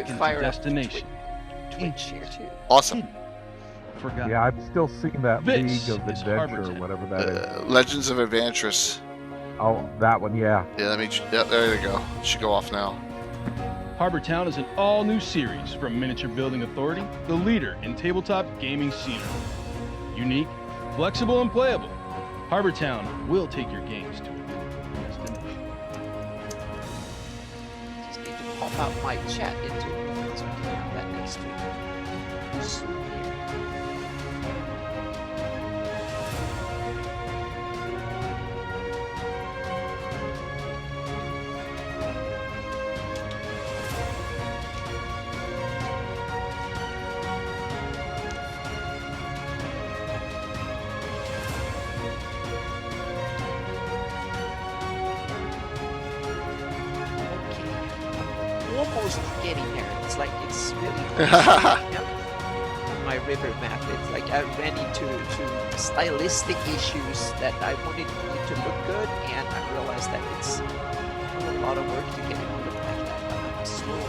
Fire destination. Twitch here too. Awesome. Forgot. Yeah, I've still seen that This League of is Adventure, Harbortown. whatever that is. Legends of Adventurous. Oh, that one, yeah. Yeah, yeah, there you go. It should go off now. Harbortown is an all-new series from Miniature Building Authority, the leader in tabletop gaming scenery. Unique, flexible, and playable, Harbortown will take your games to a new destination. Just need to pop out my chat into it so we can have that next week. Zoom here. Almost getting there. It's like it's really yep. My river map. It's like I ran into stylistic issues that I wanted it to look good, and I realized that it's a lot of work to get it to look like that. But I'm slow.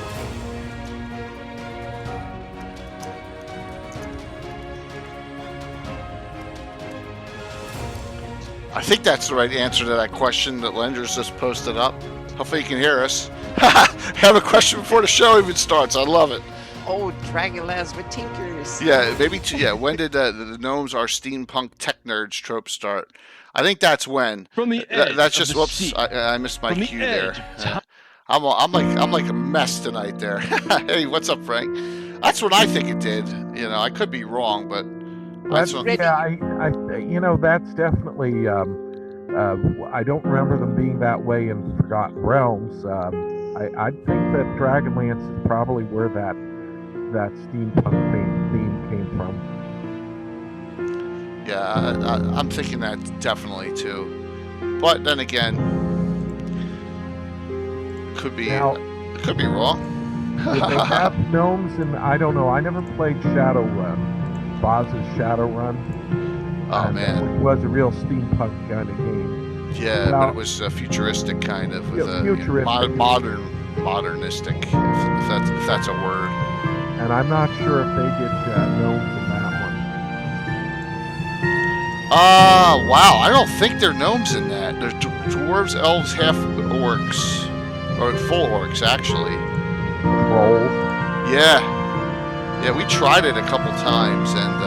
I think that's the right answer to that question that Lender's just posted up. Hopefully you can hear us. I have a question before the show even starts. I love it. Oh, Dragonlance with Tinkers. Yeah, maybe. Yeah, when did the Gnomes are steampunk tech nerds trope start? I think that's when. From the edge That's of just the whoops. sea. I missed my From the cue there. edge of time. I'm like a mess tonight there. Hey, what's up, Frank? That's what I think it did. You know, I could be wrong, but that's what, Yeah, I you know, that's definitely. I don't remember them being that way in Forgotten Realms. I think that Dragonlance is probably where that steampunk theme came from. yeah, I'm thinking that definitely too. But then again, could be wrong. Did they have gnomes? And I don't know. I never played Shadowrun, Boz's Shadowrun. Oh man, It was a real steampunk kind of game. yeah, Now- but it was futuristic kind of with Yeah, a futuristic. modernistic, if that's a word. And I'm not sure if they did gnomes in that one. Wow, I don't think they're gnomes in that. They're dwarves, elves, half orcs, or full orcs actually. Trolls. Yeah, we tried it a couple times, and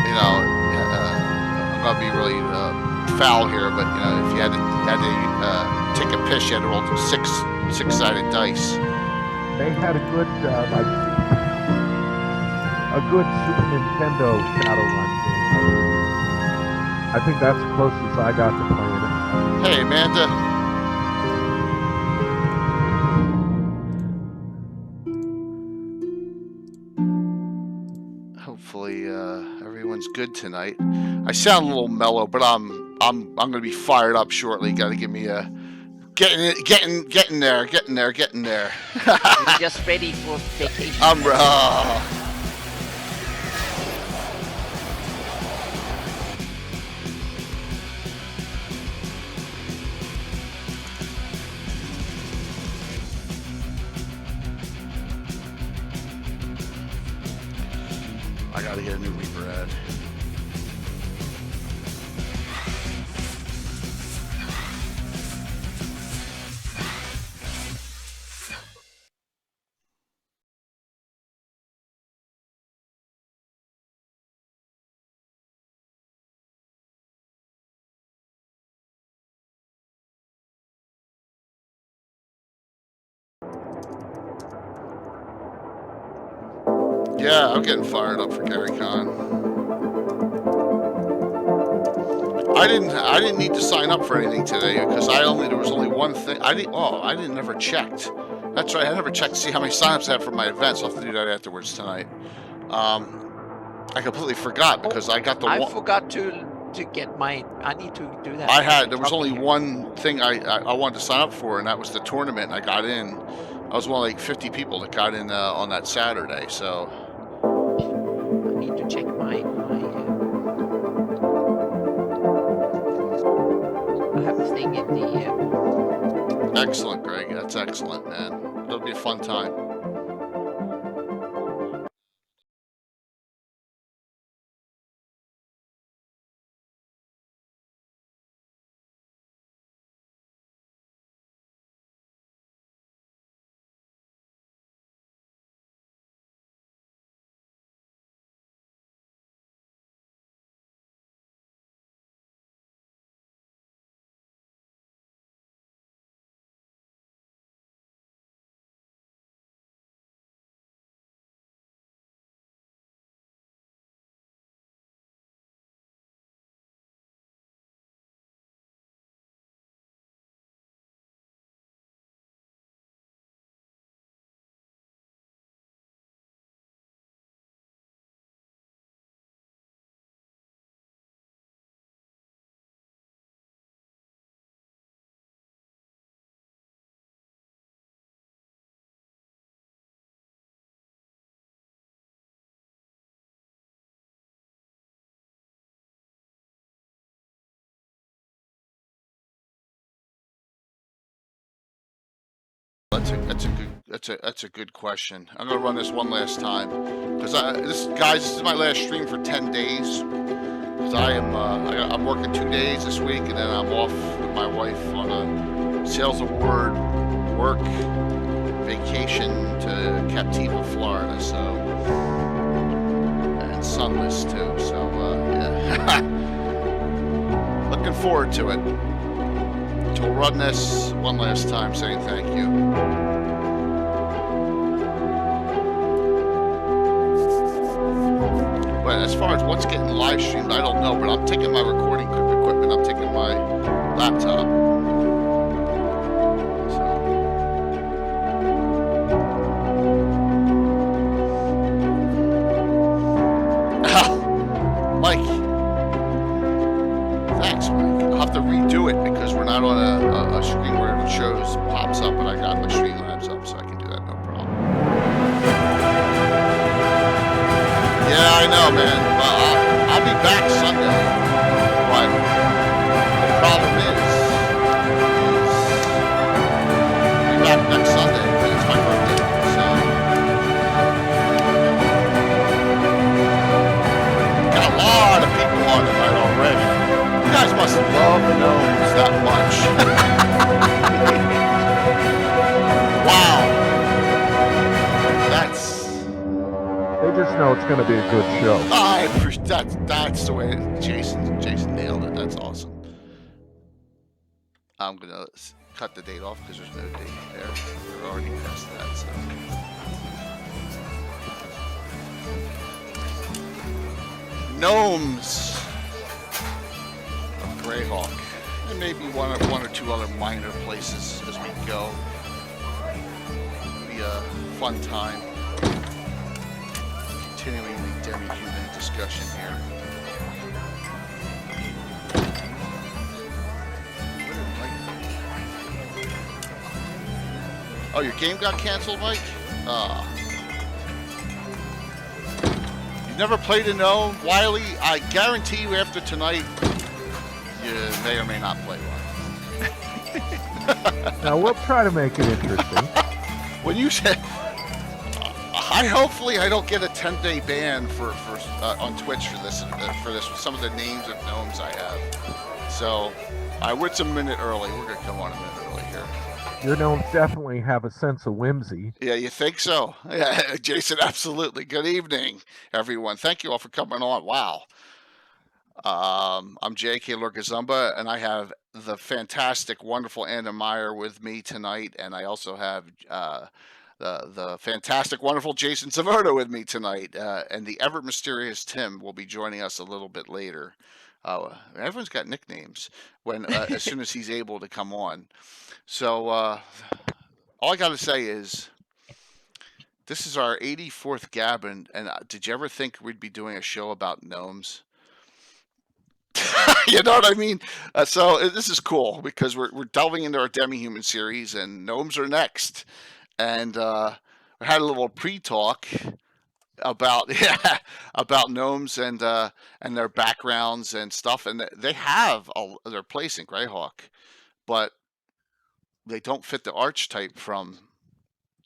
you know, I'm gonna be really foul here, but you know, if you had to take a piss, you had to roll six-sided dice. They had a good good Super Nintendo Shadowrun game. I think that's the closest I got to playing it. Hey, Amanda. Hopefully, everyone's good tonight. I sound a little mellow, but I'm gonna be fired up shortly. Got to give me a getting there. You're just ready for vacation. I gotta get a new Reaper ad. Yeah, I'm getting fired up for Gary Con. I didn't need to sign up for anything today because there was only one thing. I never checked. That's right, I never checked to see how many signups I had for my events. I'll have to do that afterwards tonight. I completely forgot because I got the I one. forgot to get mine. I need to do that. There was only one thing I wanted to sign up for, and that was the tournament, and I got in. I was one of like 50 people that got in on that Saturday, so. I need to check my I have a thing in the excellent, Greg. That's excellent, man. It'll be a fun time. That's a good question. I'm gonna run this one last time because this is my last stream for 10 days. Because I'm working 2 days this week, and then I'm off with my wife on a sales award work vacation to Captiva, Florida. So, and sunless too. So yeah, looking forward to it. So we'll run this one last time, saying thank you. But as far as what's getting live streamed, I don't know. But I'm taking my recording equipment. I'm taking my laptop. So. Mike. Thanks, Mike. I'll have to redo it because we're not on a screen where it shows pops up, but I got my Streamlabs up, so I can do that, no problem. Yeah, I know, man. Well, I'll be back Sunday. But the problem is I'll be back next Sunday, but it's my birthday, so got a lot of people on tonight already. You guys must love the Gnomes that much. Wow. They just know it's going to be a good show. That's the way Jason nailed it. That's awesome. I'm going to cut the date off because there's no date there. We're already past that. So. Gnomes of Greyhawk. There may be one or two other minor places as we go. It'll be a fun time. Continuing the demi-human discussion here. Oh, your game got canceled, Mike? You've never played a gnome? Wiley, I guarantee you after tonight, you may or may not play one. Now, we'll try to make it interesting. When you said... hopefully I don't get a 10-day ban for on Twitch for this with some of the names of gnomes I have. So it's a minute early. We're gonna come on a minute early here. Your gnomes definitely have a sense of whimsy. Yeah, you think so? Yeah, Jason, absolutely. Good evening, everyone. Thank you all for coming on. Wow. I'm J.K. Lorgazumba, and I have the fantastic, wonderful Anna Meyer with me tonight, and I also have the fantastic, wonderful Jason Saverna with me tonight, and the ever mysterious Tim will be joining us a little bit later. Everyone's got nicknames when as soon as he's able to come on. So all I got to say is this is our 84th Gabbin, and did you ever think we'd be doing a show about gnomes? You know what I mean? So this is cool because we're delving into our demi-human series, and gnomes are next. And we had a little pre-talk about about gnomes and their backgrounds and stuff, and they have their place in Greyhawk, but they don't fit the archetype from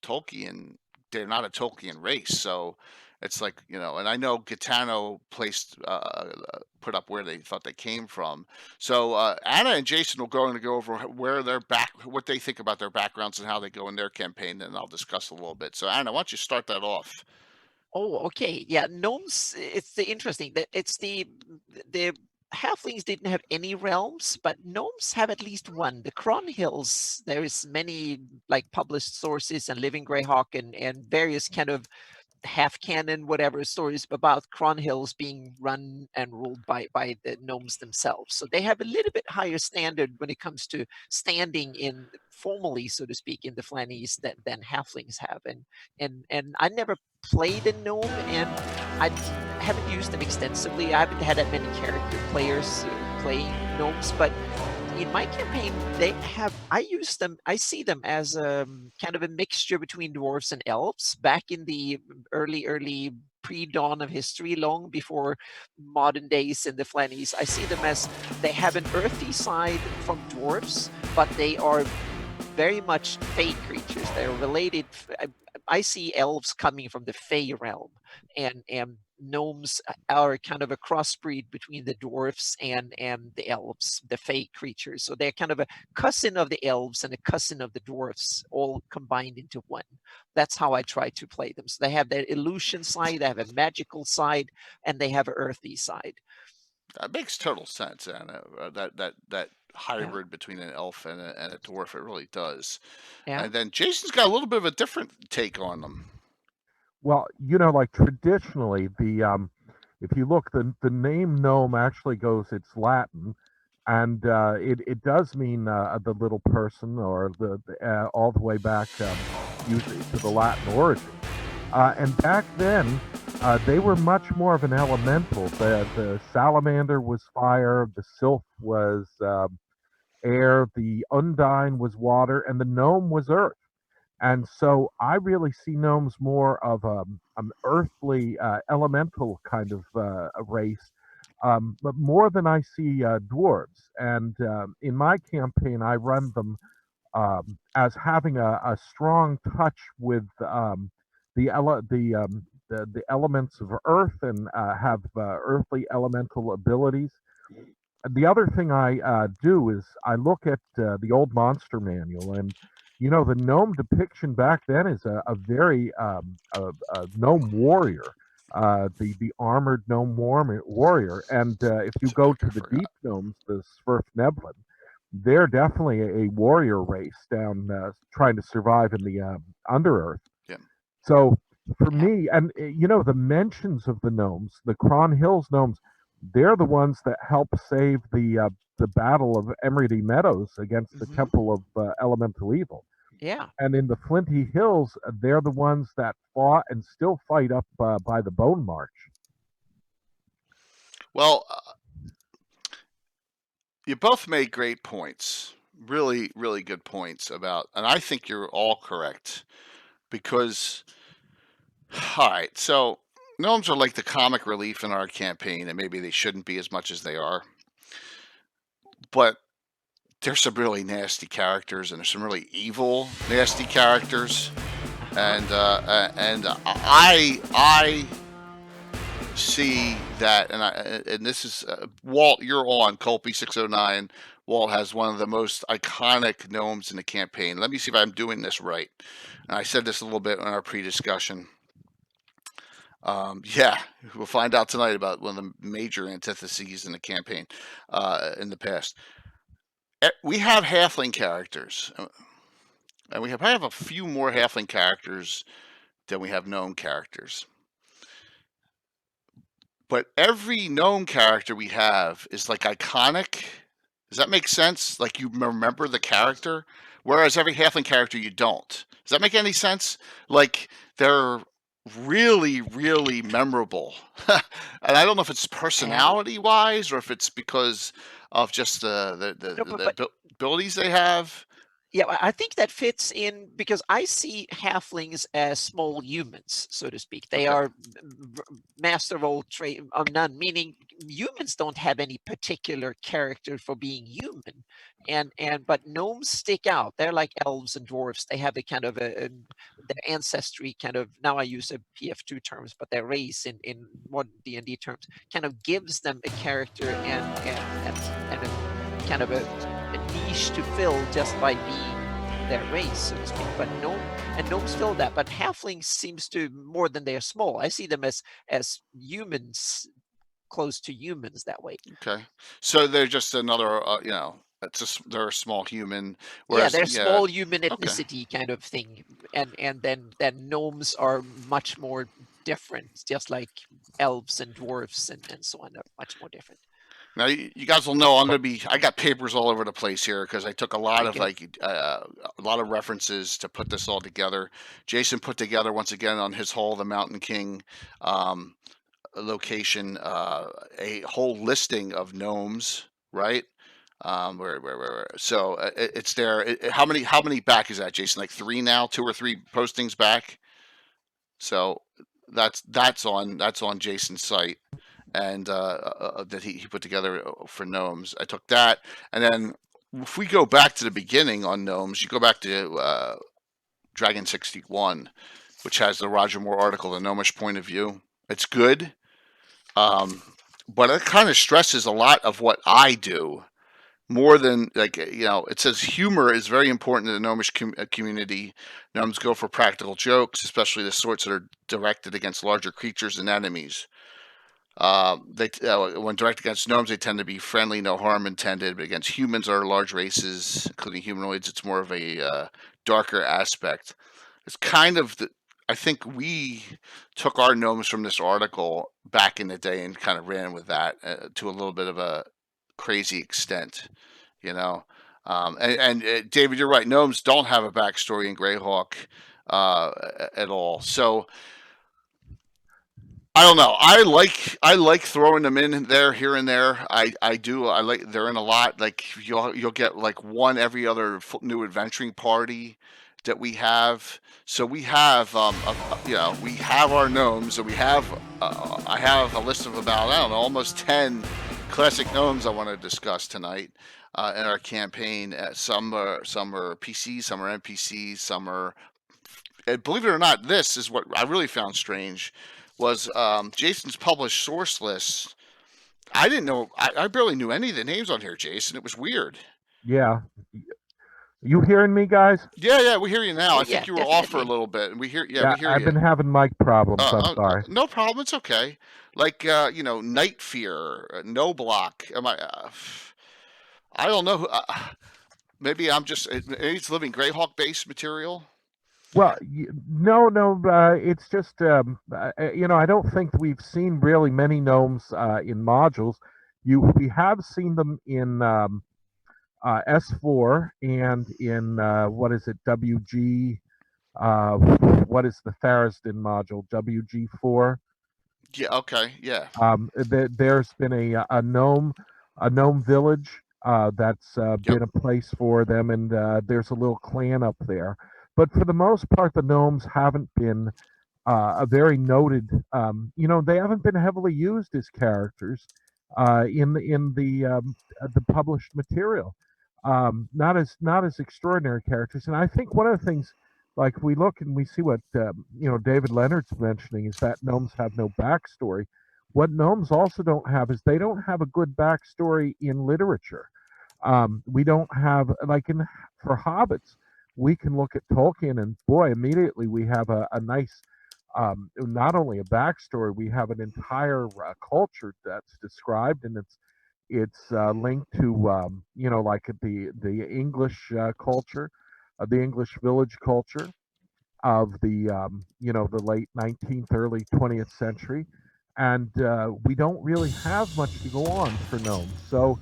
Tolkien. They're not a Tolkien race, so it's like, and I know Gitano put up where they thought they came from. So Anna and Jason will going to go over what they think about their backgrounds and how they go in their campaign, and I'll discuss a little bit. So Anna, why don't you start that off? Oh, okay. Yeah, gnomes. It's the interesting that it's the halflings didn't have any realms, but gnomes have at least one. The Cron Hills. There is many like published sources and Living Greyhawk and various kind of half canon whatever stories about Cron Hills being run and ruled by the gnomes themselves. So they have a little bit higher standard when it comes to standing in formally, so to speak, in the Flannies than halflings have. And I never played a gnome, and I haven't used them extensively. I haven't had that many character players playing gnomes, but in my campaign, I see them as kind of a mixture between dwarves and elves back in the early pre-dawn of history, long before modern days in the Flannies. I see them as they have an earthy side from dwarves, but they are very much fey creatures. They're related. I see elves coming from the fey realm, and gnomes are kind of a crossbreed between the dwarfs and the elves, the fey creatures. So they're kind of a cousin of the elves and a cousin of the dwarfs, all combined into one. That's how I try to play them. So they have their illusion side, they have a magical side, and they have an earthy side. That makes total sense, Anna. That hybrid between an elf and a dwarf, it really does. Yeah. And then Jason's got a little bit of a different take on them. Well, like traditionally, if you look, the name gnome actually goes, it's Latin, and it does mean the little person, or all the way back usually to the Latin origin. And back then, they were much more of an elemental. The salamander was fire, the sylph was air, the undine was water, and the gnome was earth. And so I really see gnomes more of an earthly elemental kind of a race, but more than I see dwarves. And in my campaign, I run them as having a strong touch with the elements of earth, and have earthly elemental abilities. The other thing I do is I look at the old monster manual, and the gnome depiction back then is a very gnome warrior, the armored gnome warrior. And if you go to the deep gnomes, the Svirfneblin, they're definitely a warrior race down trying to survive in the Underearth. Yeah. So for me, and the mentions of the gnomes, the Cron Hills gnomes, they're the ones that help save the Battle of Emerity Meadows against the Temple of Elemental Evil. Yeah. And in the Flinty Hills, they're the ones that fought and still fight up by the Bone March. Well, you both made great points. Really, really good points about, and I think you're all correct, because, all right, so gnomes are like the comic relief in our campaign, and maybe they shouldn't be as much as they are. But there's some really nasty characters, and there's some really evil, nasty characters, and I see that, and this is Walt. You're on Colby 609. Walt has one of the most iconic gnomes in the campaign. Let me see if I'm doing this right. And I said this a little bit in our pre-discussion. Yeah, we'll find out tonight about one of the major antitheses in the campaign in the past. We have halfling characters, and we have a few more halfling characters than we have gnome characters. But every gnome character we have is like iconic. Does that make sense? Like you remember the character, whereas every halfling character you don't. Does that make any sense? Like they're really, really memorable. And I don't know if it's personality-wise or if it's because of just the abilities they have. Yeah, I think that fits in because I see halflings as small humans, so to speak. They are master of all trade of none, meaning humans don't have any particular character for being human, but gnomes stick out. They're like elves and dwarves. They have a kind of their ancestry kind of, now I use a PF2 terms, but their race in modern D&D terms kind of gives them a character and a kind of a niche to fill just by being their race, so to speak. But gnomes fill that, but halflings seems to, more than they are small, I see them as humans, close to humans that way. Okay, so they're just another, it's just they're a small human. Yeah, Whereas, they're small human okay. ethnicity kind of thing, and then gnomes are much more different, just like elves and dwarfs and so on are much more different. Now you guys will know I got papers all over the place here because I took a lot of Okay. a lot of references to put this all together. Jason put together once again on his Hall of the Mountain King location a whole listing of gnomes, right? Where so it's there. How many back is that, Jason? Like 3 now, 2 or 3 postings back. So that's on Jason's site, and that he put together for gnomes. I took that, and then if we go back to the beginning on gnomes, you go back to Dragon 61, which has the Roger Moore article, The Gnomish Point of View. It's good, but it kind of stresses a lot of what I do. More than it says humor is very important in the gnomish community. Gnomes go for practical jokes, especially the sorts that are directed against larger creatures and enemies. When directed against gnomes, they tend to be friendly, no harm intended. But against humans or large races, including humanoids, it's more of a darker aspect. It's kind of I think we took our gnomes from this article back in the day and kind of ran with that to a little bit of a crazy extent, and David, you're right. Gnomes don't have a backstory in Greyhawk at all. So I don't know. I like throwing them in there here and there. I do. I like they're in a lot. Like you'll get like one every other new adventuring party that we have. So we have we have our gnomes, and we have I have a list of about, I don't know, almost 10 classic gnomes I want to discuss tonight in our campaign. Some are PCs, some are NPCs, some are. And believe it or not, this is what I really found strange was Jason's published source list. I didn't know. I barely knew any of the names on here, Jason. It was weird. Yeah. You hearing me, guys? Yeah, we hear you now. Oh, I think yeah, you were off for a definitely. little bit, and we hear Yeah, we hear I've you. been having mic problems. I'm sorry. No problem. It's okay. Like Night Fear, No Block. I don't know. Maybe I'm just. Maybe it's living Greyhawk based material. Well, no. It's just I don't think we've seen really many gnomes in modules. We have seen them in S4 and in what is it, WG? What is the Tharasdin module? WG4. Yeah. Okay. Yeah. There's been a gnome village that's been a place for them, and there's a little clan up there. But for the most part, the gnomes haven't been a very noted. They haven't been heavily used as characters in the published material. Not as extraordinary characters. And I think one of the things, like we look and we see what David Leonard's mentioning, is that gnomes have no backstory. What gnomes also don't have is they don't have a good backstory in literature. We don't have, like, for hobbits, we can look at Tolkien and boy, immediately we have a nice, not only a backstory, we have an entire culture that's described, and it's linked to like the English culture, the English village culture of the late 19th, early 20th century, and we don't really have much to go on for gnomes. So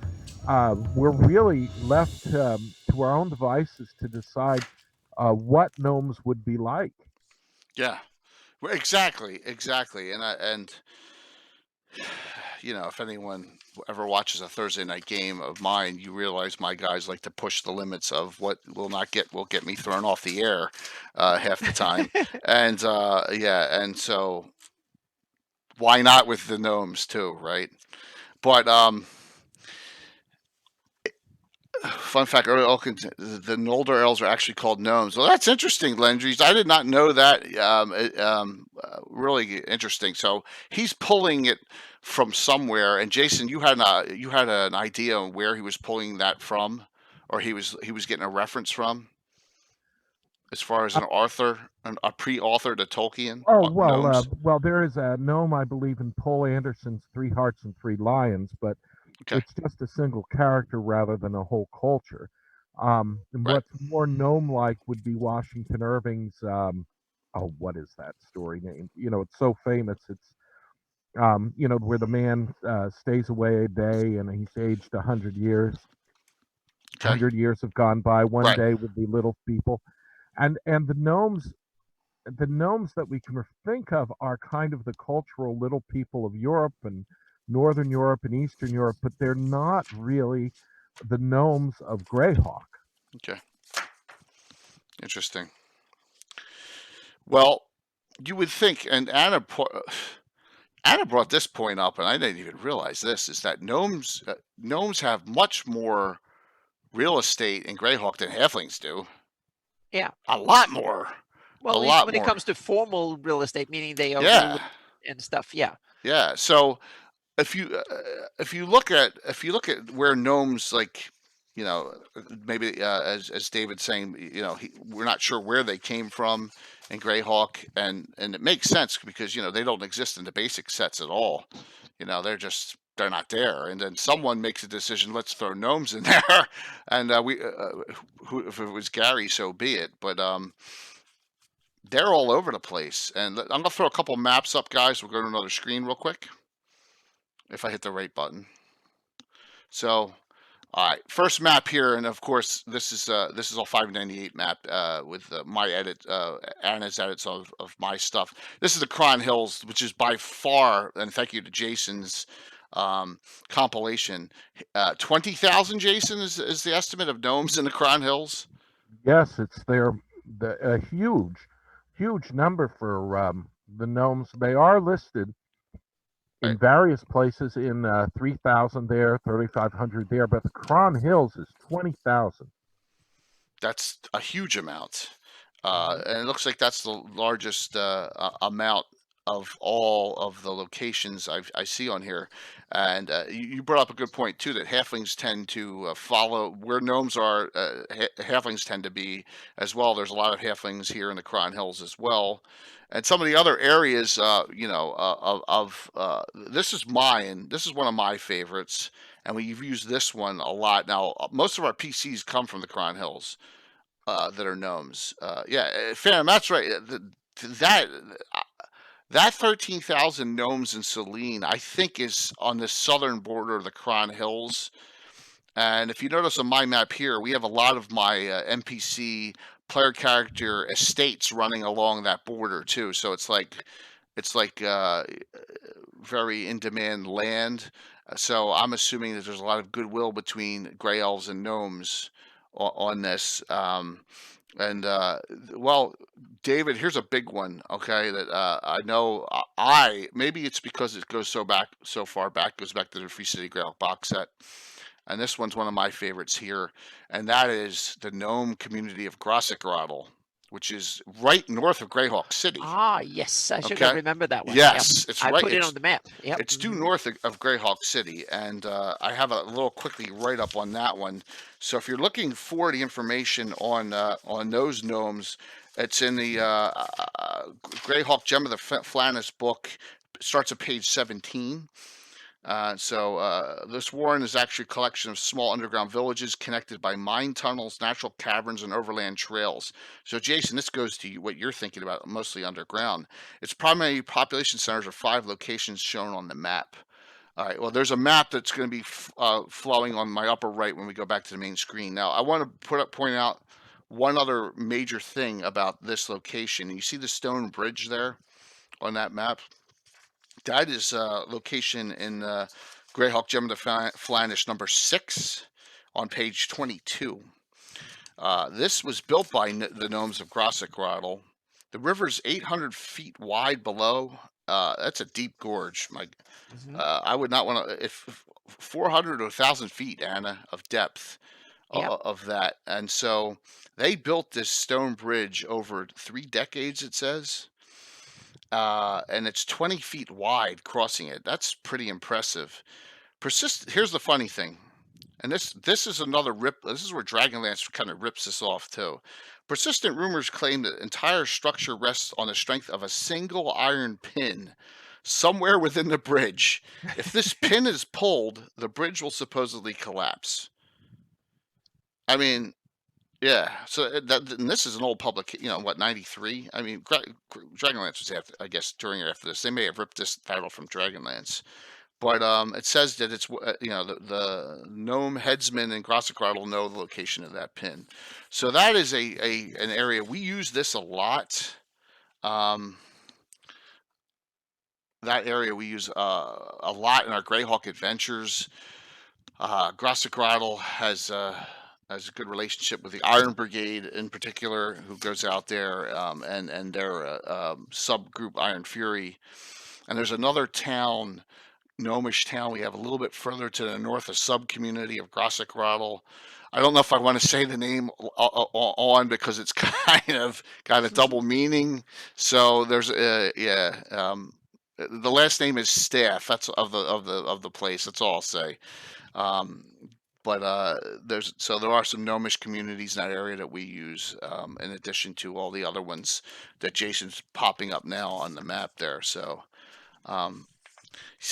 we're really left to our own devices to decide what gnomes would be like. Yeah. Well, exactly. And if anyone ever watches a Thursday night game of mine, you realize my guys like to push the limits of what will get me thrown off the air half the time. And and so why not with the gnomes too, right? But fun fact: early the Noldor elves are actually called gnomes. Well, that's interesting, Lendries. I did not know that. Really interesting. So he's pulling it from somewhere. And Jason, you had an idea on where he was pulling that from, or he was getting a reference from, as far as an author, a pre-author to Tolkien. Oh well, Gnomes. well there is a gnome, I believe, in Paul Anderson's Three Hearts and Three Lions, but Okay. it's just a single character rather than a whole culture. And Right. what's more gnome-like would be Washington Irving's. Oh, what is that story name? You know, it's so famous. It's you know, where the man stays away a day and he's aged 100 years. Okay. 100 years have gone by. One Right. day with the little people, and the gnomes that we can think of are kind of the cultural little people of Europe and Northern Europe and Eastern Europe, but they're not really the gnomes of Greyhawk. Okay. Interesting. Well, you would think, and Anna brought this point up, and I didn't even realize this, is that gnomes have much more real estate in Greyhawk than halflings do. Yeah. A lot more. Well, a lot when more. it comes to formal real estate, meaning they are Yeah. and stuff. Yeah. Yeah. So if you look at where gnomes, like, you know, maybe as David's saying, you know, we're not sure where they came from in Greyhawk, and it makes sense because, you know, they don't exist in the basic sets at all. You know, they're not there, and then someone makes a decision, let's throw gnomes in there, and if it was Gary, so be it. But they're all over the place, and I'm gonna throw a couple maps up, guys. We'll go to another screen real quick if I hit the right button. So, all right, first map here, and of course this is all 598 map with my edit, Anna's edits of my stuff. This is the Cron Hills, which is by far, and thank you to Jason's compilation. 20,000, Jason, is the estimate of gnomes in the Cron Hills. Yes, it's a huge number for the gnomes. They are listed in Right. various places in 3,000 there, 3,500 there, but the Cron Hills is 20,000. That's a huge amount. And it looks like that's the largest amount of all of the locations I see on here. And you brought up a good point too, that halflings tend to follow where gnomes are. Halflings tend to be as well. There's a lot of halflings here in the Cron Hills as well, and some of the other areas. You know, this is mine. This is one of my favorites, and we've used this one a lot. Now, most of our PCs come from the Cron Hills. That are gnomes. Yeah, Phantom, that's right. That 13,000 gnomes in Selene, I think, is on the southern border of the Cron Hills. And if you notice on my map here, we have a lot of my NPC player character estates running along that border too. So it's like very in-demand land. So I'm assuming that there's a lot of goodwill between Grey Elves and gnomes on this. Well, David, here's a big one, okay, that I know maybe it's because it goes so far back, goes back to the Free City Greyhawk box set. And this one's one of my favorites here, and that is the gnome community of Grossegrottle, which is right north of Greyhawk City. Ah, yes, I should Okay. remember that one. Yes, Yep. it's I right. put it on the map. Yep. It's due north of Greyhawk City, and I have a little quickly write up on that one. So if you're looking for the information on those gnomes, it's in the Greyhawk Gem of the Flannis book. It starts at page 17. This warren is actually a collection of small underground villages connected by mine tunnels, natural caverns, and overland trails. So, Jason, this goes to what you're thinking about, mostly underground. Its primary population centers are 5 locations shown on the map. All right, well, there's a map that's going to be flowing on my upper right when we go back to the main screen. Now, I want to point out one other major thing about this location. You see the stone bridge there on that map? That is location in Greyhawk Gem of the Flannis number 6 on page 22. This was built by the gnomes of Grossegrottle. The river's 800 feet wide below. That's a deep gorge. I would not want to. If 400 to 1,000 feet, Anna, of depth Yep. of that. And so they built this stone bridge over 3 decades, it says. And it's 20 feet wide crossing it. That's pretty impressive. Here's the funny thing. And this is another rip. This is where Dragonlance kind of rips this off too. Persistent rumors claim that entire structure rests on the strength of a single iron pin somewhere within the bridge. If this pin is pulled, the bridge will supposedly collapse. I mean, yeah. So and this is an old public, 93. I mean, Dragonlance was after, I guess, during or after this. They may have ripped this title from Dragonlance. But it says that it's the gnome headsman and Grossekrattle know the location of that pin. So that is an area we use this a lot. That area we use a lot in our Greyhawk adventures. Grossekrattle has a good relationship with the Iron Brigade in particular, who goes out there and their subgroup Iron Fury. And there's another town, gnomish town we have a little bit further to the north, a sub-community of Grossekrattle. I don't know if I want to say the name on because it's kind of got a double meaning. So there's the last name is Staff. That's of the place. That's all I'll say. But there are some gnomish communities in that area that we use, in addition to all the other ones that Jason's popping up now on the map there. So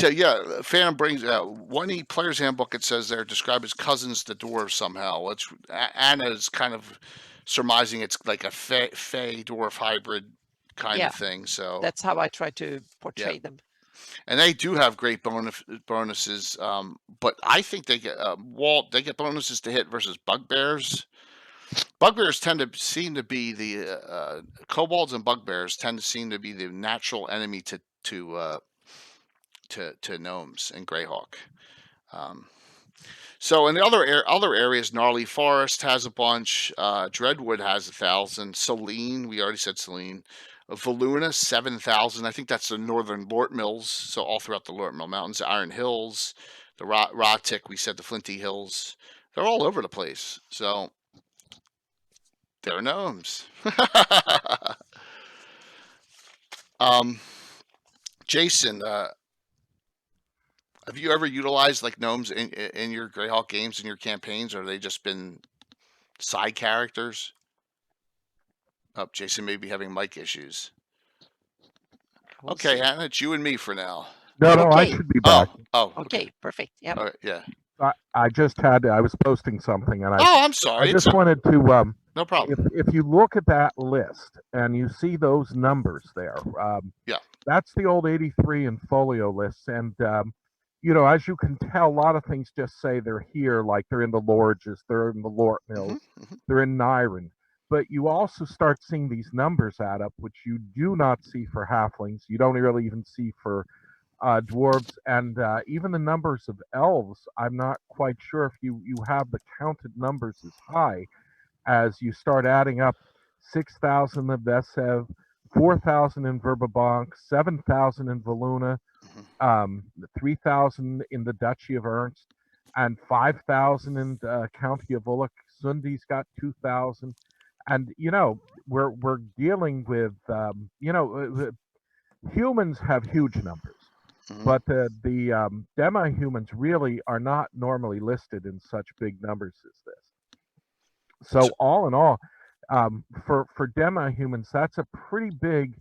yeah, Phantom brings one player's handbook. It says they're described as cousins to dwarves somehow. Which Anna is kind of surmising it's like a fey dwarf hybrid kind of thing. So that's how I try to portray them. And they do have great bonuses, but I think they get Walt. They get bonuses to hit versus bugbears. Bugbears tend to seem to be the kobolds and bugbears tend to seem to be the natural enemy to gnomes and Greyhawk. So in the other areas, Gnarly Forest has a bunch. Dreadwood has 1,000. Selene, we already said Selene. Valuna, 7,000. I think that's the northern Lort Mills. So all throughout the Lort Mill Mountains, Iron Hills, the Rotic, we said the Flinty Hills. They're all over the place. So they're gnomes. Jason, have you ever utilized like gnomes in your Greyhawk games, in your campaigns, or have they just been side characters? Oh, Jason may be having mic issues. Okay, Anna, it's you and me for now. No, I should be back. Okay, perfect. Yeah. All right, yeah. I was posting something, and I'm sorry. I just wanted to. No problem. If you look at that list and you see those numbers there, that's the old 83 in folio lists, and as you can tell, a lot of things just say they're here, like they're in the Lorges, they're in the Lort Mills, they're in Nyren. But you also start seeing these numbers add up, which you do not see for halflings. You don't really even see for dwarves, and even the numbers of elves. I'm not quite sure if you have the counted numbers as high as you start adding up 6,000 in Vesev, 4,000 in Verbabank, 7,000 in Valuna, 3,000 in the Duchy of Ernst, and 5,000 in the County of Ulluk. Sundi's got 2,000. And we're dealing with humans have huge numbers, but the demi-humans really are not normally listed in such big numbers as this. So all in all, for demi-humans, that's a pretty big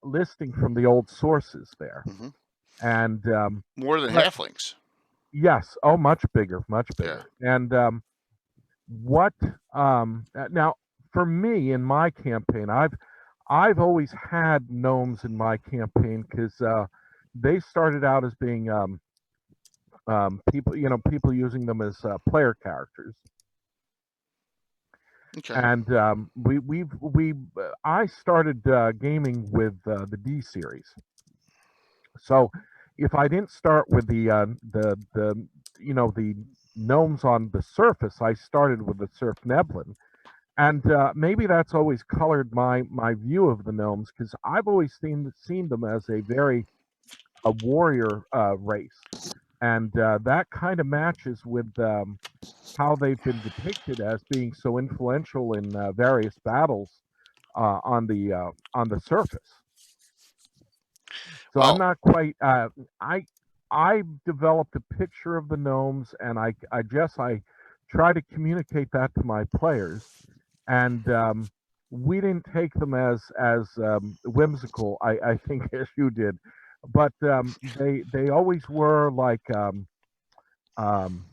listing from the old sources there, and more than halflings. Yes, much bigger, much bigger. Yeah. And now? For me, in my campaign, I've always had gnomes in my campaign because they started out as being people using them as player characters. Okay. And I started gaming with the D series. So if I didn't start with the gnomes on the surface, I started with the Surf Neblin. And maybe that's always colored my view of the gnomes, because I've always seen them as a warrior race. and that kind of matches with how they've been depicted as being so influential in various battles on the surface. So I'm Well, not quite. I developed a picture of the gnomes, and I guess I try to communicate that to my players, and we didn't take them as whimsical, I think, as you did, but they always were like um,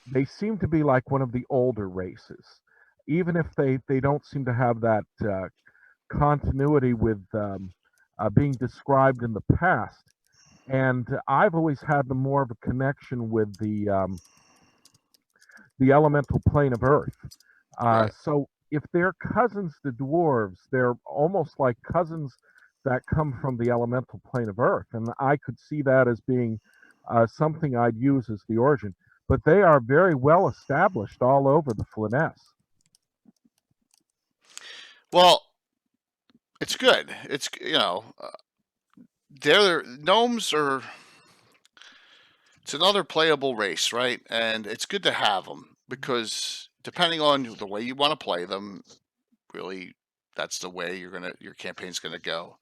they seem to be like one of the older races, even if they don't seem to have that continuity with being described in the past. And I've always had the more of a connection with the elemental plane of Earth. right. So if they're cousins to dwarves, they're almost like cousins that come from the elemental plane of Earth, and I could see that as being something I'd use as the origin. But they are very well established all over the Flyness. Well, it's good. It's they're gnomes are. It's another playable race, right? And it's good to have them because depending on the way you want to play them, really, that's the way your campaign's gonna go.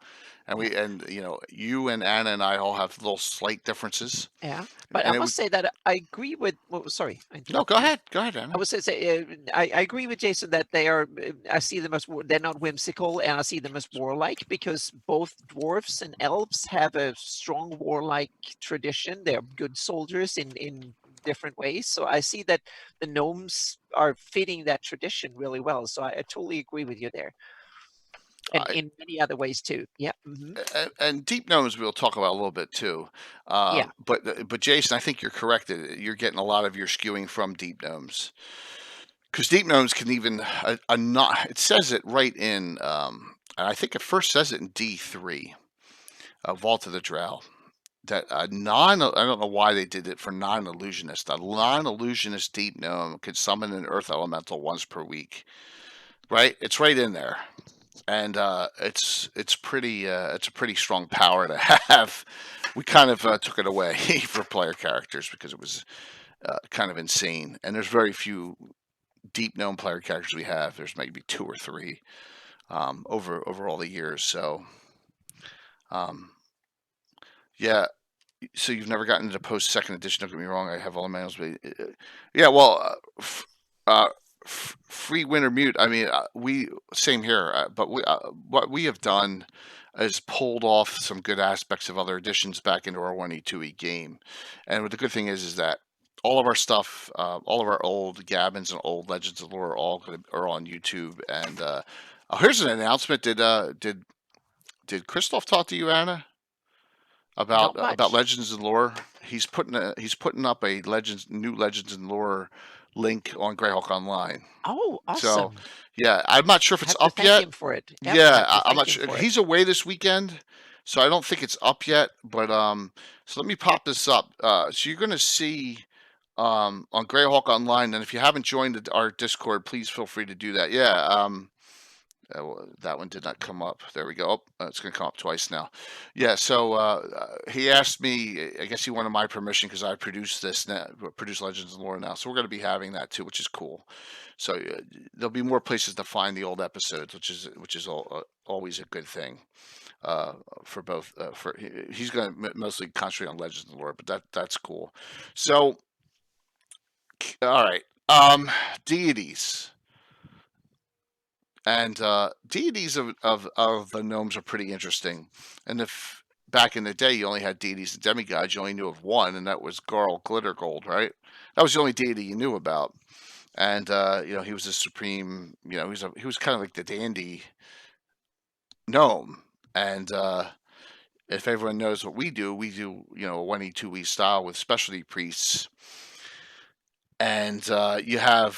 And you and Anna and I all have little slight differences. Yeah, but I And must say that I agree with. Well, sorry, I no, interrupted you. go ahead, I Anna. would say I agree with Jason that they are. I see them as they're not whimsical, and I see them as warlike because both dwarfs and elves have a strong warlike tradition. They're good soldiers in different ways. So I see that the gnomes are fitting that tradition really well. So I totally agree with you there, and I, in many other ways too. Yeah. and deep gnomes we'll talk about a little bit too. Yeah. But Jason, I think you're correct. You're getting a lot of your skewing from deep gnomes. Because deep gnomes can even not. It says it right in. And I think it first says it in D3, Vault of the Drow. That non. I don't know why they did it for non-illusionist. A non-illusionist deep gnome could summon an earth elemental once per week. Right? It's right in there, and it's it's a pretty strong power to have. We kind of took it away for player characters because it was kind of insane, and there's very few deep known player characters we have. There's maybe two or three over all the years. So um, yeah. So you've never gotten into post second edition. Don't get me wrong. I have all the manuals, but yeah. Well, free winter mute. I mean, we same here. But what we have done is pulled off some good aspects of other editions back into our 1E2E game. And what the good thing is that all of our stuff, all of our old Gabbins and old Legends of Lore are on YouTube. And here's an announcement. Did Christoph talk to you, Anna, Not about much. Legends and Lore? He's putting up a new Legends and Lore link on Greyhawk Online. Oh, So awesome. yeah, I'm not sure if I it's have to up thank yet. him for it. Yep, I Yeah, have to I'm thank not him sure. for it. He's away this weekend, so I don't think it's up yet. But so let me pop this up. So you're gonna see on Greyhawk Online, and if you haven't joined our Discord, please feel free to do that. Yeah. That one did not come up. There we go. Oh, it's going to come up twice now. Yeah. So he asked me. I guess he wanted my permission because I produce produce Legends and Lore now. So we're going to be having that too, which is cool. So there'll be more places to find the old episodes, which is always a good thing for both. He's going to mostly concentrate on Legends and Lore, but that's cool. So all right, deities. And deities of the gnomes are pretty interesting. And if back in the day you only had deities and demigods, you only knew of one, and that was Garl Glittergold, right? That was the only deity you knew about. And he was the supreme. He was kind of like the dandy gnome. And if everyone knows what we do a 1E, 2E style with specialty priests. And you have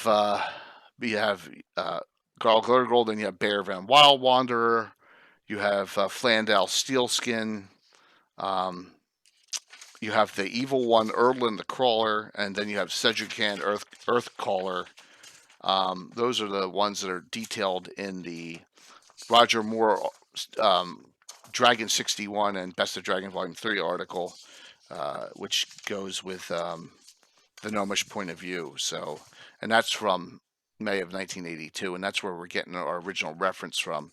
Garl Glittergold, and you have Bear Van Wild Wanderer. You have Flandel Steelskin. You have the evil one, Erdlin the Crawler, and then you have Cedrican Earthcaller. Those are the ones that are detailed in the Roger Moore Dragon 61 and Best of Dragon Volume 3 article. which goes with the Gnomish point of view. So, and that's from May of 1982, and that's where we're getting our original reference from.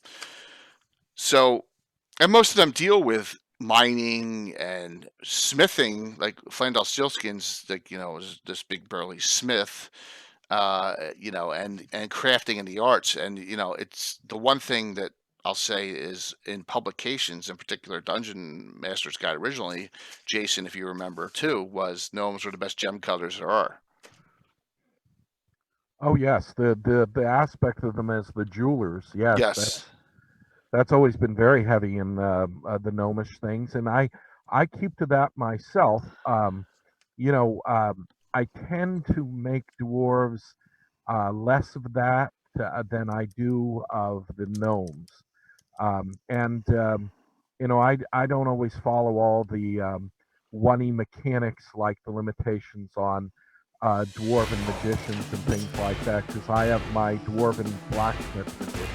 So, and most of them deal with mining and smithing, like Flandel Sealskins, like, is this big burly smith, and crafting in the arts. And, it's the one thing that I'll say is in publications, in particular Dungeon Master's Guide originally, Jason, if you remember too, was gnomes are the best gem cutters there are. Oh yes, the aspect of them as the jewelers. Yes, Yes. that's always been very heavy in the gnomish things, and I keep to that myself. I tend to make dwarves less of that than I do of the gnomes, I don't always follow all the one-y mechanics like the limitations on dwarven magicians and things like that, because I have my dwarven blacksmith magicians.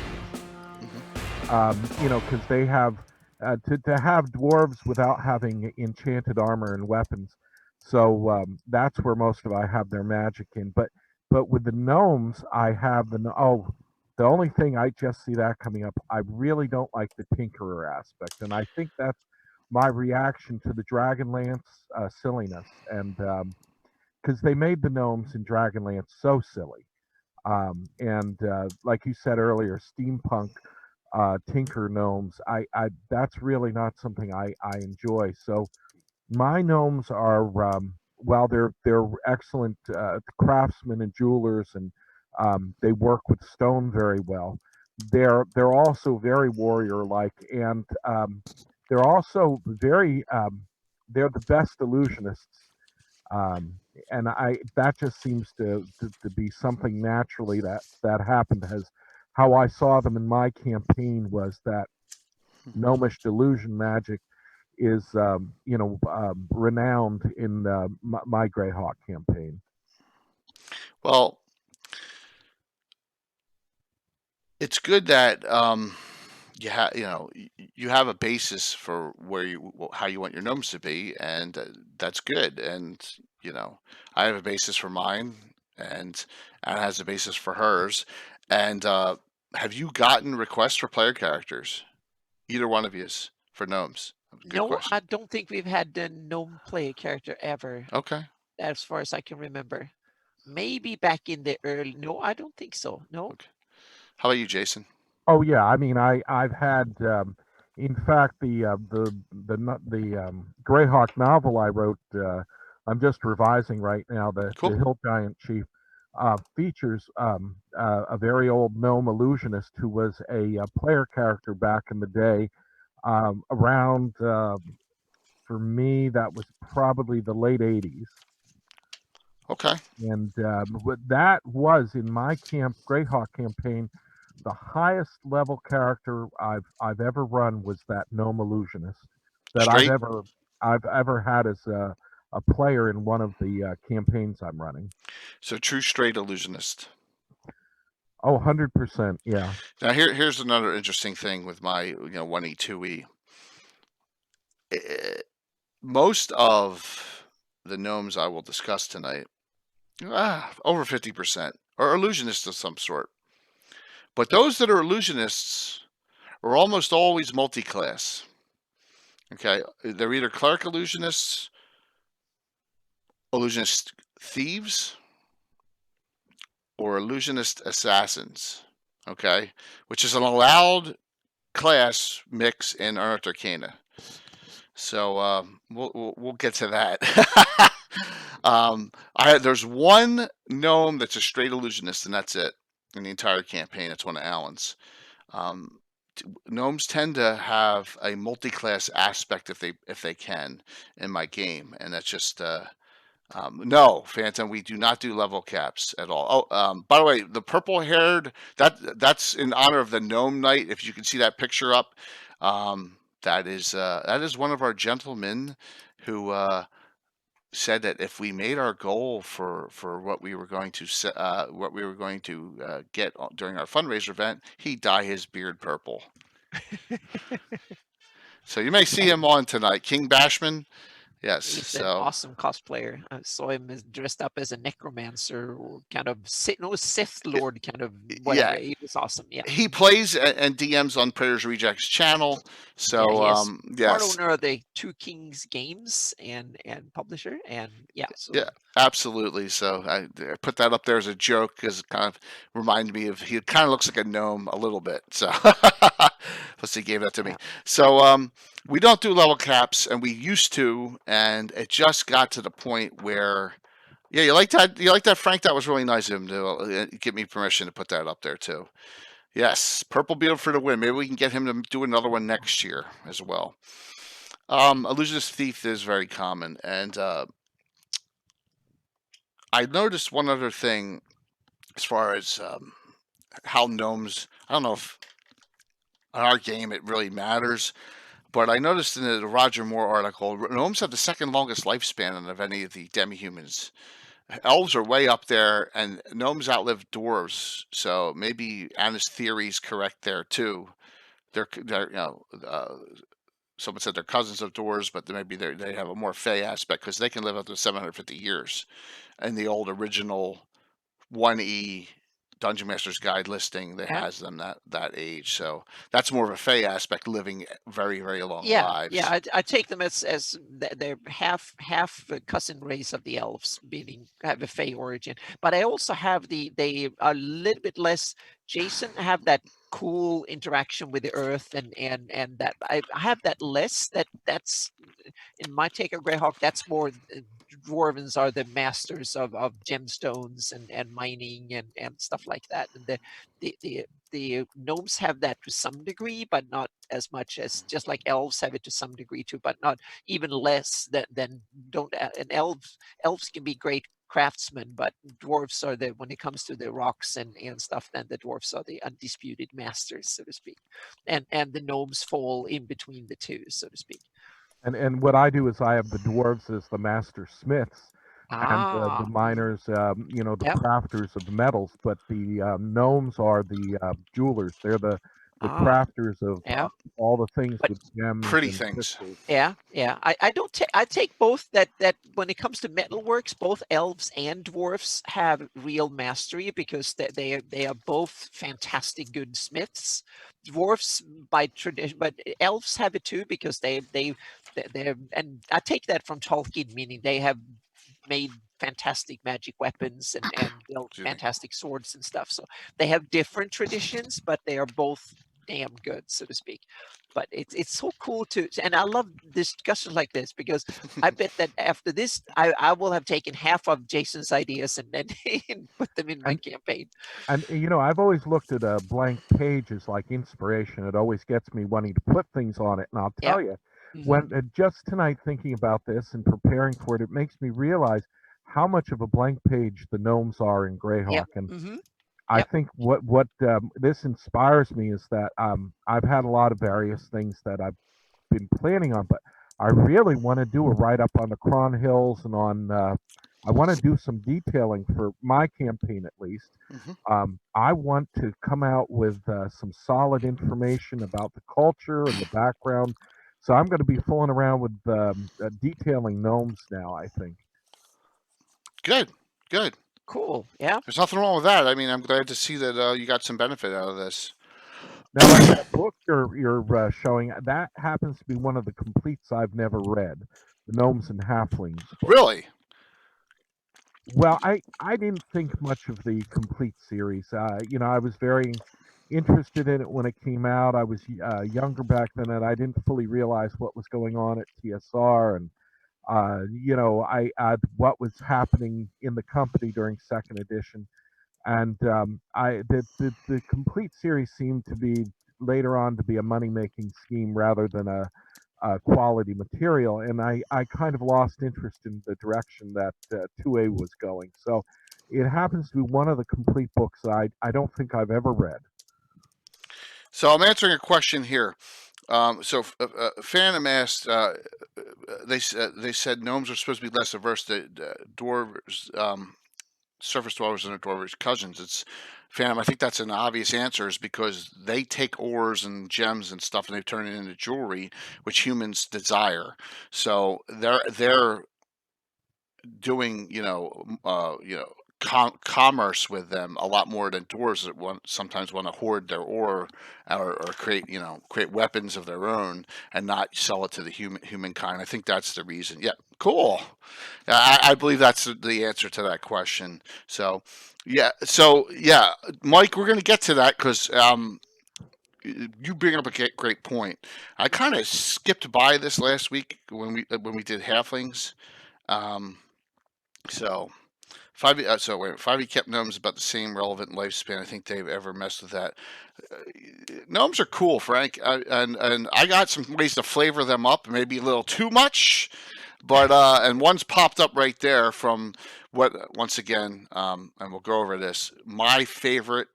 Because they have to have dwarves without having enchanted armor and weapons. So that's where most of I have their magic in. But with the gnomes, I have the only thing I just see that coming up. I really don't like the tinkerer aspect, and I think that's my reaction to the Dragonlance silliness, and because they made the gnomes in Dragonlance so silly, and like you said earlier, steampunk tinker gnomes. I that's really not something I enjoy. So my gnomes are while they're excellent craftsmen and jewelers, and they work with stone very well. They're also very warrior like, and they're also very they're the best illusionists. And that just seems to be something naturally that happened. As how I saw them in my campaign was that gnomish delusion magic is renowned in my Greyhawk campaign. Well, it's good that you have a basis for how you want your gnomes to be, and that's good. And I have a basis for mine, and Anna has a basis for hers. And have you gotten requests for player characters? Either one of yous for gnomes? Good No, question. I don't think we've had the gnome player character ever, Okay. as far as I can remember. Maybe back in the early. No, I don't think so. No. Okay. How about you, Jason? Oh yeah, I mean I've had in fact the Greyhawk novel I wrote. I'm just revising right now. Cool. The Hill Giant Chief features a very old gnome illusionist who was a player character back in the day. Around for me, that was probably the late '80s. Okay. And that was in my Greyhawk campaign. The highest level character I've ever run was that gnome illusionist that Straight? I've ever had as a player in one of the campaigns I'm running. So true straight illusionist. Oh, 100%, yeah. Now here's another interesting thing with my 1E 2E. Most of the gnomes I will discuss tonight, over 50%, are illusionists of some sort. But those that are illusionists are almost always multi-class. Okay, they're either cleric illusionists, illusionist thieves, or illusionist assassins. Okay, which is an allowed class mix in Art Arcana. So we'll get to that. There's one gnome that's a straight illusionist, and that's it in the entire campaign. It's one of Alan's. Gnomes tend to have a multi-class aspect if they can in my game, and that's just no, Phantom. We do not do level caps at all. Oh, by the way, the purple-haired that's in honor of the Gnome Knight. If you can see that picture up, that is one of our gentlemen who said that if we made our goal for what we were going to get during our fundraiser event, he'd dye his beard purple. So you may see him on tonight, King Bashman. Yes. He's an So awesome cosplayer. I saw him dressed up as a necromancer or kind of Sith Lord, kind of whatever. yeah, He was awesome. Yeah. he plays and DMs on Predators Rejects channel. Yeah, So he is part yes, owner of the Two Kings Games and publisher, and yeah, so yeah, absolutely. So I put that up there as a joke because it kind of reminded me of he kind of looks like a gnome a little bit. So plus he gave that to me. yeah. So we don't do level caps, and we used to, and it just got to the point where. Yeah, you like that? You like that, Frank? That was really nice of him to give me permission to put that up there too. Yes, Purple Beetle for the win. Maybe we can get him to do another one next year as well. Illusionist Thief is very common, and I noticed one other thing as far as how gnomes. I don't know if in our game it really matters, but I noticed in the Roger Moore article, gnomes have the second longest lifespan of any of the demi-humans. Elves are way up there, and gnomes outlive dwarves. So maybe Anna's theory is correct there too. They're someone said they're cousins of dwarves, but maybe they have a more fey aspect because they can live up to 750 years. In the old original 1E Dungeon Master's Guide listing that Yeah. has them that age. So that's more of a fey aspect, living very very long Yeah, lives. yeah, I take them as they're half cousin race of the elves, meaning have a fey origin. But I also have they are a little bit less. Jason have that cool interaction with the earth, and that I have that less. That's in my take of Greyhawk. That's more. Dwarvens are the masters of gemstones and mining and stuff like that, and the gnomes have that to some degree, but not as much as just like elves have it to some degree too, but not even less than don't. And elves can be great craftsmen, but dwarves are the when it comes to the rocks and stuff, then the dwarves are the undisputed masters, so to speak, and the gnomes fall in between the two, so to speak. And what I do is I have the dwarves as the master smiths, and the Ah, miners, the yep. crafters of metals. But the gnomes are the jewelers. They're the Ah, crafters of yeah. all the things But with gems Pretty and things. crystals. yeah, yeah. I don't take I take both that when it comes to metalworks, both elves and dwarfs have real mastery because they are both fantastic good smiths. Dwarfs by tradition, but elves have it too because they're and I take that from Tolkien, meaning they have made fantastic magic weapons and built Excuse me. fantastic swords and stuff. So they have different traditions, but they are both damn good, so to speak. But it's so cool and I love discussions like this because I bet that after this, I will have taken half of Jason's ideas and then put them in my And campaign. and I've always looked at a blank page as like inspiration. It always gets me wanting to put things on it. And I'll Yep. tell you, Mhm. when just tonight thinking about this and preparing for it, it makes me realize how much of a blank page the gnomes are in Greyhawk. Yep. And Hmm. I Yep. think what this inspires me is that I've had a lot of various things that I've been planning on, but I really want to do a write up on the Cron Hills and on. I want to do some detailing for my campaign at least. I want to come out with some solid information about the culture and the background. So I'm going to be fooling around with detailing gnomes now, I think. Good, good. Cool. Yeah. There's nothing wrong with that. I mean, I'm glad to see that you got some benefit out of this. Now, like that book you're showing, that happens to be one of the completes I've never read, the Gnomes and Halflings book. Really? Well, I didn't think much of the complete series. I was very interested in it when it came out. I was younger back then, and I didn't fully realize what was going on at TSR, and I what was happening in the company during second edition. And the complete series seemed to be later on to be a money making scheme rather than a quality material, and I kind of lost interest in the direction that 2A was going. So it happens to be one of the complete books I don't think I've ever read. So I'm answering a question here. Phantom asked. They said gnomes are supposed to be less averse to dwarves. surface dwellers and their dwarvish cousins. It's fam. I think that's an obvious answer, is because they take ores and gems and stuff and they turn it into jewelry, which humans desire. So they're doing commerce with them a lot more than dwarves that sometimes want to hoard their ore, or create weapons of their own and not sell it to the humankind. I think that's the reason. Yeah, cool. I believe that's the answer to that question. So yeah, Mike, we're gonna get to that because you bring up a great point. I kind of skipped by this last week when we did halflings. So 5e kept gnomes about the same relevant lifespan. I think they've ever messed with that. Gnomes are cool, Frank, and I got some ways to flavor them up. Maybe a little too much, but and one's popped up right there from once again, and we'll go over this. My favorite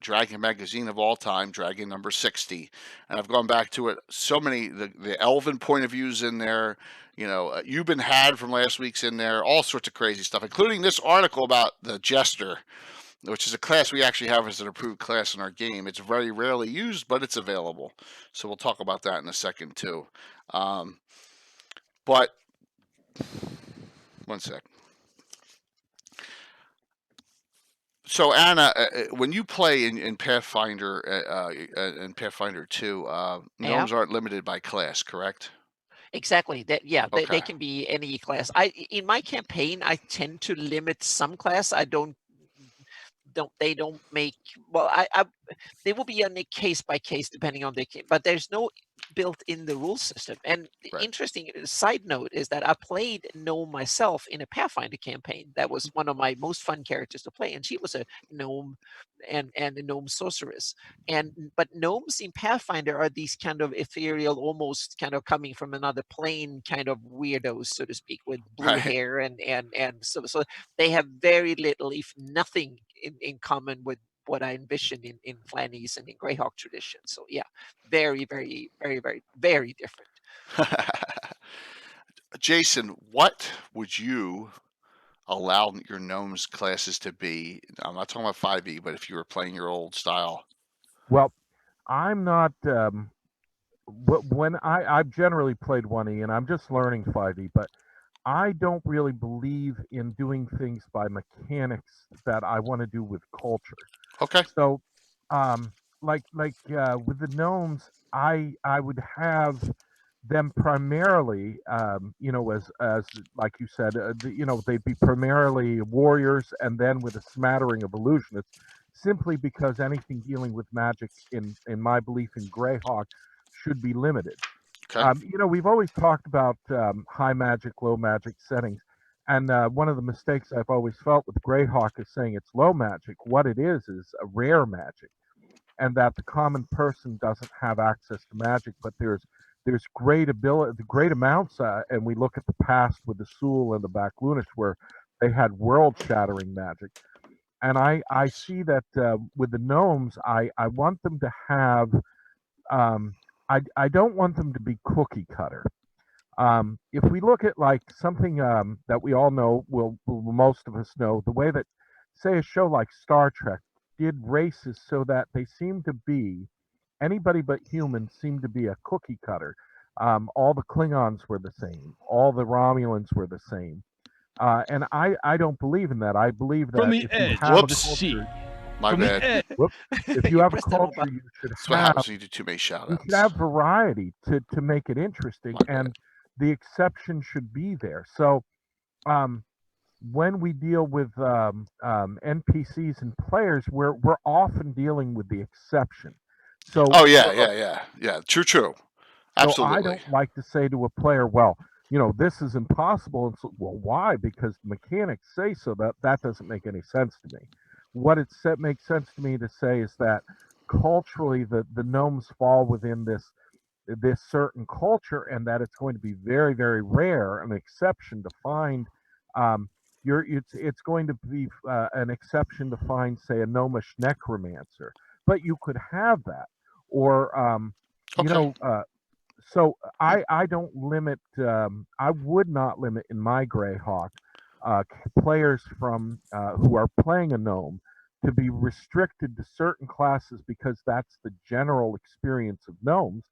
Dragon magazine of all time, Dragon number 60, and I've gone back to it so many. The elven point of views in there. You've been had from last week's in there, all sorts of crazy stuff, including this article about the Jester, which is a class we actually have as an approved class in our game. It's very rarely used, but it's available. So we'll talk about that in a second too. But one sec. So Anna, when you play in Pathfinder and Pathfinder 2, gnomes aren't limited by class, correct? Exactly. They Okay. can be any class. In my campaign, I tend to limit some class. I don't make, well, they will be on a case by case depending on the case, but there's no built in the rule system. And Right. interesting side note is that I played Gnome myself in a Pathfinder campaign. That was one of my most fun characters to play, and she was a gnome and a gnome sorceress. But gnomes in Pathfinder are these kind of ethereal, almost kind of coming from another plane kind of weirdos, so to speak, with blue Right. hair, and so they have very little, if nothing, in common with what I envision in Flannies and in Greyhawk tradition. So yeah, very, very, very, very, very different. Jason, what would you allow your gnomes classes to be? I'm not talking about 5e, but if you were playing your old style. Well, I'm not. When I've generally played 1e, and I'm just learning 5e, but I don't really believe in doing things by mechanics that I want to do with culture. Okay. So, like with the gnomes, I would have them primarily, as like you said, they'd be primarily warriors, and then with a smattering of illusionists, simply because anything dealing with magic, in my belief in Greyhawk, should be limited. Okay. We've always talked about high magic, low magic settings. And one of the mistakes I've always felt with Greyhawk is saying it's low magic. What it is a rare magic, and that the common person doesn't have access to magic. But there's great ability, great amounts, and we look at the past with the Sul and the Baklunish, where they had world-shattering magic. And I see that with the gnomes, I want them to have. I don't want them to be cookie cutter. If we look at like something that we all know, will most of us know, the way that, say, a show like Star Trek did races so that they seem to be, anybody but humans seem to be a cookie cutter. All the Klingons were the same. All the Romulans were the same. And I don't believe in that. I believe that From the if edge you have of the a sea. culture, My From the bad. edge. if you have a culture, you should That's what have happens when you do too many shout you outs. should have variety to make it interesting, My bad. and the exception should be there. So when we deal with NPCs and players, we're often dealing with the exception. So Oh yeah. True. Absolutely. So I don't like to say to a player, well, this is impossible. And so, well, why? Because the mechanics say so. That doesn't make any sense to me. What makes sense to me to say is that culturally, the gnomes fall within this certain culture, and that it's going to be very, very rare, an exception to find. It's going to be an exception to find, say, a gnomish necromancer, but you could have that, or Okay. so I don't limit. I would not limit in my Greyhawk players from who are playing a gnome to be restricted to certain classes because that's the general experience of gnomes,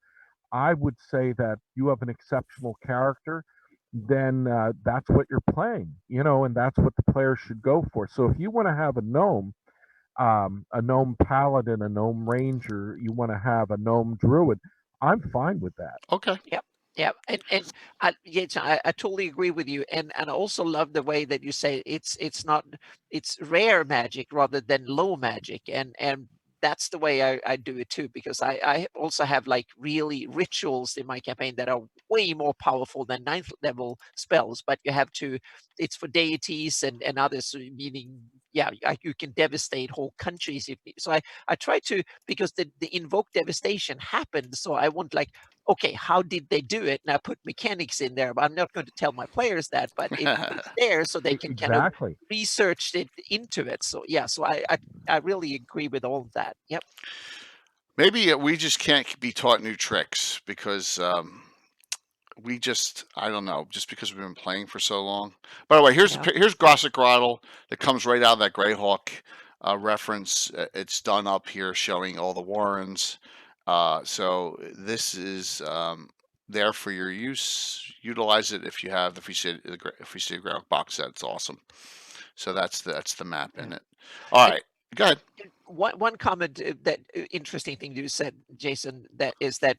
I would say that you have an exceptional character, then that's what you're playing, and that's what the players should go for. So if you want to have a gnome paladin, a gnome ranger, you want to have a gnome druid, I'm fine with that. Okay. Yep. Yeah, and yes, I totally agree with you, and I also love the way that you say it's rare magic rather than low magic, and that's the way I do it too, because I also have like really rituals in my campaign that are way more powerful than 9th level spells, but you have to, it's for deities and others, meaning yeah, you can devastate whole countries if so I try to, because the invoke devastation happened, so I want like, okay, how did they do it? And I put mechanics in there, but I'm not going to tell my players that, but it's there so they can kind of Exactly. research it into it. So yeah, so I really agree with all of that. Yep. Maybe we just can't be taught new tricks because we just, I don't know, just because we've been playing for so long. By the way, here's Yeah. here's Grottle that comes right out of that Greyhawk reference. It's done up here showing all the warrens. So this is there for your use. Utilize it if you have the Free City Greyhawk box set. It's awesome. So that's the map in Yeah. it. All And right, go ahead. one comment that interesting thing you said, Jason, that is that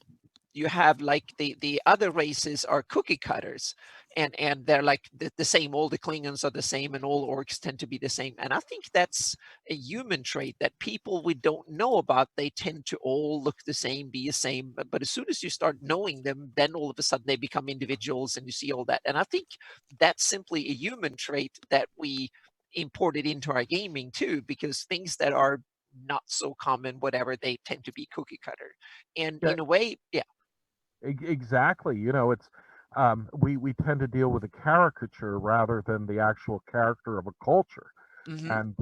you have like the other races are cookie cutters, and they're like the same. All the Klingons are the same, and all orcs tend to be the same. And I think that's a human trait that people we don't know about, they tend to all look the same, be the same. But as soon as you start knowing them, then all of a sudden they become individuals, and you see all that. And I think that's simply a human trait that we imported into our gaming too, because things that are not so common, whatever, they tend to be cookie cutter. And Yeah, in a way, yeah. exactly. It's we tend to deal with a caricature rather than the actual character of a culture. Hmm. And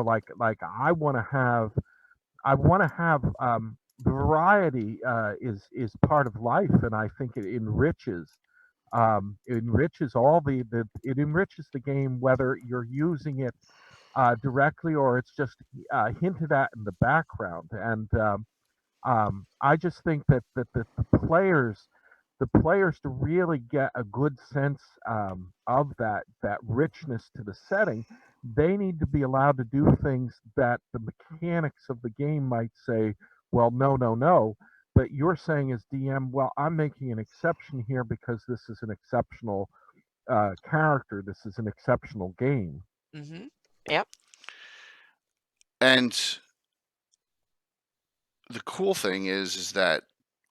like I want to have variety is part of life, and I think it enriches all the it enriches the game, whether you're using it directly or it's just hinted at in the background. And I just think that the players to really get a good sense of that richness to the setting, they need to be allowed to do things that the mechanics of the game might say, well, no, no, no. But you're saying as DM, well, I'm making an exception here because this is an exceptional character. This is an exceptional game. Hmm. Yep. And the cool thing is that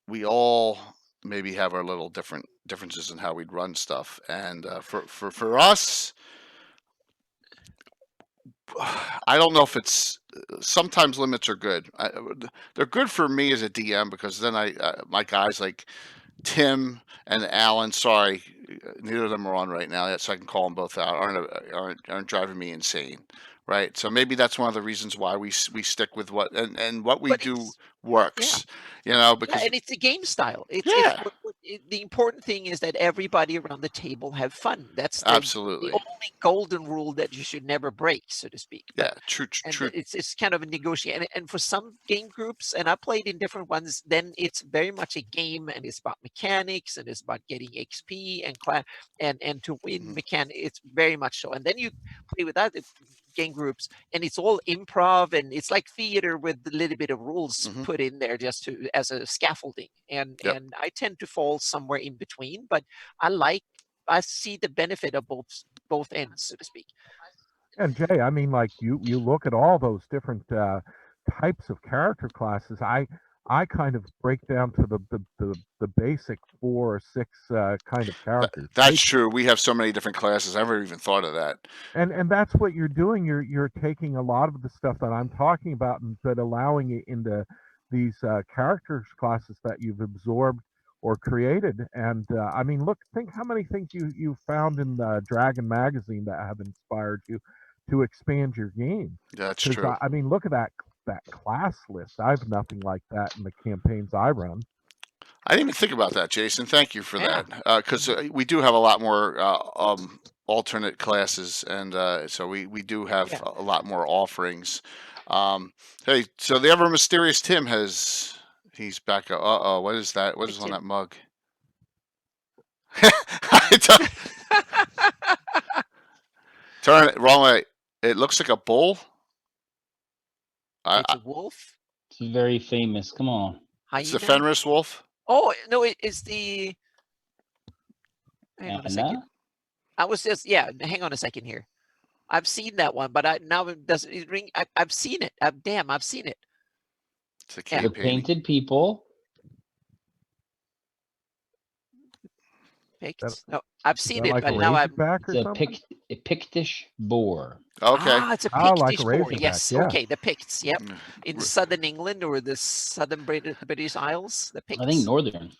we all maybe have our little differences in how we'd run stuff. And for us, I don't know if it's sometimes limits are good. They're good for me as a DM because then my guys like Tim and Alan. Sorry, neither of them are on right now, so I can call them both out. Aren't driving me insane, right? So maybe that's one of the reasons why we stick with what and what we But do yeah, works. yeah, Because and it's a game style. It's yeah, the important thing is that everybody around the table have fun. That's the absolutely, only golden rule that you should never break, so to speak. But yeah, true, and true. it's kind of a negotiation. And for some game groups, and I played in different ones, then it's very much a game, and it's about mechanics, and it's about getting XP and class, and to win Mhm, mechanic. It's very much so. And then you play with other game groups, and it's all improv, and it's like theater with a little bit of rules mhm, put in there just to as a scaffolding. And yep. I tend to fall somewhere in between, but I see the benefit of both ends, so to speak. And Jay, I mean, like you look at all those different types of character classes. I kind of break down to the basic 4 or 6 kind of characters. That's true. We have so many different classes. I never even thought of that. And that's what you're doing. You're taking a lot of the stuff that I'm talking about, but allowing it into these characters classes that you've absorbed or created. And I mean, look, think how many things you found in the Dragon magazine that have inspired you to expand your game. That's Because true. I mean, look at that class list. I have nothing like that in the campaigns I run. I didn't even think about that, Jason. Thank you for Yeah. that. Because we do have a lot more alternate classes, and so we do have Yeah. a lot more offerings. Hey, so the ever mysterious Tim he's back. Uh-oh, what is that? What Hey, is on Tim. that mug? I don't- Turn it wrong way. It looks like a bull. It's a wolf. It's very famous. Come on. It's the Hyena. Fenris wolf. Oh no, it's the. Hang on a second. Anna? I was just hang on a second here. I've seen that one, but now it doesn't ring. I've seen it. I've seen it. It's a Yeah. The cave painting. painted people. Picts. No, I've Is seen that it, like a but now I'm. razorback or It's something? a Pictish boar. Okay. It's a Ah, like a Pictish boar. razorback, Yes. yeah. Okay, the Picts. Yep. Mm, In southern England or the southern British Isles, the Picts. I think northern.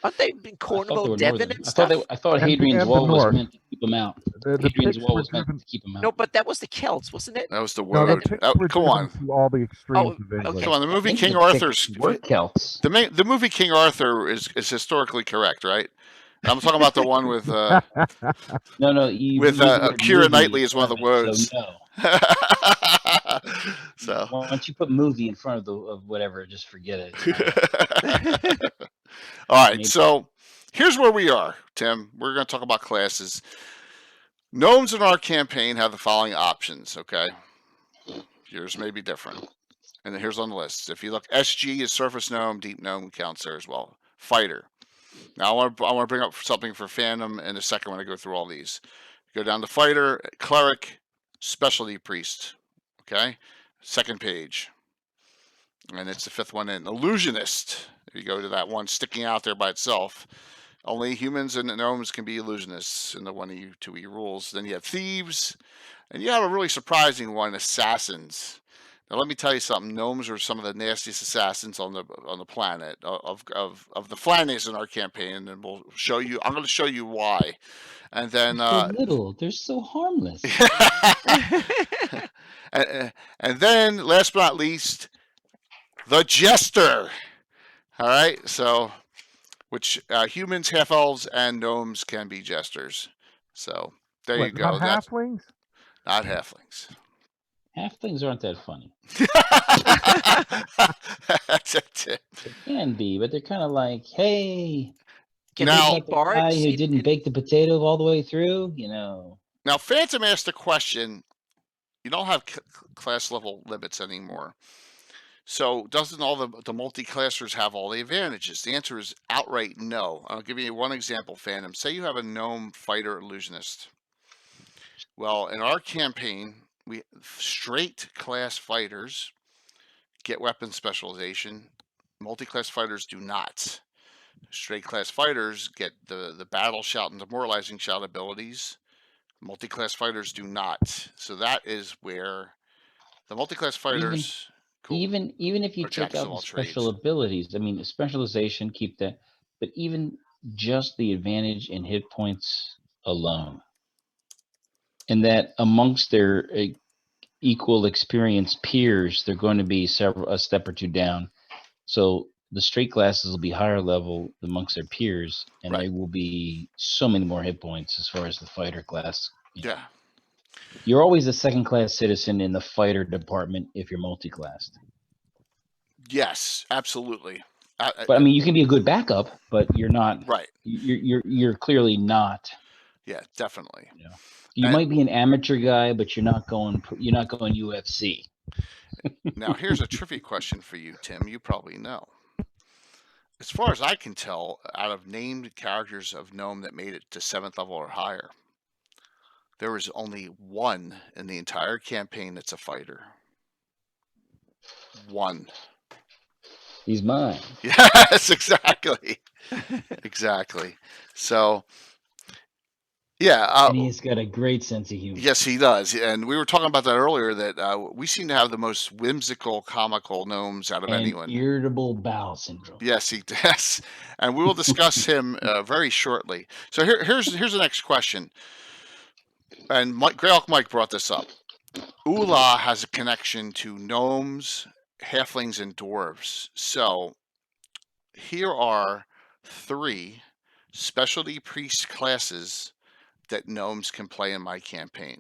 Aren't they in I thought Cornwall, they were Devon, northern. and I thought stuff? I thought And Hadrian's the Wall was north. meant to keep them out. The Hadrian's Picts Wall were was meant driven. to keep them out. No, but that was the Celts, wasn't it? that was the No, the word. Picts were Come driven on. to all the extremes of okay. England. Come on. The I movie think King the Arthur's. Picts were Celts. The movie King Arthur is historically correct, right? I'm talking about the one with No, you with use the word Keira movie Knightley in is one of the front it, words. So no. So Once you put movie in front of whatever, just forget it. You know? all right, Maybe. so here's where we are, Tim. We're going to talk about classes. Gnomes in our campaign have the following options, okay? Yours may be different. And here's on the list. If you look, SG is Surface Gnome, Deep Gnome counts there as well. Fighter. Now I want to bring up something for fandom in a second when I go through all these. Go down to Fighter, Cleric, Specialty Priest. Okay? Second page. And it's the fifth one in. Illusionist. If you go to that one sticking out there by itself. Only humans and gnomes can be illusionists in the 1E2E rules. Then you have Thieves. And you have a really surprising one, Assassins. Now let me tell you something. Gnomes are some of the nastiest assassins on the planet of the Flannies in our campaign, and we'll show you. I'm going to show you why. And then They're so little. They're so harmless. and then last but not least, the Jester. All right, so which humans, half elves, and gnomes can be jesters. So there you go. Not halflings? Not halflings. Halflings aren't that funny. That's it. They can be, but they're kind of like, hey, Can Now- they like be the guy bards? who didn't bake the potato all the way through, you know. Now, Phantom asked a question. You don't have class level limits anymore. So doesn't all the multi-classers have all the advantages? The answer is outright no. I'll give you one example, Phantom. Say you have a gnome fighter illusionist. Well, in our campaign, we straight class fighters get weapon specialization. Multi-class fighters do not. Straight class fighters get the battle shout and demoralizing shout abilities. Multi-class fighters do not. So that is where the multi-class fighters. Cool. Even if you Or take jacks of out the all special trades. abilities, I mean, the specialization, keep that, but even just the advantage in hit points alone, and that amongst their equal experienced peers, they're going to be a step or two down. So the straight classes will be higher level amongst their peers, and Right. they will be so many more hit points as far as the fighter class. You know. Yeah. You're always a second class citizen in the fighter department if you're multi-classed. Yes, absolutely. But I mean, you can be a good backup, but you're not. Right. You're clearly not. Yeah, definitely. You know, you might be an amateur guy, but you're not going UFC. Now, here's a trivia question for you, Tim. You probably know. As far as I can tell, out of named characters of Gnome that made it to 7th level or higher, there is only one in the entire campaign that's a fighter. One. He's mine. Yes, exactly. Exactly. So, yeah. And he's got a great sense of humor. Yes, he does. And we were talking about that earlier, that we seem to have the most whimsical, comical gnomes out of And anyone. irritable bowel syndrome. Yes, he does. And we will discuss him very shortly. So here's the next question. And Greyhawk Mike brought this up. Ula has a connection to gnomes, halflings, and dwarves. So here are 3 specialty priest classes that gnomes can play in my campaign.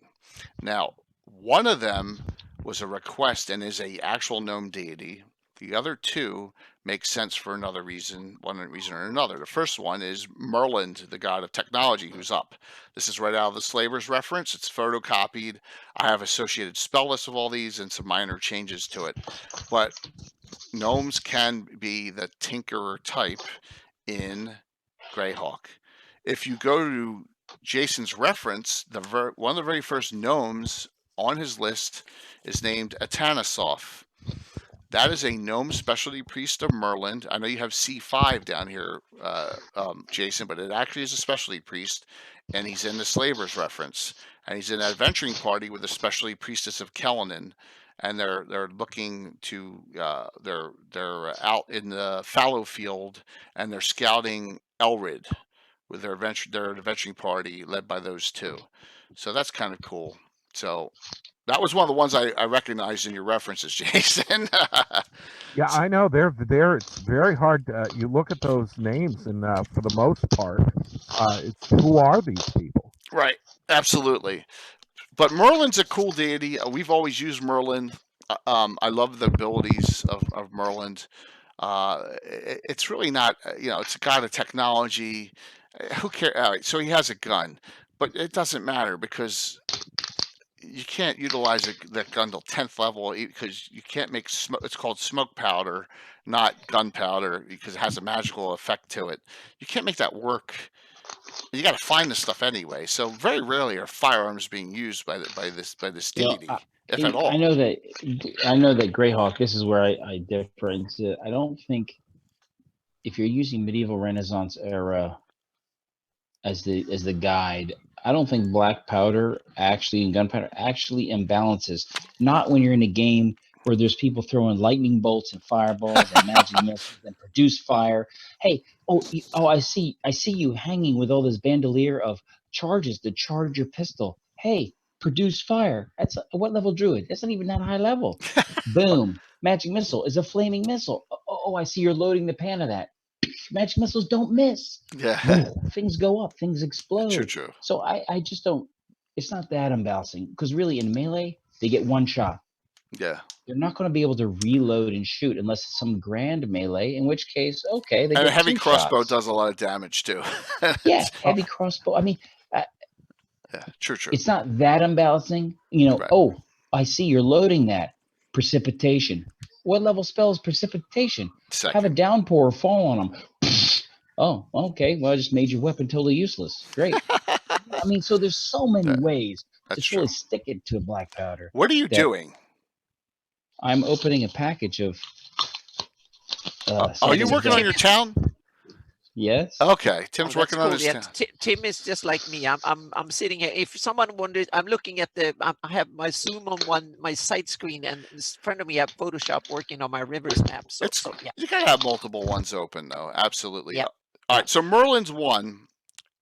Now, one of them was a request and is a actual gnome deity. The other two make sense for another reason, one reason or another. The first one is Merlin, the god of technology, who's up. This is right out of the Slavers reference. It's photocopied. I have associated spell lists of all these and some minor changes to it. But gnomes can be the tinkerer type in Greyhawk. If you go to Jason's reference, one of the very first gnomes on his list is named Atanasoff. That is a gnome specialty priest of Merlin. I know you have C5 down here, Jason, but it actually is a specialty priest, and he's in the Slavers reference, and he's in an adventuring party with a specialty priestess of Kellenin, and they're looking to they're out in the fallow field, and they're scouting Elrid with their adventuring party led by those two. So that's kind of cool. So that was one of the ones I recognized in your references, Jason. Yeah, I know they're it's very hard. You look at those names, and for the most part, it's who are these people? Right, absolutely. But Merlin's a cool deity. We've always used Merlin. I love the abilities of Merlin. It's really not, it's a god of technology. Who cares? All right, so he has a gun, but it doesn't matter because you can't utilize that gun till 10th level because you can't make smoke. It's called smoke powder, not gunpowder, because it has a magical effect to it. You can't make that work. You got to find this stuff anyway. So very rarely are firearms being used by this deity, if at all. I know that Greyhawk. This is where I difference. I don't think if you're using medieval Renaissance era as the guide, I don't think black powder and gunpowder actually imbalances. Not when you're in a game where there's people throwing lightning bolts and fireballs and magic missiles and produce fire. Hey, I see you hanging with all this bandolier of charges to charge your pistol. Hey, produce fire. That's what level druid? That's not even that high level. Boom. Magic missile is a flaming missile. Oh, I see you're loading the pan of that. Magic missiles don't miss. Yeah. No, things go up, things explode. True. So I just don't. It's not that imbalancing because really in melee they get one shot. Yeah. They're not going to be able to reload and shoot unless it's some grand melee. In which case, okay, they and get a heavy crossbow shots. does a lot of damage too. Yeah, heavy crossbow. I mean, yeah, true. It's not that imbalancing. Right. Oh, I see you're loading that. Precipitation. What level spell is precipitation? Second. Have a downpour fall on them. Oh, okay. Well, I just made your weapon totally useless. Great. I mean, so there's so many ways to really stick it to a black powder. What are you doing? I'm opening a package of. Are you working on your town? Yes. Okay, Tim's working on his town. Tim is just like me. I'm sitting here. If someone wonders, I'm looking at I have my Zoom on my side screen, and in front of me I have Photoshop working on my rivers map. So yeah. You gotta have multiple ones open though. Absolutely. Yep. All right. So Merlin's one,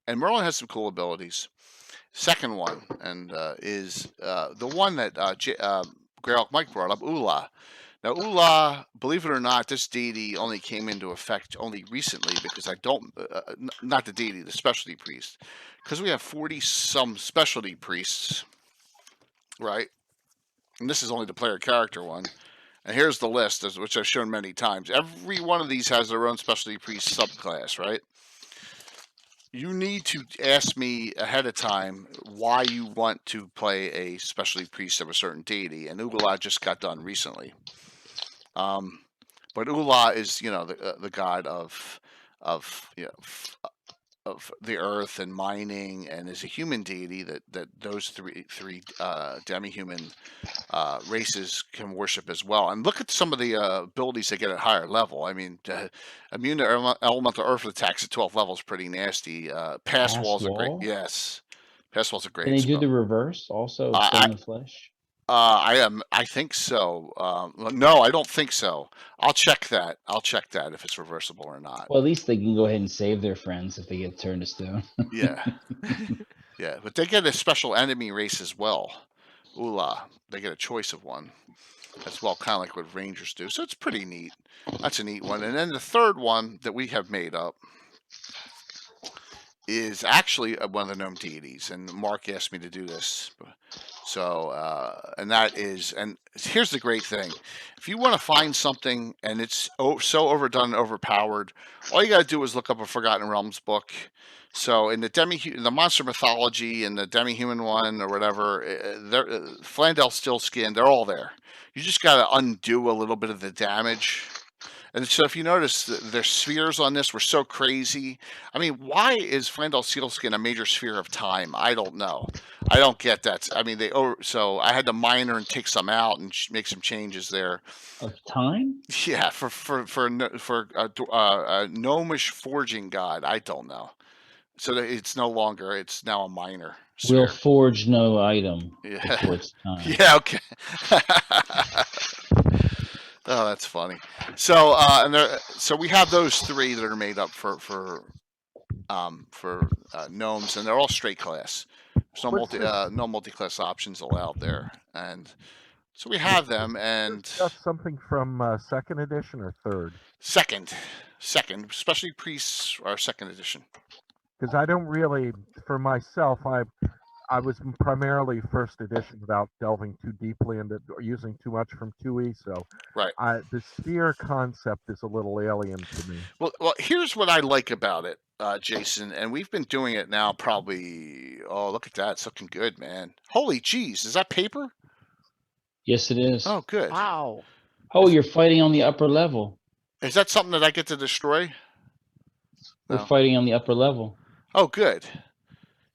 and Merlin has some cool abilities. Second one, and is the one that Greyhawk Mike brought up, Ula. Now, Ula, believe it or not, this deity only came into effect only recently because not the deity, the specialty priest. Because we have 40-some specialty priests, right? And this is only the player character one. And here's the list, which I've shown many times. Every one of these has their own specialty priest subclass, right? You need to ask me ahead of time why you want to play a specialty priest of a certain deity. And Ula just got done recently. But Ula is, the god of the earth and mining, and is a human deity that those three demi-human races can worship as well. And look at some of the abilities they get at higher level. I mean, immune to elemental earth attacks at 12 levels, pretty nasty. Pass walls are great. Yes, pass walls are great. Can they do the reverse also? Stone of flesh. I think so. No, I don't think so. I'll check that if it's reversible or not. Well, at least they can go ahead and save their friends if they get turned to stone. Yeah. Yeah, but they get a special enemy race as well. Ula, they get a choice of one as well, kind of like what Rangers do. So it's pretty neat. That's a neat one. And then the third one that we have made up is actually one of the gnome deities, and Mark asked me to do this. So, and that is, and here's the great thing: if you want to find something and it's so overdone and overpowered, all you got to do is look up a Forgotten Realms book. So, in the monster mythology and the demi-human one or whatever, Flandel Stillskin, they're all there. You just got to undo a little bit of the damage. And so if you notice, their spheres on this were so crazy. I mean, why is Flandel Sealskin a major sphere of time? I don't know. I don't get that. I mean, so I had to minor and take some out and make some changes there. Of time? Yeah, for a gnomish forging god. I don't know. So it's no longer. It's now a minor sphere. We'll forge no item Yeah. before it's time. Yeah. Okay. Oh, that's funny. So, so we have those three that are made up for gnomes, and they're all straight class. There's no multi-class options allowed there, and so we have them. And That's something from second edition or third? Second, especially priests are second edition. Because I don't really, for myself, I was primarily first edition without delving too deeply into or using too much from 2E. So Right. The sphere concept is a little alien to me. Well, here's what I like about it, Jason, and we've been doing it now probably. Oh, look at that! It's looking good, man. Holy jeez, is that paper? Yes, it is. Oh, good. Wow. Oh, you're fighting on the upper level. Is that something that I get to destroy? We're No. fighting on the upper level. Oh, good.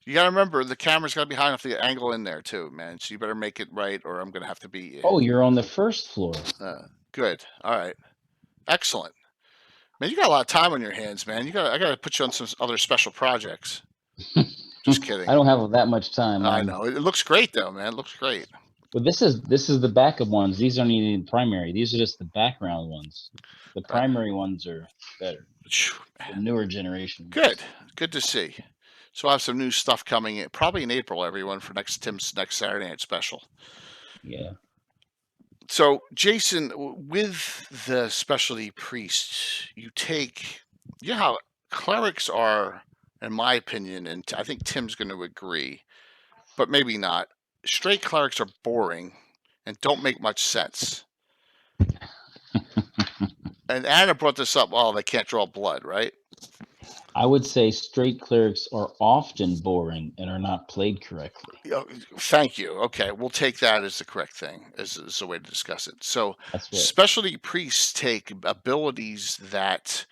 You got to remember, the camera's got to be high enough to angle in there, too, man. So you better make it right, or I'm going to have to beat you. Oh, you're on the first floor. Good. All right. Excellent. Man, you got a lot of time on your hands, man. I got to put you on some other special projects. Just kidding. I don't have that much time. I know. It looks great, though, man. It looks great. Well, this is the backup ones. These aren't even primary. These are just the background ones. The primary ones are better. The newer generation. Good. Good to see. So I have some new stuff coming in, probably in April, everyone, for Tim's next Saturday night special. Yeah. So, Jason, with the specialty priests, you know how clerics are, in my opinion, and I think Tim's going to agree, but maybe not. Straight clerics are boring and don't make much sense. And Anna brought this up. Oh, they can't draw blood, right? I would say straight clerics are often boring and are not played correctly. Thank you. Okay, we'll take that as the correct thing, as a way to discuss it. So, That's right. Specialty priests take abilities that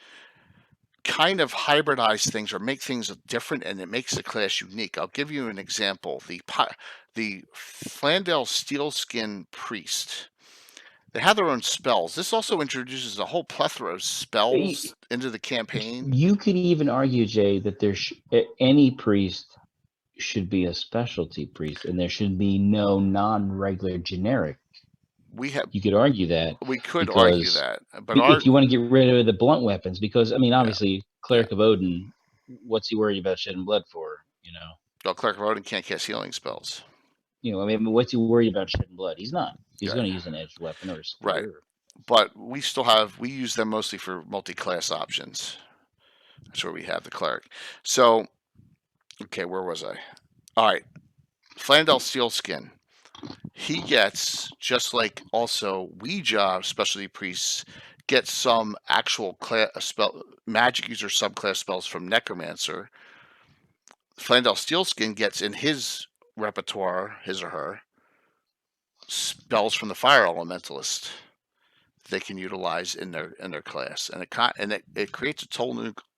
kind of hybridize things or make things different, and it makes the class unique. I'll give you an example. The Flandel Steelskin Priest. They have their own spells. This also introduces a whole plethora of spells into the campaign. You could even argue, Jay, that any priest should be a specialty priest, and there should be no non-regular generic. You could argue that. We could argue that, but if you want to get rid of the blunt weapons, because I mean, obviously, Cleric of Odin, what's he worried about shedding blood for? Well, Cleric of Odin can't cast healing spells. I mean, what's he worried about shedding blood? He's not. He's going to use an edged weapon or a spear. Right. But we use them mostly for multi-class options. That's where we have the cleric. So, okay, where was I? All right, Flandel Steelskin. He gets, just like also Ouija specialty priests, get some actual magic user subclass spells from Necromancer. Flandel Steelskin gets in his repertoire, his or her, spells from the Fire Elementalist they can utilize in their class, and it creates its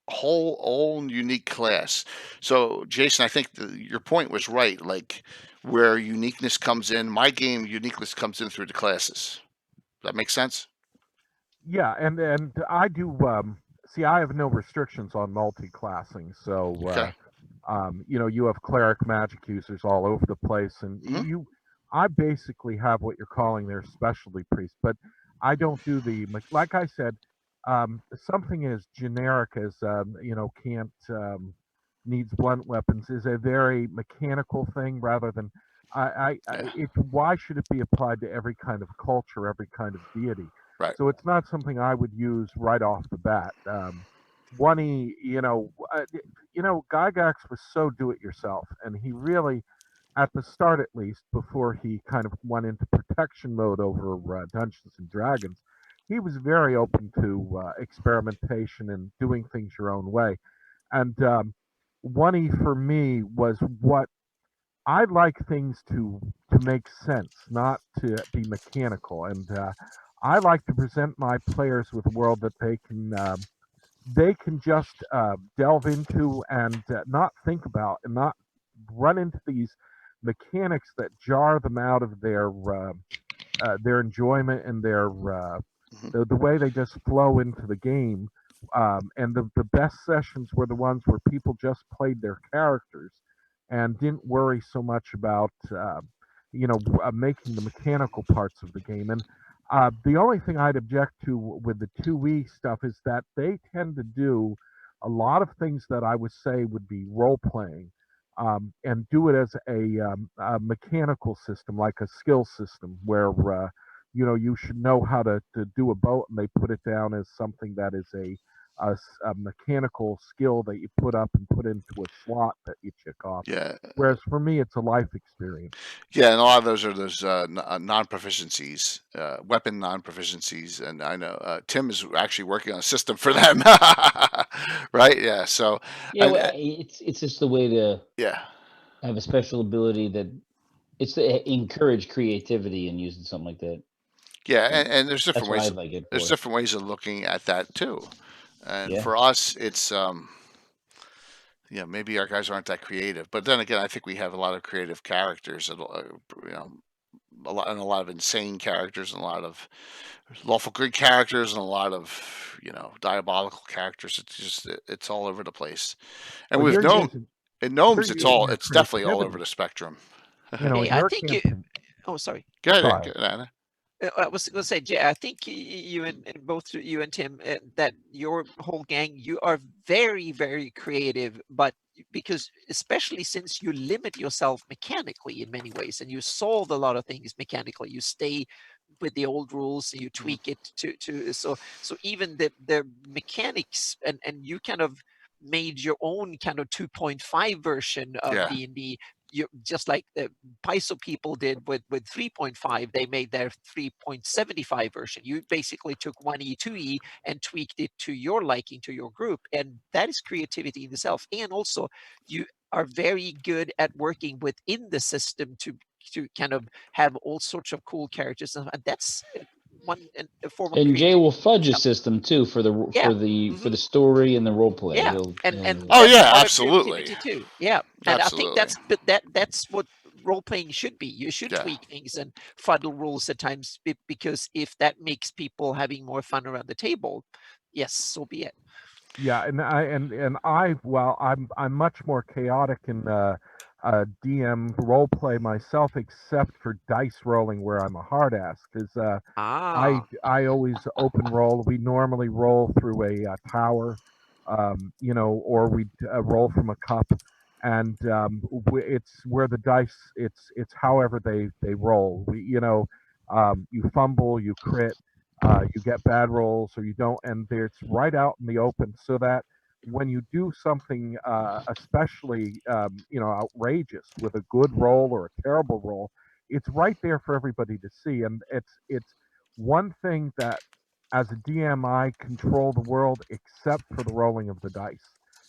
whole unique class. So, Jason, I think your point was right. Like where uniqueness comes in, my game uniqueness comes in through the classes. Does that make sense? Yeah, and I do. See, I have no restrictions on multi-classing, so. Okay. You have cleric magic users all over the place, and I basically have what you're calling their specialty priest, but I don't do like I said, something as generic as can't needs blunt weapons is a very mechanical thing rather than why should it be applied to every kind of culture, every kind of deity? Right. So it's not something I would use right off the bat. One, Gygax was so do-it-yourself, and he really, at the start at least, before he kind of went into protection mode over Dungeons and Dragons, he was very open to experimentation and doing things your own way. And One for me was what I like things to make sense, not to be mechanical. And I like to present my players with a world that they can just delve into and not think about, and not run into these mechanics that jar them out of their enjoyment and the way they just flow into the game. And the best sessions were the ones where people just played their characters and didn't worry so much about making the mechanical parts of the game. And the only thing I'd object to with the 2E stuff is that they tend to do a lot of things that I would say would be role playing, and do it as a mechanical system, like a skill system, where you should know how to do a boat, and they put it down as something that is a mechanical skill that you put up and put into a slot that you check off. Yeah. Whereas for me, it's a life experience. Yeah, and a lot of those are those non-proficiencies, weapon non-proficiencies, and I know Tim is actually working on a system for them, right? Yeah. So Yeah, and, well, it's just the way to yeah, have a special ability that it's to encourage creativity and using something like that. yeah, and there's different That's what ways. I like it There's for. different ways of looking at that too, and Yeah. for us, it's maybe our guys aren't that creative, but then again, I think we have a lot of creative characters, and a lot of insane characters, and a lot of lawful good characters, and a lot of diabolical characters. It's just it's all over the place, and Well, with you're Gnome using in Gnomes, you're using your it's definitely all over creativity. the spectrum. In Hey, I your think campaign. Oh, sorry. Go ahead, Sorry. Anna. I was going to say, Jay, I think you and both you and Tim, that your whole gang, you are very, very creative, but because especially since you limit yourself mechanically in many ways, and you solve a lot of things mechanically, you stay with the old rules, and you tweak it to so even the mechanics, and you kind of made your own kind of 2.5 version of Yeah. D&D. You just like the Paizo people did with 3.5, they made their 3.75 version. You basically took 1E, 2E and tweaked it to your liking, to your group, and that is creativity in itself. And also, you are very good at working within the system to kind of have all sorts of cool characters, and that's a form of And Jay creativity. will fudge a Yeah. system too for the Yeah. for the story and the role play. Yeah, He'll and Oh, that's yeah, part of absolutely. creativity too. Yeah, and I think Absolutely. that's what role playing should be. You should Yeah. tweak things and fuddle rules at times, because if that makes people having more fun around the table, yes, so be it. Yeah, I'm much more chaotic in DM role play myself, except for dice rolling, where I'm a hard ass, because I always open roll. We normally roll through a tower, or we roll from a cup, and it's where the dice. It's however they roll. You fumble, you crit, you get bad rolls, or you don't, and it's right out in the open, so that when you do something especially outrageous with a good roll or a terrible roll, it's right there for everybody to see. And it's one thing that, as a DM, I control the world except for the rolling of the dice,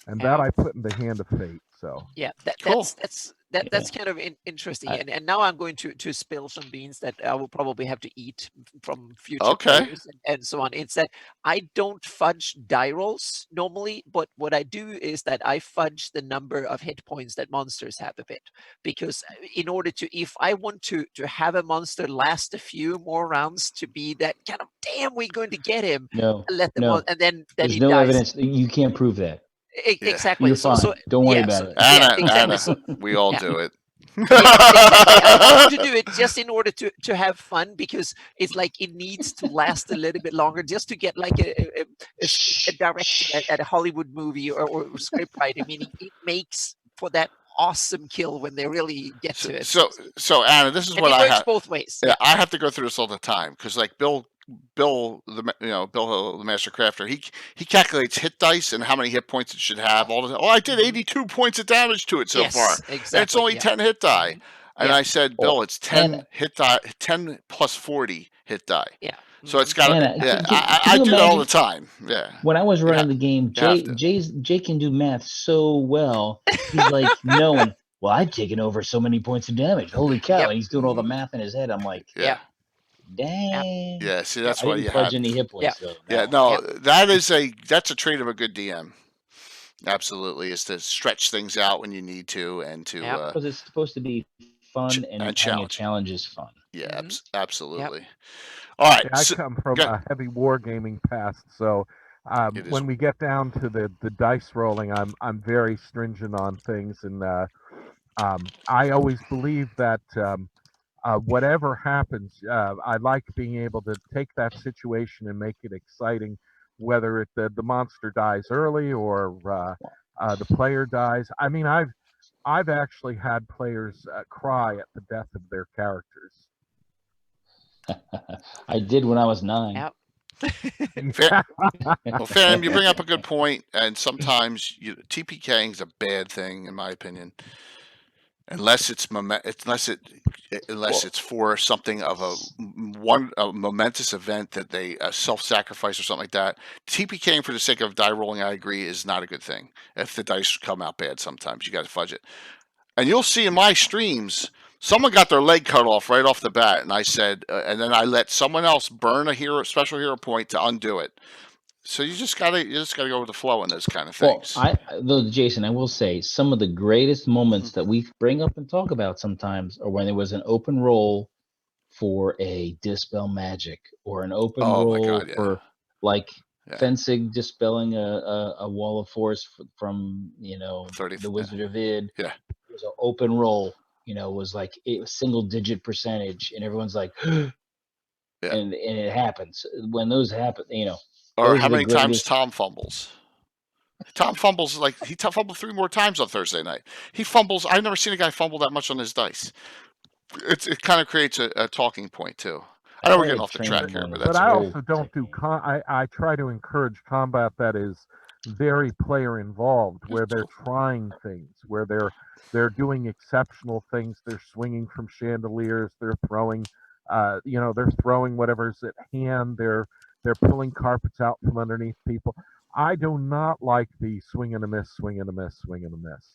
and that I put in the hand of fate. So yeah, Cool. that's kind of interesting. And now I'm going to spill some beans that I will probably have to eat from future players and so on. It's that I don't fudge die rolls normally, but what I do is that I fudge the number of hit points that monsters have a bit, because in order to, if I want to have a monster last a few more rounds to be that kind of, damn, we're going to get him, let them on, and then There's he no dies. evidence. You can't prove that. Exactly. You're fine. Don't worry about it. Anna, we all do it. Yeah, exactly. I want to do it just in order to have fun, because it's like it needs to last a little bit longer, just to get like a director at a Hollywood movie or script writer, meaning it makes for that awesome kill when they really get to it. So Anna, this is and what it I works have both ways. Yeah, I have to go through this all the time, because like Bill Bill, the Master Crafter, he calculates hit dice and how many hit points it should have. I did 82 points of damage to it so far. Exactly. And it's only 10 hit die. And I said, Bill, it's 10 hit die, 10 plus 40 hit die. Yeah. So it's got. And, I do that all the time. Yeah. When I was running the game, Jay can do math so well. He's like knowing. Well, I've taken over so many points of damage. Holy cow! And he's doing all the math in his head. I'm like, dang. Yeah. See, that's I why didn't you fudge have. any hit points. Though, That's a trait of a good DM. Absolutely, is to stretch things out when you need to, and to because it's supposed to be fun and challenge is fun. Yeah, absolutely. Yep. All right. I come from a heavy wargaming past, so when we get down to the dice rolling, I'm very stringent on things, and I always believe that whatever happens, I like being able to take that situation and make it exciting, whether the monster dies early or the player dies. I mean, I've actually had players cry at the death of their characters. I did when I was 9. Yep. Well, Phantom, you bring up a good point, and sometimes TPKing is a bad thing, in my opinion, unless it's for something of a momentous event that they self-sacrifice or something like that. TPKing for the sake of die rolling, I agree, is not a good thing. If the dice come out bad, sometimes you got to fudge it. And you'll see in my streams, someone got their leg cut off right off the bat, and I said, and then I let someone else burn a special hero point to undo it. So you just gotta go with the flow in those kind of things. Though, Jason, I will say some of the greatest moments that we bring up and talk about sometimes are when there was an open roll for a dispel magic, or an open roll for fencing, dispelling a wall of force from the Wizard of Id. Yeah, it was an open roll. Was like a single-digit percentage, and everyone's like, and it happens when those happen. Or how many times Tom fumbles? Tom fumbles he fumbled 3 more times on Thursday night. He fumbles. I've never seen a guy fumble that much on his dice. It kind of creates a talking point too. I know we're getting off the track here, but I also don't do. I try to encourage combat that is very player involved, where they're trying things, where they're doing exceptional things. They're swinging from chandeliers. They're throwing, they're throwing whatever's at hand. They're pulling carpets out from underneath people. I do not like the swing and a miss, swing and a miss, swing and a miss.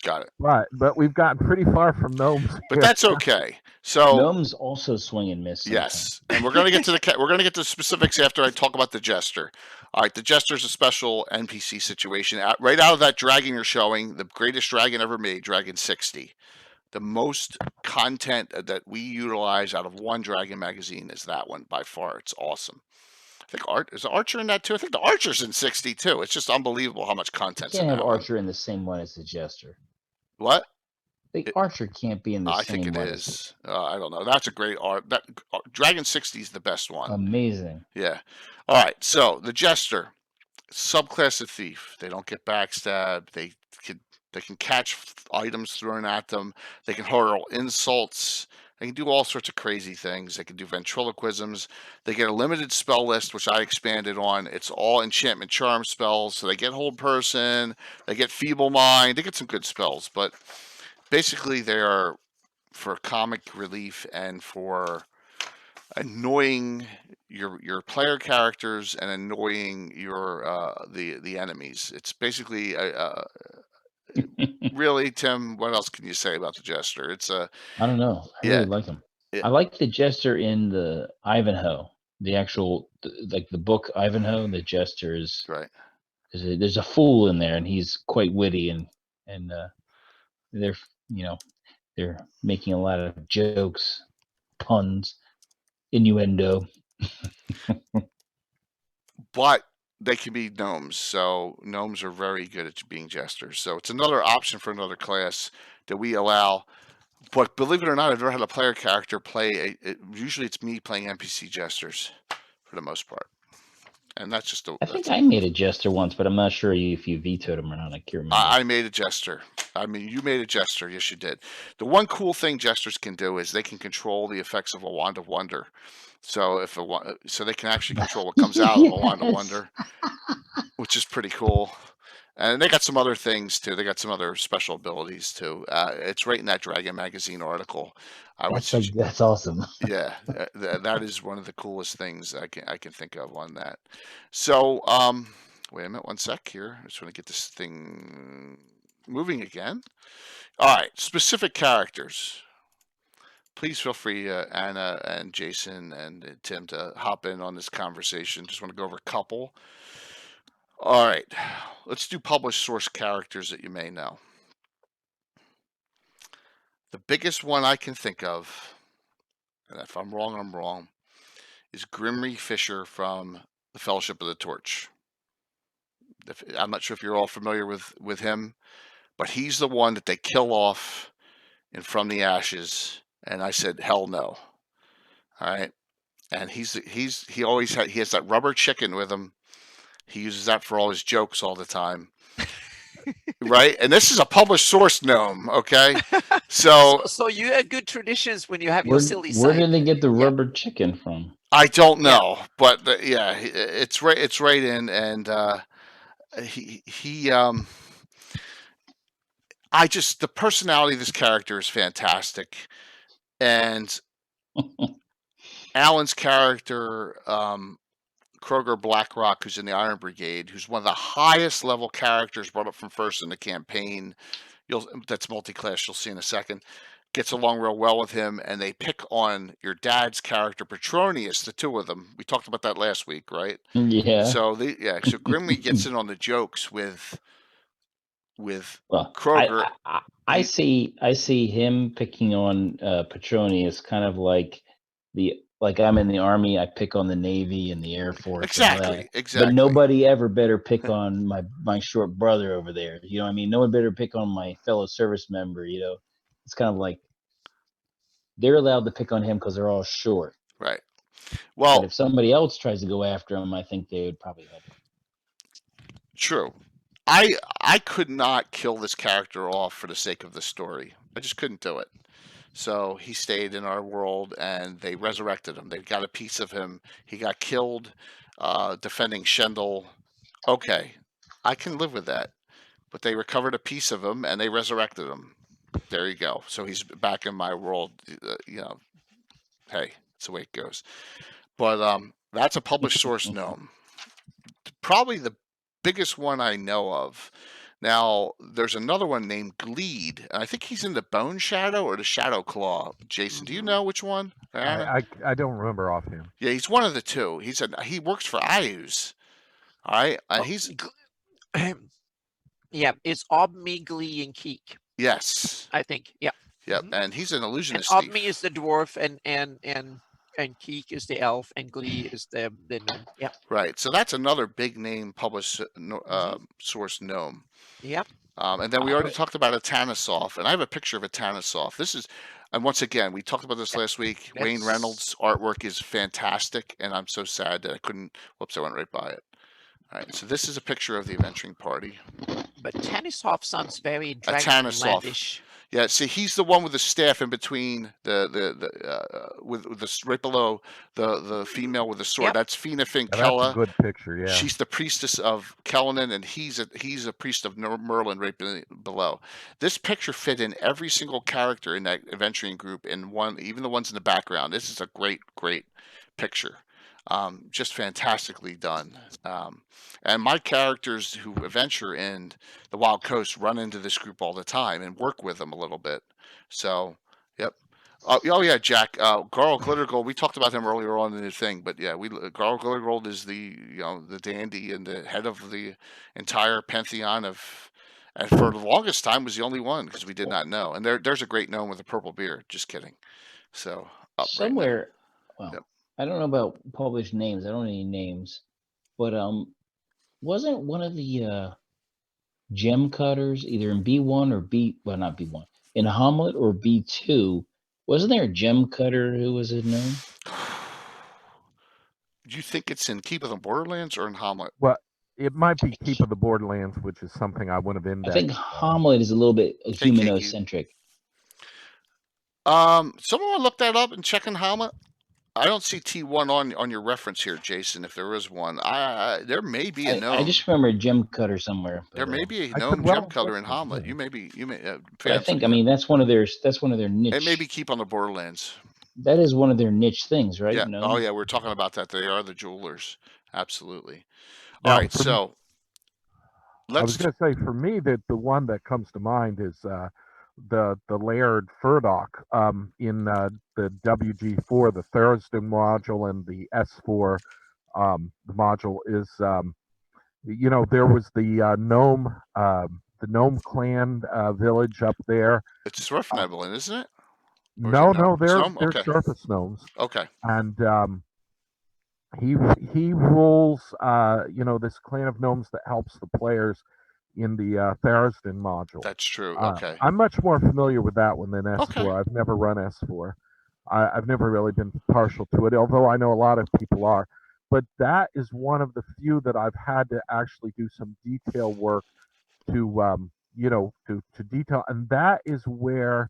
Got it. But we've gotten pretty far from gnomes. But that's okay. So gnomes also swing and miss. Yes, and we're going to get to the specifics after I talk about the jester. All right, the jester is a special NPC situation. Right out of that dragon you're showing, the greatest dragon ever made, Dragon 60. The most content that we utilize out of one dragon magazine is that one by far. It's awesome. I think is Archer in that too. I think the Archer's in 60 too. It's just unbelievable how much content. You can't have Archer in the same one as the jester. What? The Archer can't be in the same one. I think it is. I don't know. That's a great art. That Dragon 60 is the best one. Amazing. Yeah. All right. So the jester, subclass of thief. They don't get backstabbed. They can catch items thrown at them. They can hurl insults. They can do all sorts of crazy things. They can do ventriloquisms. They get a limited spell list, which I expanded on. It's all enchantment charm spells. So they get hold person. They get feeble mind. They get some good spells. But basically, they are for comic relief and for annoying your player characters and annoying your the enemies. It's basically really, Tim, what else can you say about the jester? It's I don't know. I really like him. I like the jester in the Ivanhoe, the actual the book Ivanhoe. The jester is right. There's a fool in there, and he's quite witty, and they're making a lot of jokes, puns, innuendo. But they can be gnomes, so gnomes are very good at being jesters. So it's another option for another class that we allow. But believe it or not, I've never had a player character play. Usually it's me playing NPC jesters for the most part. And that's just I think I made a jester once, but I'm not sure if you vetoed him or not. I can't remember. I made a jester. I mean, you made a jester. Yes, you did. The one cool thing jesters can do is they can control the effects of a Wand of Wonder. So so they can actually control what comes out of them. I wanted to wonder, which is pretty cool. And they got some other things too. They got some other special abilities too. It's right in that Dragon Magazine article. That's awesome. Yeah, that is one of the coolest things I can think of on that. So, wait a minute, one sec here. I just want to get this thing moving again. All right, specific characters. Please feel free, Anna and Jason and Tim, to hop in on this conversation. Just want to go over a couple. All right, let's do published source characters that you may know. The biggest one I can think of, and if I'm wrong, I'm wrong, is Grimy Fisher from the Fellowship of the Torch. I'm not sure if you're all familiar with him, but he's the one that they kill off in From the Ashes, and I said, hell no. All right, and he has that rubber chicken with him. He uses that for all his jokes all the time. Right? And this is a published source gnome, okay? So you have good traditions when you have your silly Where side. did they get the rubber chicken from? I don't know, but yeah, it's right in, and the personality of this character is fantastic, and Alan's character, Kroger Blackrock, who's in the Iron Brigade, who's one of the highest level characters brought up from first in the campaign. That's multi-class. You'll see in a second. Gets along real well with him, and they pick on your dad's character, Petronius, the two of them. We talked about that last week, right? Yeah. So so Grimy gets in on the jokes with Well, Kroger. I see him picking on Petronius kind of like I'm in the Army, I pick on the Navy and the Air Force. Exactly. But nobody ever better pick on my short brother over there. You know what I mean? No one better pick on my fellow service member, you know? It's kind of like they're allowed to pick on him because they're all short. Right. Well, but if somebody else tries to go after him, I think they would probably help him. True. I could not kill this character off for the sake of the story. I just couldn't do it. So he stayed in our world, and they resurrected him. They got a piece of him. He got killed defending Shendel. Okay, I can live with that. But they recovered a piece of him, and they resurrected him. There you go. So he's back in my world. Hey, that's the way it goes. But that's a published source gnome. Probably the biggest one I know of. Now, there's another one named Gleed, and I think he's in the Bone Shadow or the Shadow Claw. Jason, do you know which one? I don't remember offhand. Yeah, he's one of the two. He works for Ayus. All right, yeah, it's Obmi, Glee, and Keek. Yes, I think. Yeah. Yep, and he's an illusionist. And Obmi is the dwarf, and Keek is the elf, and Glee is the gnome. Yeah. Right. So that's another big name published source gnome. Yep. And then we already talked about Atanasoff, and I have a picture of Atanasoff. And once again, we talked about this last week. Wayne Reynolds' artwork is fantastic, and I'm so sad that I couldn't. Whoops, I went right by it. All right, so this is a picture of the adventuring party. But Atanasoff sounds very Dragonlandish. Yeah, see, he's the one with the staff in between with right below the female with the sword. Yep. That's Fina Finkella. That's a good picture. Yeah, she's the priestess of Kellenan, and he's a priest of Merlin right below. This picture fit in every single character in that adventuring group, even the ones in the background. This is a great picture. Just fantastically done. And my characters who adventure in the Wild Coast run into this group all the time and work with them a little bit. So, yep. Oh yeah, Jack. Garl Glittergold. We talked about him earlier on in the thing, but yeah, Garl Glittergold is the dandy and the head of the entire pantheon of. And for the longest time was the only one because we did not know. And there's a great gnome with a purple beard. Just kidding. So somewhere. Right, well, yep. I don't know about published names. I don't know any names, but wasn't one of the gem cutters either in B1 or not B1 in Hamlet or B2? Wasn't there a gem cutter who was a gnome? Do you think it's in Keep of the Borderlands or in Hamlet? Well, it might be Keep of the Borderlands, which is something I would have indexed. I think Hamlet is a little bit humanocentric. Someone look that up and check in Hamlet. I don't see T1 on your reference here, Jason. If there is one, there may be a I gnome. just remember a gem cutter somewhere. There But, may be a I gnome could gem well cutter in have listened, Hamlet. yeah. You may. but I fans think, would I mean, know. that's one of their niche. It may be keep on the Borderlands. That is one of their niche things, right? Yeah. No. Oh yeah, we're talking about that. They are the jewelers. Absolutely. Now, All right. for me- So I was let's. going to say, for me, that the one that comes to mind is the layered Furdock in the WG4, the Thurston module, and the S4 the module is there was the gnome clan village up there. It's Swiftneblin, isn't it? Or is No, it no, It's they're gnome? Okay. surface gnomes, Okay. and he rules this clan of gnomes that helps the players in the Therisden module. That's true. Okay. I'm much more familiar with that one than S4. Okay. I've never run S4. I've never really been partial to it, although I know a lot of people are. But that is one of the few that I've had to actually do some detail work to to detail, and that is where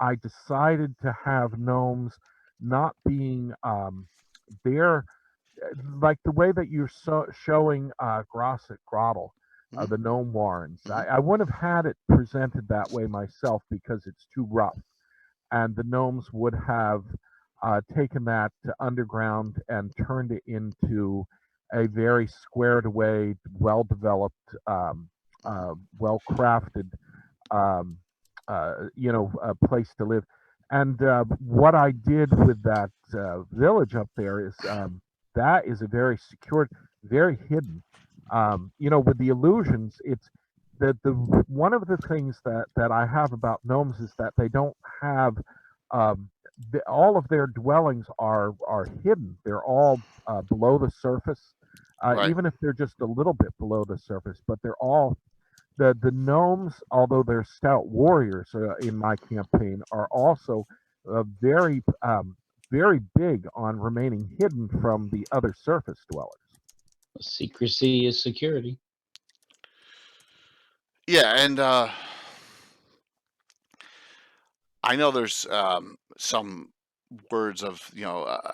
I decided to have gnomes not being they're like the way that you're showing Grosset Grottle, Mhm. the gnome warrens. Mhm. I wouldn't have had it presented that way myself because it's too rough, and the gnomes would have taken that underground and turned it into a very squared away, well developed, well crafted, place to live. And what I did with that village up there is that is a very secured, very hidden. With the illusions, it's the one of the things that I have about gnomes is that they don't have all of their dwellings are hidden. They're all below the surface, Right. even if they're just a little bit below the surface. But they're all the gnomes, although they're stout warriors in my campaign, are also very very big on remaining hidden from the other surface dwellers. Secrecy is security. Yeah, and I know there's some words of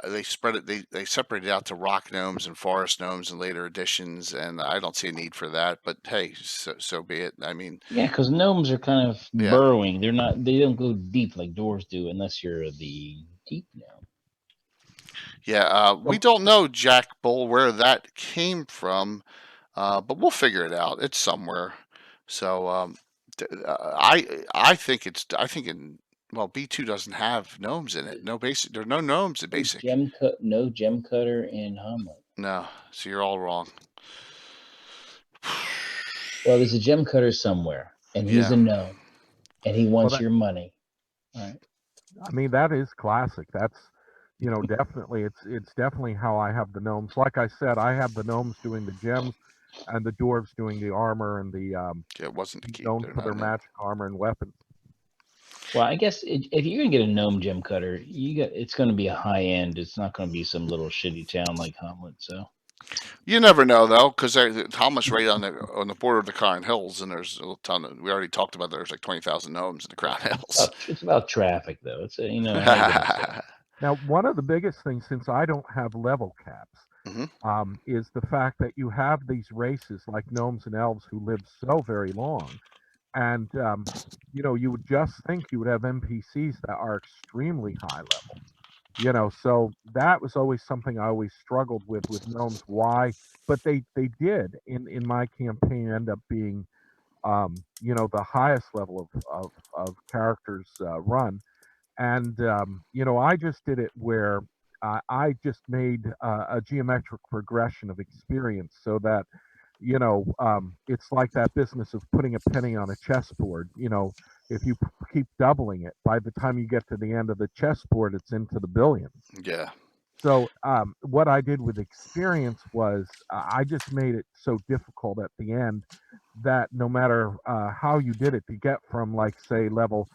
they spread it they separated out to rock gnomes and forest gnomes in later editions, and I don't see a need for that, but hey, so be it. I mean, Yeah, because gnomes are kind of Yeah. burrowing. They don't go deep like dwarves do unless you're the deep gnome. yeah, we don't know, Jack Bull, where that came from, but we'll figure it out. It's somewhere. So I think B2 doesn't have gnomes in it. No basic. There are no gnomes in basic. No gem cutter in Hamlet. No, so you're all wrong. Well, there's a gem cutter somewhere, and he's Yeah. a gnome, and he wants Well, your money. All right. I mean, that is classic. That's definitely it's definitely how I have the gnomes. Like I said, I have the gnomes doing the gems, and the dwarves doing the armor and the Yeah, it wasn't to keep. known They're for their not in. magic armor and weapons. Well, I guess if you're gonna get a gnome gem cutter, it's gonna be a high end. It's not gonna be some little shitty town like Hamlet. So You never know though, because Hamlet's right on the border of the Crown Hills, and there's a ton of. We already talked about there's like 20,000 gnomes in the Crown Hills. it's about traffic, though. It's a, Now, one of the biggest things, since I don't have level caps, Mhm. is the fact that you have these races like gnomes and elves who live so very long, and you would just think you would have NPCs that are extremely high level. So that was always something I always struggled with gnomes. Why? But they did in my campaign end up being the highest level of characters run. And I just did it where I just made a geometric progression of experience, so that it's like that business of putting a penny on a chessboard. If you keep doubling it, by the time you get to the end of the chessboard, it's into the billions. Yeah. So what I did with experience was I just made it so difficult at the end that no matter how you did it, to get from, like, say, level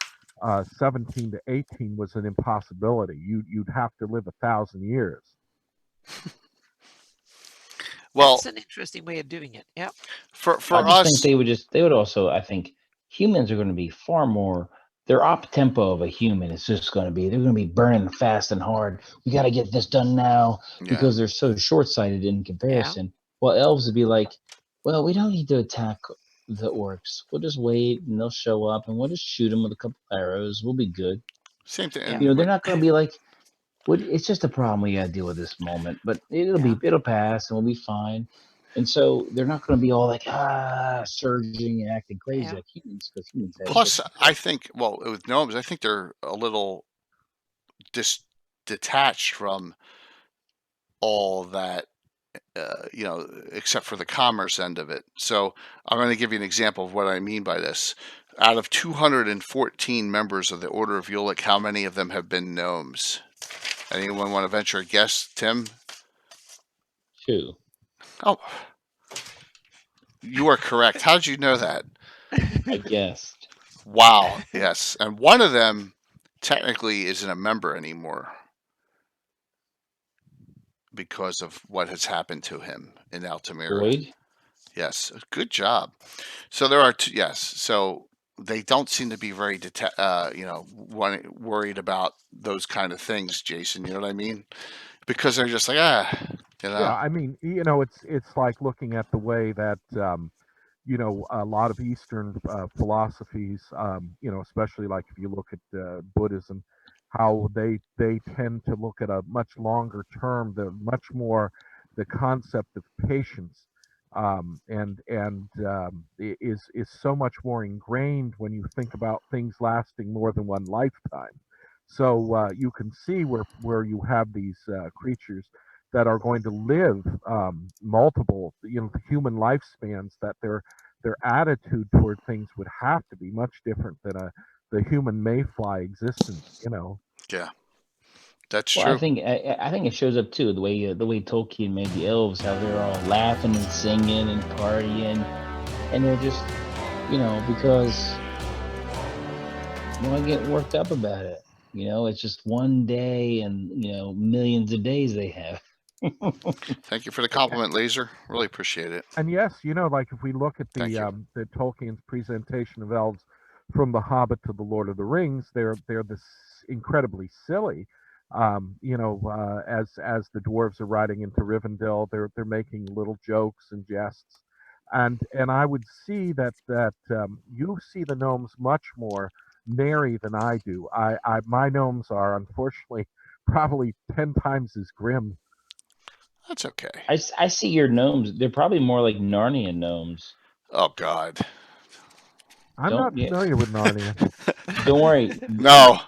17 to 18 was an impossibility. You'd have to live 1,000 years. Well, That's an interesting way of doing it. Yeah. for I just us, think they would also. I think humans are going to be far more their op tempo of a human is just going to be, they're going to be burning fast and hard. We got to get this done now because they're so short-sighted in comparison. Well, elves would be like, well, we don't need to attack the orcs. We'll just wait and they'll show up and we'll just shoot them with a couple arrows. We'll be good. Same thing. Yeah. You know, they're not going to be like, it's just a problem we got to deal with this moment, but it'll pass and we'll be fine. And so they're not going to be all like surging and acting crazy like humans, because humans have. Plus, I think, well, with gnomes, I think they're a little detached from all that, you know, except for the commerce end of it. So I'm going to give you an example of what I mean by this. Out of 214 members of the Order of Ulick, how many of them have been gnomes? Anyone want to venture a guess, Tim? 2. Oh, you are correct. How did you know that? I guessed. Wow. Yes. And one of them technically isn't a member anymore because of what has happened to him in Altamira. Boyd? Yes. Good job. So there are two. Yes. So they don't seem to be very, you know, worried about those kind of things, Jason. You know what I mean? Because they're just like, you know. Yeah, I mean, you know, it's like looking at the way that you know, a lot of Eastern philosophies, you know, especially like if you look at Buddhism, how they tend to look at a much longer term, the concept of patience, is so much more ingrained when you think about things lasting more than one lifetime. So you can see where you have these creatures that are going to live multiple, you know, human lifespans, that their attitude toward things would have to be much different than the human mayfly existence, you know. Yeah, that's Well, true. I think it shows up too, the way Tolkien made the elves, how they're all laughing and singing and partying, and they're just, you know, because why get worked up about it? You know, it's just one day, and you know, millions of days they have. Thank you for the compliment, Laser. Really appreciate it. And yes, you know, like if we look at the Tolkien's presentation of elves from The Hobbit to The Lord of the Rings, they're this incredibly silly. You know, as the dwarves are riding into Rivendell, they're making little jokes and jests, and I would see that you see the gnomes much more merry than I do. My gnomes are unfortunately probably 10 times as grim. That's okay. I see your gnomes. They're probably more like Narnia gnomes. Oh God. I'm not familiar with Narnia. Don't worry. No.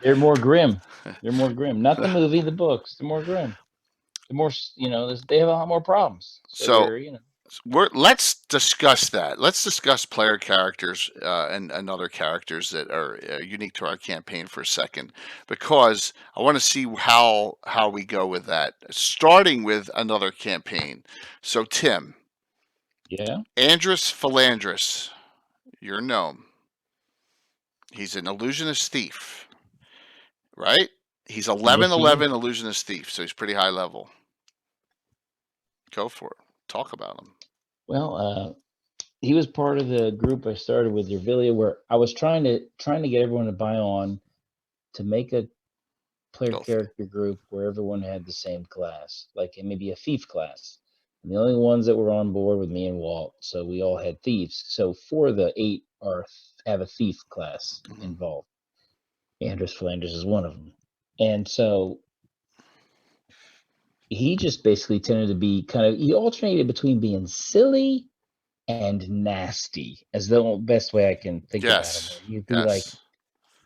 They're more grim. They're more grim. Not the movie, the books. They're more grim. They're more, you know, they have a lot more problems. So you know. Let's discuss that. Let's discuss player characters and other characters that are unique to our campaign for a second, because I want to see how we go with that. Starting with another campaign. So Tim. Yeah. Andrus Philandrus, your gnome. He's an illusionist thief, right? He's 11/11 illusionist thief, so he's pretty high level. Go for it. Talk about him. Well, he was part of the group I started with Yervilia, where I was trying to get everyone to buy on to make a player character group where everyone had the same class, like maybe a thief class. And the only ones that were on board with me and Walt, so we all had thieves. So 4 of the 8 have a thief class involved. Andrus Philandrus is one of them, and so he just basically tended to be he alternated between being silly and nasty, as the best way I can think about him. He'd be like,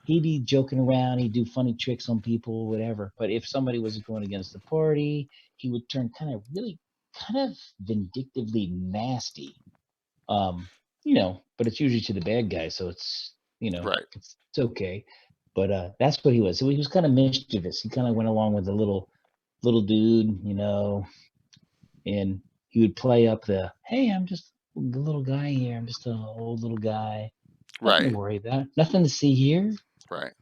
he'd be joking around, he'd do funny tricks on people, whatever. But if somebody was going against the party, he would turn kind of vindictively nasty. You know, but it's usually to the bad guy, so it's, you know, it's okay. But that's what he was. So he was kind of mischievous. He kind of went along with the little dude, you know, and he would play up the, hey, I'm just the little guy here. I'm just an old little guy. Nothing to worry about. Nothing to see here. Right.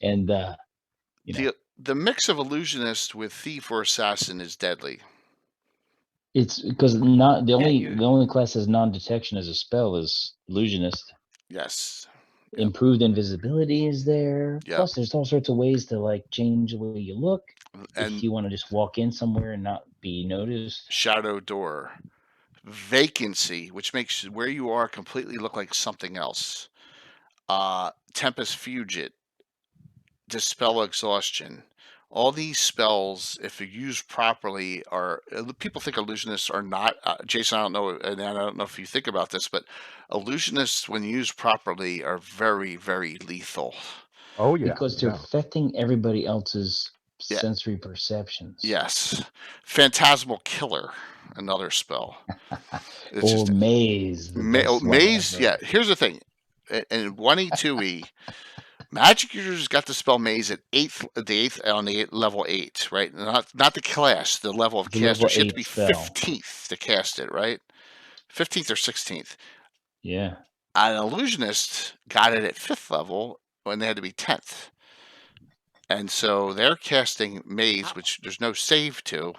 And you know, the mix of illusionist with thief or assassin is deadly. It's because not the only class that's non-detection as a spell is illusionist. Yes. Improved invisibility is there. Yep. Plus, there's all sorts of ways to like change the way you look. And If you want to just walk in somewhere and not be noticed. shadow door. Vacancy, which makes where you are completely look like something else. Tempest Fugit. Dispel exhaustion. All these spells, if they're used properly, are people think illusionists are not. Jason, I don't know, and I don't know if you think about this, but illusionists, when used properly, are very, very lethal. Oh yeah, Because they're yeah. affecting everybody else's Yeah. sensory perceptions. Yes, Phantasmal Killer, another spell. It's Or just Maze. the best one maze. ever. Yeah, here's the thing, in 1E, 2E. Magic users got to spell maze at level 8, right? Not the class, the level of The caster. level You have to 8 be spell. 15th to cast it, right? 15th or 16th. Yeah. An illusionist got it at 5th level when they had to be 10th. And so they're casting maze, which there's no save to,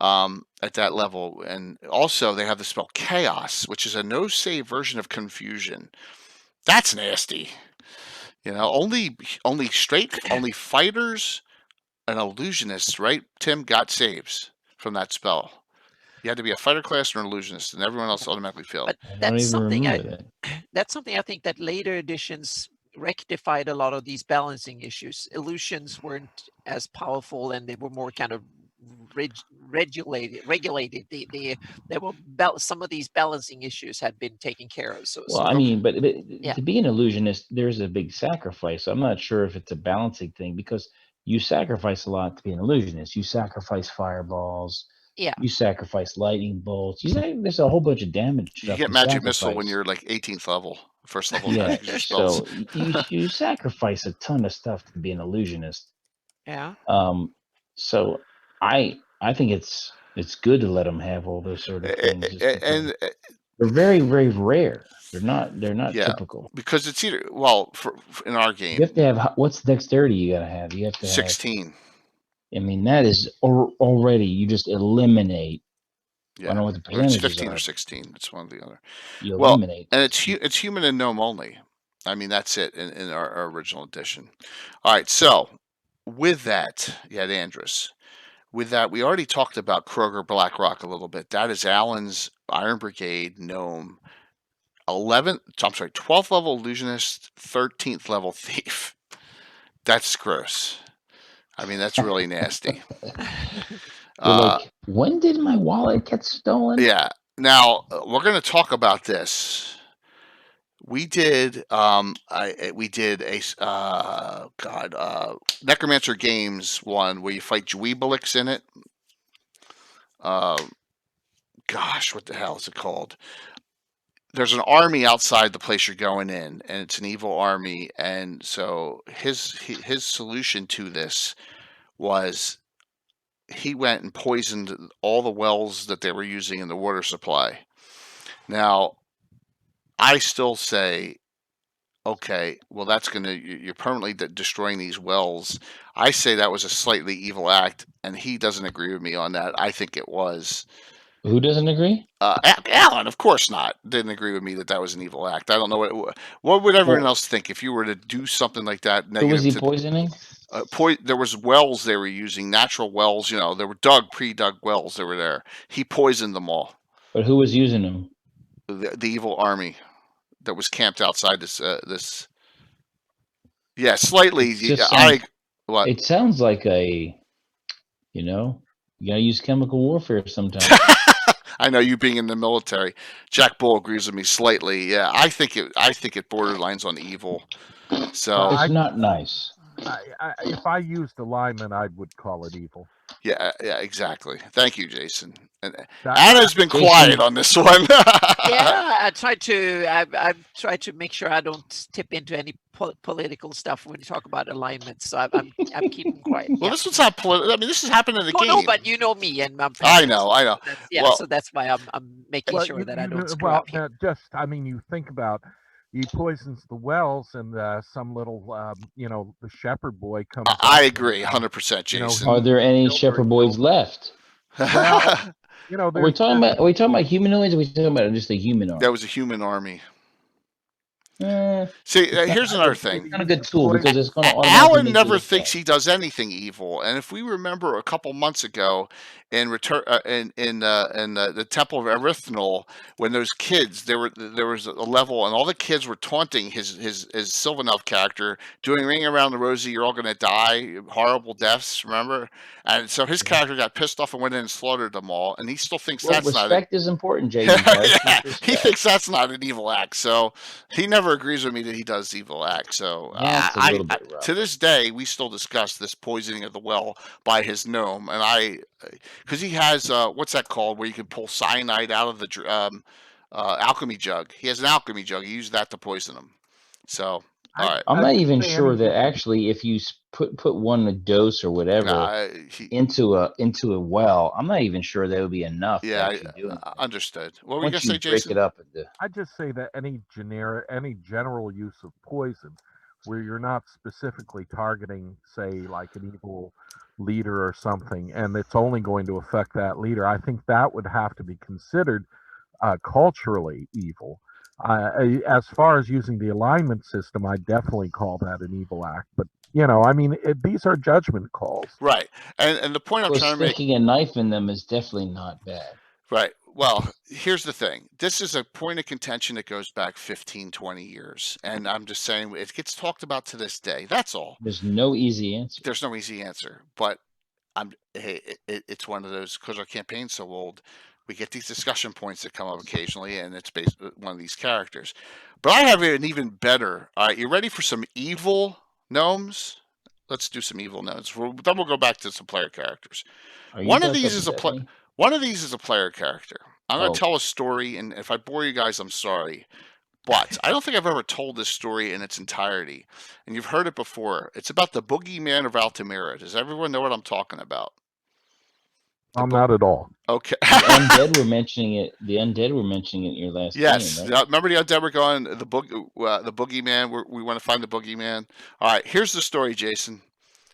at that level. And also they have the spell chaos, which is a no save version of confusion. That's nasty. You know, only fighters and illusionists, right? Tim got saves from that spell. You had to be a fighter class or an illusionist, and everyone else automatically failed. But I don't that's even something remember that. that's something I think that later editions rectified a lot of these balancing issues. Illusions weren't as powerful, and they were more kind of regulated. They were some of these balancing issues had been taken care of. So, Well, I mean, but Yeah. to be an illusionist, there's a big sacrifice. I'm not sure if it's a balancing thing because you sacrifice a lot to be an illusionist. You sacrifice fireballs. Yeah. You sacrifice lightning bolts. There's a whole bunch of damage You stuff. get you magic missile when sacrifice. you're like 18th level, first level Yeah, magic user spells. so you sacrifice a ton of stuff to be an illusionist. Yeah. So I think it's good to let them have all those sort of things. just because And they're very, very rare. They're not yeah, typical. because it's either for in our game, You have to have what's dexterity you gotta have? You have to have 16. I mean, that is already you just eliminate. I Yeah, don't know what the or it's percentages 15 are. or 16. It's one or the other. You Well, eliminate. and it's human and gnome only. I mean, that's it in our original edition. All right, so with that, you had Andrus. With that, we already talked about Kroger Blackrock a little bit. That is Alan's Iron Brigade gnome. 12th level illusionist, 13th level thief. That's gross. I mean, that's really nasty. You're like, when did my wallet get stolen? Yeah. Now we're going to talk about this. We did Necromancer Games one where you fight Dweebalix in it. Gosh, what the hell is it called? There's an army outside the place you're going in, and it's an evil army. And so his solution to this was he went and poisoned all the wells that they were using in the water supply. Now, I still say, okay, well, you're permanently destroying these wells. I say that was a slightly evil act, and he doesn't agree with me on that. I think it was. Who doesn't agree? Alan, of course not. Didn't agree with me that was an evil act. I don't know what would everyone else think if you were to do something like that. Who was he poisoning? There was wells they were using, natural wells. You know, there were pre-dug wells that were there. He poisoned them all. But who was using them? The evil army that was camped outside this. Yeah, slightly. It sounds like you gotta use chemical warfare sometimes. I know, you being in the military. Jack Bull agrees with me slightly. Yeah, I think it borderlines on evil. So it's not nice. If I used alignment, I would call it evil. Yeah, exactly. Thank you, Jason. And Anna's been quiet on this one. Yeah, I try to make sure I don't tip into any political stuff when you talk about alignments. So I'm keeping quiet. Well, this was not political. I mean, this is happening in the game. No, but you know me, and I'm I know. So that's why I'm making sure that I don't screw up here. You think about. He poisons the wells, and some little, the shepherd boy comes. I agree, 100%, Jason. Are there any shepherd boys left? Well, are we talking about humanoids? Or are we talking about just a human army? That was a human army. I See, here's another It's thing. not a good tool because it's going to automatically Alan make you never look thinks bad. he does anything evil, and if we remember a couple months ago in return in the Temple of Erythnol, when those kids there was a level and all the kids were taunting his Sylvanelf character, doing Ring Around the Rosie, you're all going to die, horrible deaths. Remember, and so his character got pissed off and went in and slaughtered them all, and he still thinks Well, that's not respect is important, JD. yeah, he thinks that's not an evil act, so he never agrees with me that he does evil acts. So Yeah, it's a little bit rough. to this day, we still discuss this poisoning of the well by his gnome, and because he has what's that called, where you can pull cyanide out of the alchemy jug. He has an alchemy jug. He used that to poison him. So all right, I'm not even say sure that anything- actually, if you put one a dose or whatever into a well, I'm not even sure that would be enough. yeah, to actually do anything. understood. What were you gonna Once say, you break Jason? it up, I'd just say that any general use of poison, where you're not specifically targeting, say, like an evil leader or something, and it's only going to affect that leader, I think that would have to be considered culturally evil. As far as using the alignment system, I definitely call that an evil act. But I mean, these are judgment calls. Right, and the point I'm well, trying to make. sticking a knife in them is definitely not bad. Right. Well, here's the thing. This is a point of contention that goes back 15, 20 years. And I'm just saying it gets talked about to this day. That's all. There's no easy answer. There's no easy answer. But it's one of those, because our campaign's so old, we get these discussion points that come up occasionally, and it's based on one of these characters. But I have an even better. All right, you ready for some evil gnomes? Let's do some evil gnomes. Then we'll go back to some player characters. One of these is a player character. I'm going to tell a story, and if I bore you guys, I'm sorry. But I don't think I've ever told this story in its entirety. And you've heard it before. It's about the Boogie Man of Altamira. Does everyone know what I'm talking about? Not at all. Okay. The undead were mentioning it. The undead were mentioning it in your last yes. game, right? Remember the undead were going, the Boogie Man, we want to find the Boogie Man. All right, here's the story, Jason.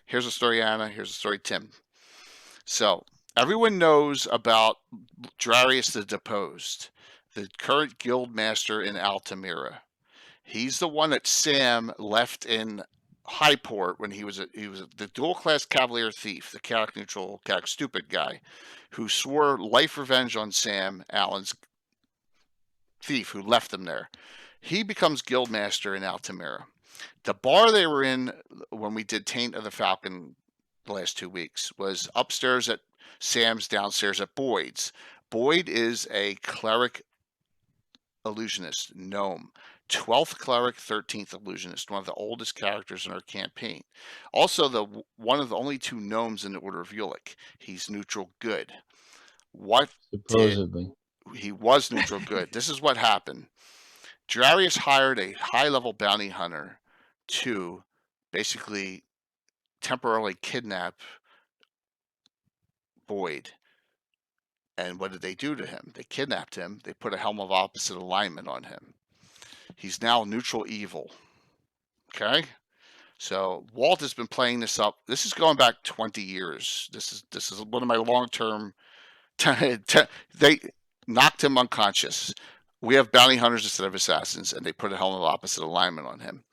Here's the story, Anna. Here's the story, Tim. So, everyone knows about Drarius the Deposed, the current guild master in Altamira. He's the one that Sam left in Highport when he was the dual class cavalier thief, the character neutral, stupid guy, who swore life revenge on Sam, Alan's thief, who left him there. He becomes guild master in Altamira. The bar they were in when we did Taint of the Falcon the last 2 weeks was upstairs at Sam's, downstairs at Boyd's. Boyd is a cleric illusionist, gnome. 12th cleric, 13th illusionist, one of the oldest characters in our campaign. Also, one of the only 2 gnomes in the Order of Ulick. He's neutral good. Supposedly. He was neutral good. This is what happened. Drarius hired a high-level bounty hunter to basically temporarily kidnap Boyd. And what did they do to him? They kidnapped him. They put a helm of opposite alignment on him. He's now neutral evil. Okay? So Walt has been playing this up. This is going back 20 years. This is one of my long-term. They knocked him unconscious. We have bounty hunters instead of assassins, and they put a helm of opposite alignment on him.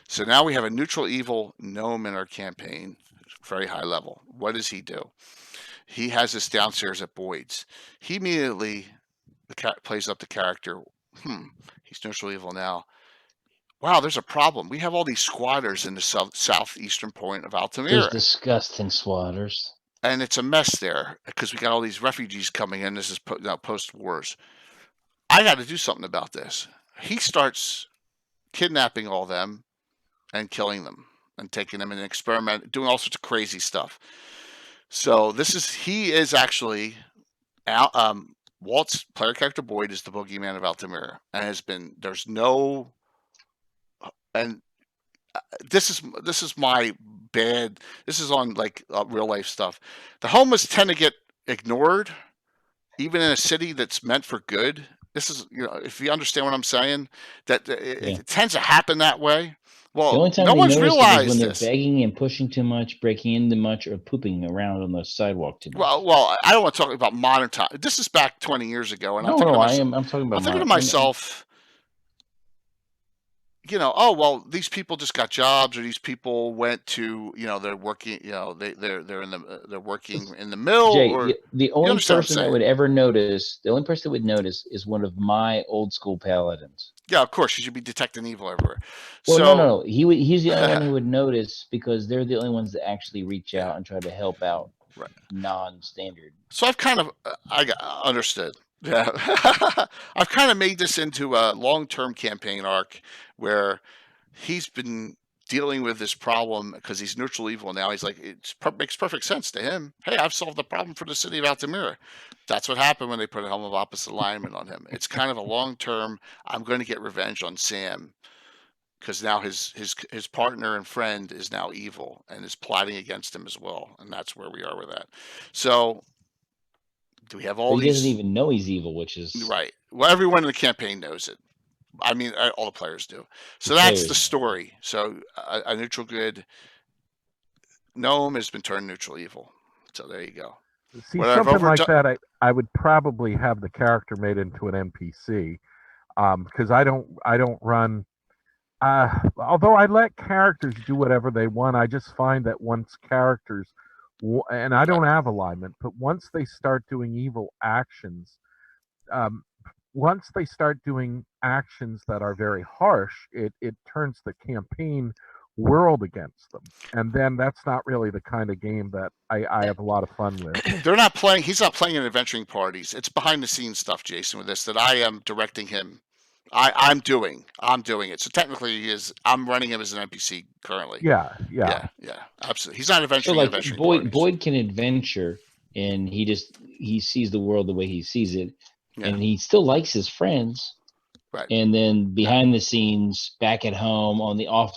So now we have a neutral evil gnome in our campaign, very high level. What does he do? He has this downstairs at Boyd's. He immediately plays up the character. He's neutral evil now. Wow, there's a problem. We have all these squatters in the southeastern point of Altamira. There's disgusting squatters. And it's a mess there because we got all these refugees coming in. This is post-wars. I got to do something about this. He starts kidnapping all them and killing them and taking them in an experiment, doing all sorts of crazy stuff. So he is actually Walt's player character Boyd is the Boogie Man of Altamira, and this is my bad. This is on like real life stuff. The homeless tend to get ignored, even in a city that's meant for good. This is, if you understand what I'm saying, that it tends to happen that way. Well, the only time no one's realized when this. They're begging and pushing too much, breaking in too much, or pooping around on the sidewalk too much. Well, I don't want to talk about modern time. This is back 20 years ago, and I'm thinking to myself, you know, oh well, these people just got jobs, or these people went to, you know, they're working, you know, they're in the they're working in the mill, Jay, or the you only understand what I'm person that saying? would ever notice, the only person that would notice is one of my old school paladins. Yeah, of course, you should be detecting evil everywhere. Well, So no. He's the only one who would notice because they're the only ones that actually reach yeah, out and try to help out right. non-standard. So I've kind of I got understood. Yeah, I've kind of made this into a long-term campaign arc where he's been dealing with this problem because he's neutral evil now. He's like, makes perfect sense to him. Hey, I've solved the problem for the city of Altamira. That's what happened when they put a helm of opposite alignment on him. It's kind of a long-term. I'm going to get revenge on Sam because now his partner and friend is now evil and is plotting against him as well, and that's where we are with that. So do we have all But he doesn't these? even know he's evil, which is Right. Well, everyone in the campaign knows it. I mean, all the players do. So the that's the players. story. So a neutral good gnome has been turned neutral evil. So there you go. See, What I've something like overdone. that, I would probably have the character made into an NPC, because I don't run. Although I let characters do whatever they want, I just find that once characters, and I don't have alignment, but once they start doing evil actions, um, once they start doing actions that are very harsh, it turns the campaign world against them, and then that's not really the kind of game that I have a lot of fun with. They're not playing. He's not playing in adventuring parties. It's behind the scenes stuff, Jason, with this that I am directing him. I'm doing it. So technically, I'm running him as an NPC currently. Yeah. Yeah, absolutely. He's not So adventuring in like adventuring parties. Boyd can adventure, and he sees the world the way he sees it, Yeah. and he still likes his friends. Right. And then behind the scenes, back at home on the off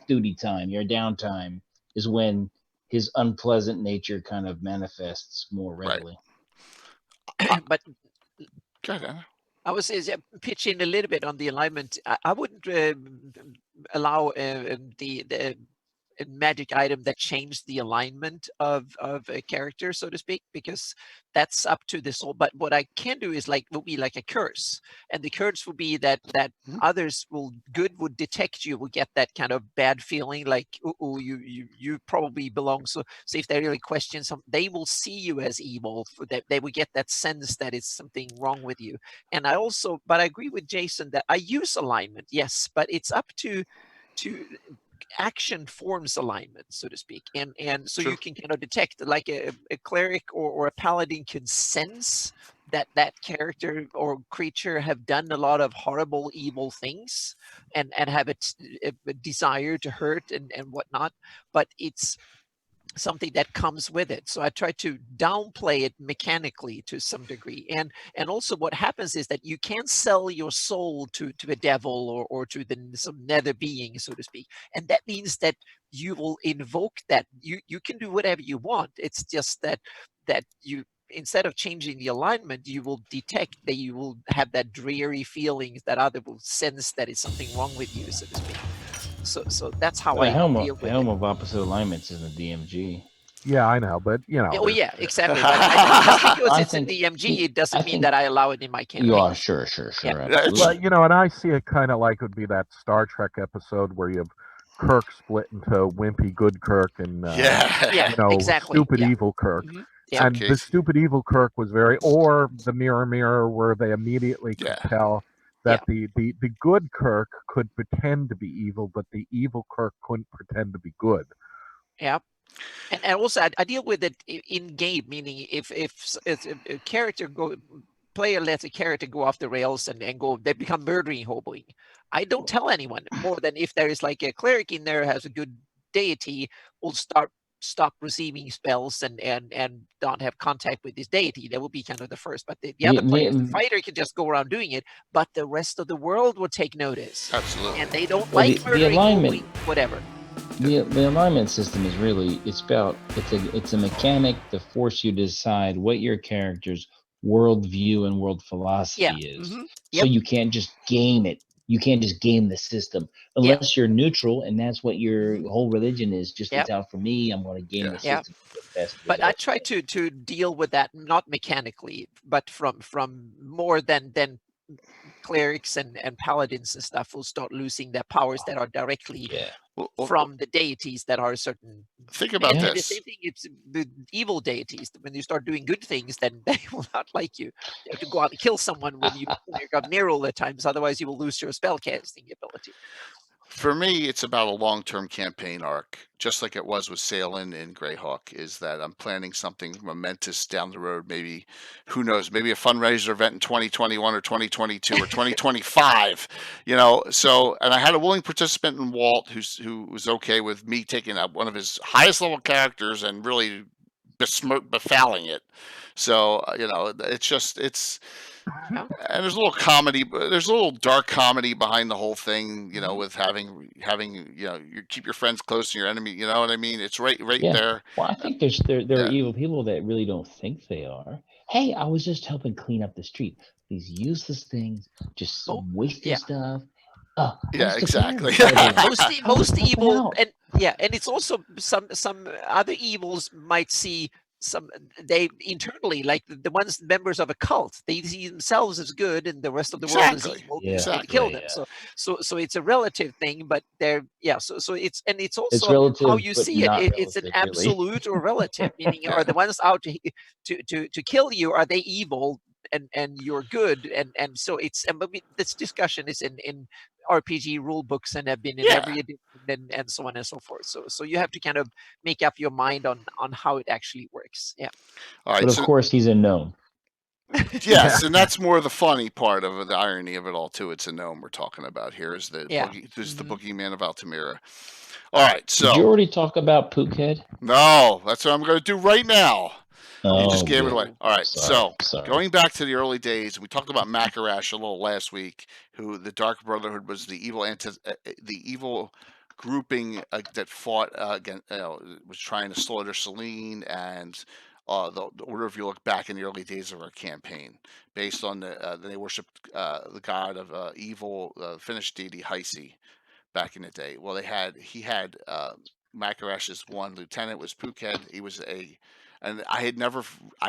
duty time, your downtime is when his unpleasant nature kind of manifests more readily. But Go ahead, Anna. I was pitching a little bit on the alignment. I wouldn't allow the magic item that changed the alignment of a character, so to speak, because that's up to the soul. But what I can do is will be like a curse, and the curse will be that others would detect you, will get that kind of bad feeling, like oh you probably belong. So if they really question something, they will see you as evil. They will get that sense that it's something wrong with you. And but I agree with Jason that I use alignment, yes, but it's up to action forms alignment, so to speak, and so True. you can kind of detect, like a cleric or a paladin can sense that character or creature have done a lot of horrible, evil things, and have a desire to hurt and whatnot, but it's something that comes with it. So I try to downplay it mechanically to some degree. And also what happens is that you can't sell your soul to a devil or to some nether being, so to speak. And that means that you will invoke that. You can do whatever you want. It's just that you, instead of changing the alignment, you will detect that you will have that dreary feeling that other will sense that it's something wrong with you, so to speak. So that's how I deal with helm it. of opposite alignments is a DMG. Yeah, I know, but Oh yeah, exactly. But just because it's a DMG, it doesn't mean that I allow it in my campaign. Yeah, sure. Yeah. Absolutely. But and I see it kind of like it would be that Star Trek episode where you have Kirk split into wimpy good Kirk and exactly. stupid evil Kirk. Mm-hmm. Yeah. And the stupid evil Kirk was or the mirror where they immediately could tell that the good Kirk could pretend to be evil, but the evil Kirk couldn't pretend to be good. Yeah. And also I deal with it in game, meaning if a character player lets a character go off the rails and they become murdering hoboing, I don't tell anyone more than if there is like a cleric in there who has a good deity, will stop receiving spells and don't have contact with this deity. That will be kind of the first. But the other players, the fighter can just go around doing it, but the rest of the world will take notice. Absolutely. And they don't like murdering hoboing, whatever. The alignment system is really it's a mechanic to force you to decide what your character's worldview and world philosophy is. Mm-hmm. So you can't just game it. You can't just game the system unless you're neutral, and that's what your whole religion is. Just it's out for me. I'm going to game the system. But I try to deal with that not mechanically, but from more than clerics and paladins and stuff will start losing their powers that are directly Yeah. from the deities that are certain. Think about And the this. same thing, it's the evil deities. When you start doing good things, then they will not like you. You have to go out and kill someone when you got near all the times. Otherwise, you will lose your spell casting ability. For me, it's about a long-term campaign arc, just like it was with Sailing in Greyhawk, is that I'm planning something momentous down the road. Maybe, who knows, maybe a fundraiser event in 2021 or 2022 or 2025, so, and I had a willing participant in Walt who was okay with me taking up one of his highest level characters and really befouling it. So, Yeah. and there's a little comedy, there's a little dark comedy behind the whole thing, with having, you keep your friends close to your enemy, you know what I mean? It's right Yeah. there. Well, I think there are Yeah. evil people that really don't think they are. Hey, I was just helping clean up the street. These useless things, just Oh, wasting yeah. stuff. Oh, Yeah, what's the plan? exactly. Most help evil, out. and it's also some other evils might see they internally, like the ones members of a cult, they see themselves as good and the rest of the world is Exactly. evil. Yeah, So they kill them. yeah. So it's a relative thing, but so it's, and it's It's also relative, how you but see it. not It's an relative, really. absolute or relative, meaning Yeah. are the ones out to kill you, are they evil and you're good? And so it's, but this discussion is in RPG rule books and have been in Yeah. every edition and so on and so forth. So you have to kind of make up your mind on how it actually works. Yeah. All right. But of So, course, he's a gnome. yes, and that's more the funny part of it, the irony of it all too. It's a gnome we're talking about here. Is the Yeah. this is the Mhm. Boogie Man of Altamira. All right. Did you So already talk about Pookhead? no, that's what I'm going to do right now. You just Oh, gave it good. away. All right. Sorry. Going back to the early days, we talked about Makarash a little last week, who the Dark Brotherhood was the evil grouping that fought against, was trying to slaughter Selene and the Order of Yuluk back in the early days of our campaign, based on they worshipped the god of evil, Finnish deity Heisi back in the day. Well, he had Makarash's one lieutenant was Pookhead. He was and I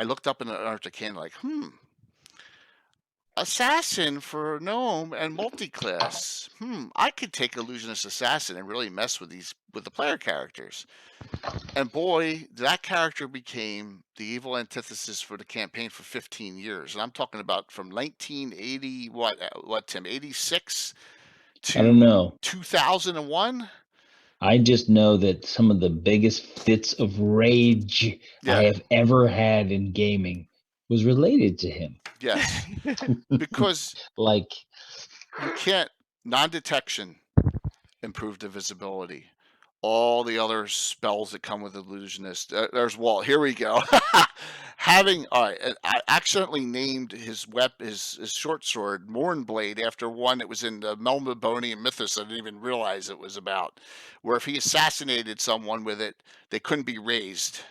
looked up in the Arctic Can like, assassin for gnome and multi-class. I could take illusionist assassin and really mess with the player characters. And boy, that character became the evil antithesis for the campaign for 15 years. And I'm talking about from 1980, what Tim, 86 to I don't know. 2001. I just know that some of the biggest fits of rage I have ever had in gaming was related to him. Yes, because like you can't non-detection, improved invisibility, all the other spells that come with illusionist. There's Walt. Here we go. All right, I accidentally named his short sword Mournblade after one that was in the Melmabonian mythos. I didn't even realize it was about. Where if he assassinated someone with it, they couldn't be raised.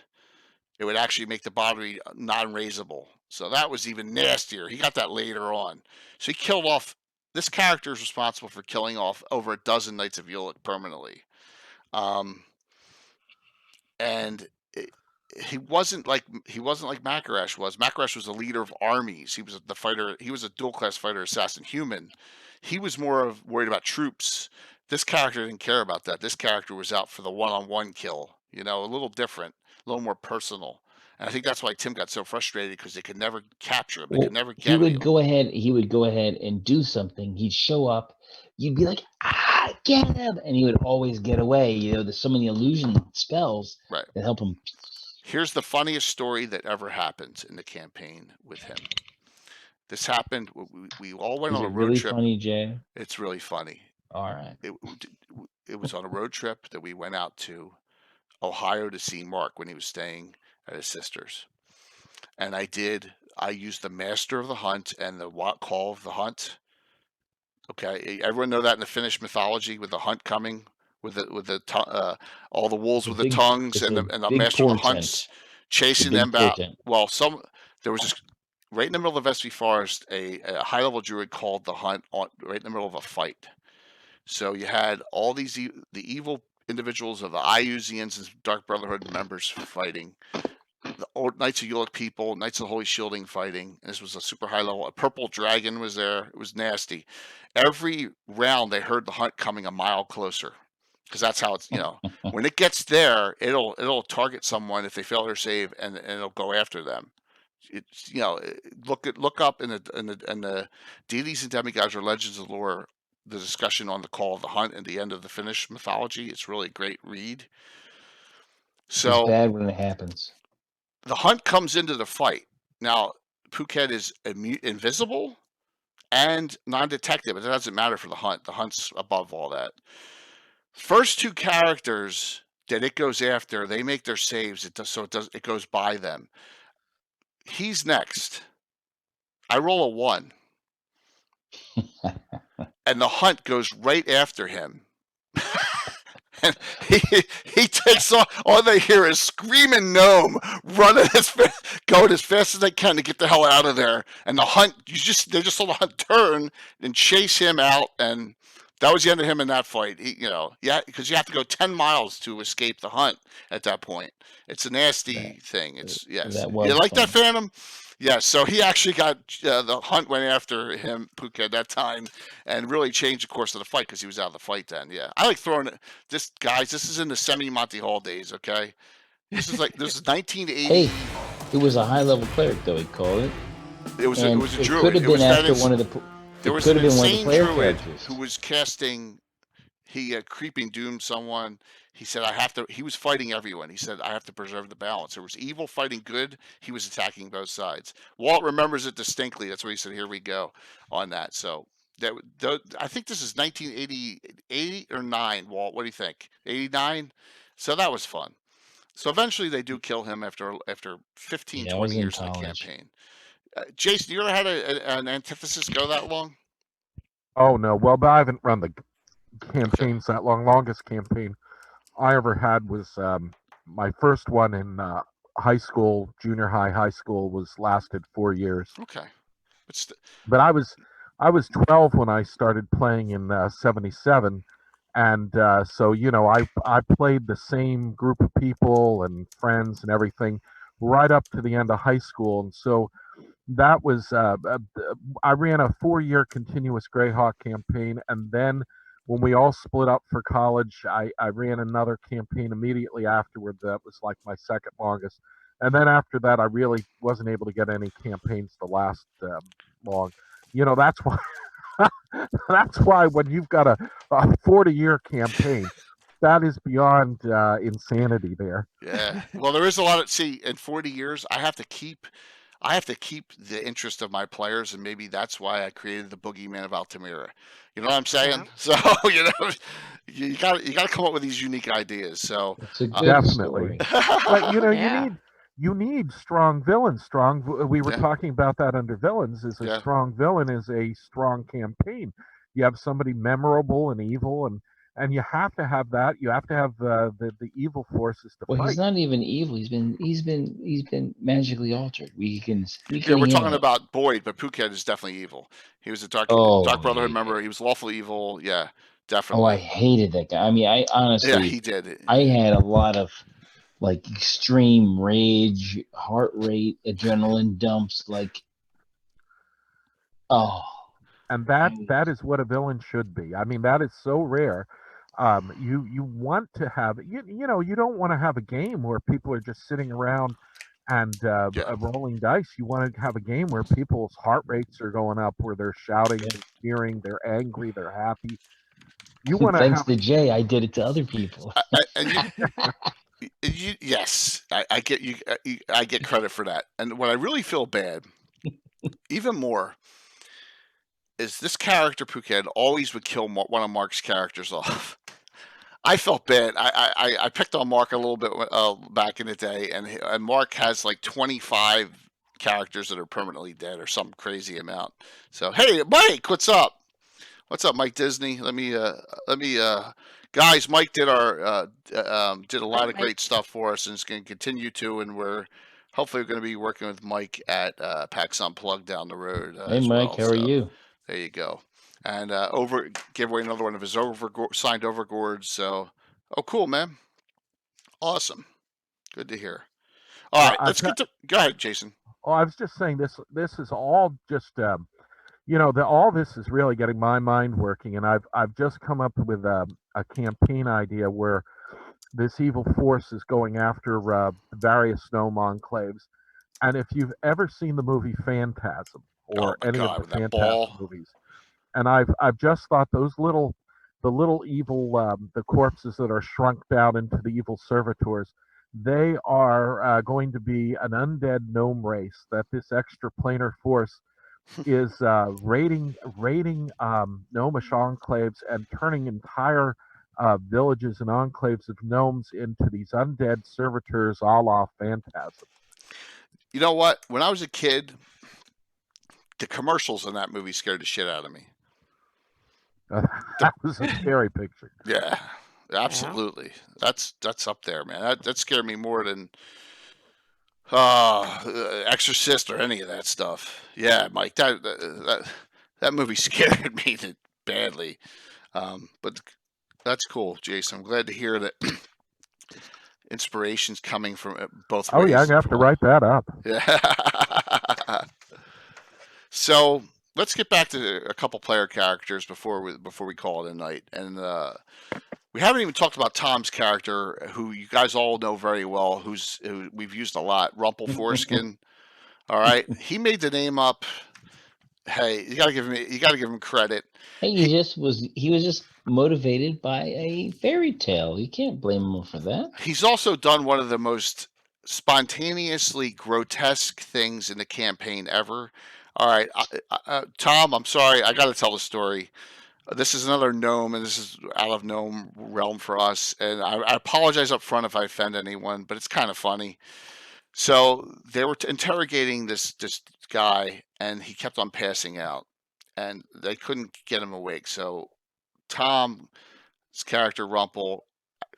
It would actually make the body non-raisable. So that was even nastier. He got that later on. So he killed off. This character is responsible for killing off over a dozen Knights of Yuluk permanently. And he wasn't like Makarash was. Makarash was a leader of armies. He was the fighter. He was a dual class fighter assassin human. He was more of worried about troops. This character didn't care about that. This character was out for the one-on-one kill. A little different, a little more personal. And I think that's why Tim got so frustrated, because they could never capture him. They could never get him. He would go ahead and do something. He'd show up. You'd be like, get him. And he would always get away. There's so many illusion spells that help him. Here's the funniest story that ever happened in the campaign with him. This happened. We all went on a road trip. Funny, Jay? It's really funny. All right. It was on a road trip that we went out to Ohio to see Mark when he was staying at his sister's. And I used the Master of the Hunt and the Call of the Hunt. Okay, everyone know that in the Finnish mythology, with the hunt coming, with all the wolves with the tongues, and the Master of the Hunts chasing them out. Well, there was this right in the middle of the Vestry Forest, a high level druid called the Hunt right in the middle of a fight. So you had all the evil individuals of the Iusians and Dark Brotherhood members fighting. the old Knights of Ulick people, Knights of the Holy Shielding fighting. And this was a super high level. A purple dragon was there. It was nasty. Every round they heard the hunt coming a mile closer, because that's how it's, when it gets there, it'll target someone if they fail their save, and it'll go after them. It's, look up in the Deities and Demigods or Legends of Lore, the discussion on the Call of the Hunt and the end of the Finnish mythology. It's really a great read. It's So bad when it happens. the hunt comes into the fight. Now, Phuket is invisible and non-detected, but it doesn't matter for the hunt. The hunt's above all that. First two characters that it goes after, they make their saves. It goes by them. He's next. I roll a 1. And the hunt goes right after him. And he takes off. All they hear is screaming gnome running going as fast as they can to get the hell out of there. And the hunt, they just saw the hunt turn and chase him out, and that was the end of him in that fight. Because you have to go 10 miles to escape the hunt at that point. It's a nasty thing. It's yes. You like that, Phantom? Yeah, so he actually got the hunt went after him, Phuket, that time, and really changed the course of the fight because he was out of the fight then. Yeah, I like throwing it. This is in the semi-Monty Hall days. Okay, this is 1980. Hey, it was a high-level cleric, though he called it. It was a druid. It could have been after one of the. There was an insane druid who was casting. He creeping doom someone. He said, he was fighting everyone. He said, I have to preserve the balance. There was evil fighting good. He was attacking both sides. Walt remembers it distinctly. That's why he said, here we go on that. So I think this is 1988 or 9, Walt. What do you think? 89? So that was fun. So eventually they do kill him after 15, 20 years of the campaign. Jason, you ever had an antithesis go that long? Oh, no. Well, but I haven't run the campaigns that long. Longest campaign I ever had was my first one in high school, junior high school, lasted 4 years. Okay, but I was 12 when I started playing in '77, and so I played the same group of people and friends and everything right up to the end of high school, and so that was I ran a 4-year continuous Greyhawk campaign, and then when we all split up for college, I ran another campaign immediately afterward. That was like my second longest. And then after that, I really wasn't able to get any campaigns to last long. That's why that's why when you've got a 40-year campaign, that is beyond insanity there. Yeah. Well, there is a lot of, in 40 years, I have to keep the interest of my players, and maybe that's why I created the Boogie Man of Altamira. You know what I'm saying? So you got to come up with these unique ideas. So definitely, but you need strong villains. We were talking about that under villains. A strong villain is a strong campaign. You have somebody memorable and evil, and you have to have that. You have to have the evil forces to fight. Well, he's not even evil. He's been magically altered. We're talking about Boyd, but Phuket is definitely evil. He was a Dark Brotherhood member. He was lawfully evil. Yeah, definitely. Oh, I hated that guy. I mean, I honestly, he did. I had a lot of extreme rage, heart rate, adrenaline dumps. And that is what a villain should be. I mean, that is so rare. You want to have you don't want to have a game where people are just sitting around and rolling dice. You want to have a game where people's heart rates are going up, where they're shouting, they're cheering, they're angry, they're happy. You want Thanks to Jay, I did it to other people. Yes, I get you. I get credit for that. And what I really feel bad, even more, is this character Phuket always would kill one of Mark's characters off. I felt bad. I picked on Mark a little bit back in the day, and Mark has 25 characters that are permanently dead or some crazy amount. So hey, Mike, what's up? What's up, Mike Disney? Let me guys. Mike did did a lot of great stuff for us, and is going to continue to, and we're hopefully going to be working with Mike at PAX Unplugged down the road. Hey, Mike, how are you? There you go. And give away another one of his signed overboards. So, cool, man. Awesome. Good to hear. All right, I've let's get to. Go ahead, Jason. Oh, I was just saying this is all just all this is really getting my mind working, and I've just come up with a campaign idea where this evil force is going after the various gnome enclaves. And if you've ever seen the movie Phantasm Oh or my any of God, the with that Phantasm ball. movies, and I've just thought the little evil the corpses that are shrunk down into the evil servitors, they are going to be an undead gnome race that this extraplanar force is raiding gnomish enclaves and turning entire villages and enclaves of gnomes into these undead servitors a la Phantasm. You know what? When I was a kid, the commercials in that movie scared the shit out of me. That was a scary picture. Yeah, absolutely. That's up there, man. That scared me more than Exorcist or any of that stuff. Yeah, Mike, that movie scared me badly. But that's cool, Jason. I'm glad to hear that inspiration's coming from both ways. Oh yeah, I'm gonna have to write that up. Yeah. So let's get back to a couple player characters before we call it a night. And we haven't even talked about Tom's character, who you guys all know very well, who we've used a lot, Rumple Foreskin. All right, he made the name up. Hey, you gotta give him credit. Hey, he was just motivated by a fairy tale. You can't blame him for that. He's also done one of the most spontaneously grotesque things in the campaign ever. All right, Tom, I'm sorry, I got to tell the story. This is another gnome, and this is out of gnome realm for us. And I apologize up front if I offend anyone, but it's kind of funny. So they were interrogating this guy, and he kept on passing out, and they couldn't get him awake. So Tom's character Rumple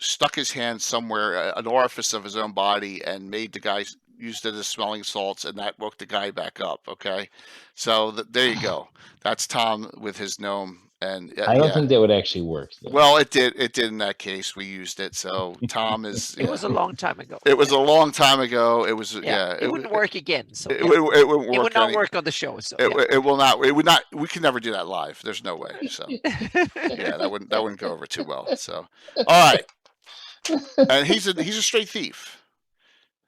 stuck his hand somewhere, an orifice of his own body, and made the guy used it as smelling salts, and that woke the guy back up. Okay, so there you go. That's Tom with his gnome. And I don't think that would actually work, though. Well, it did in that case. We used it. So Tom is. It was a long time ago. It was a long time ago. It was. Yeah. It wouldn't work again. So it wouldn't work. It would not work on the show. So it will not. It would not. We could never do that live. There's no way. So yeah, that wouldn't go over too well. So all right. And he's a straight thief.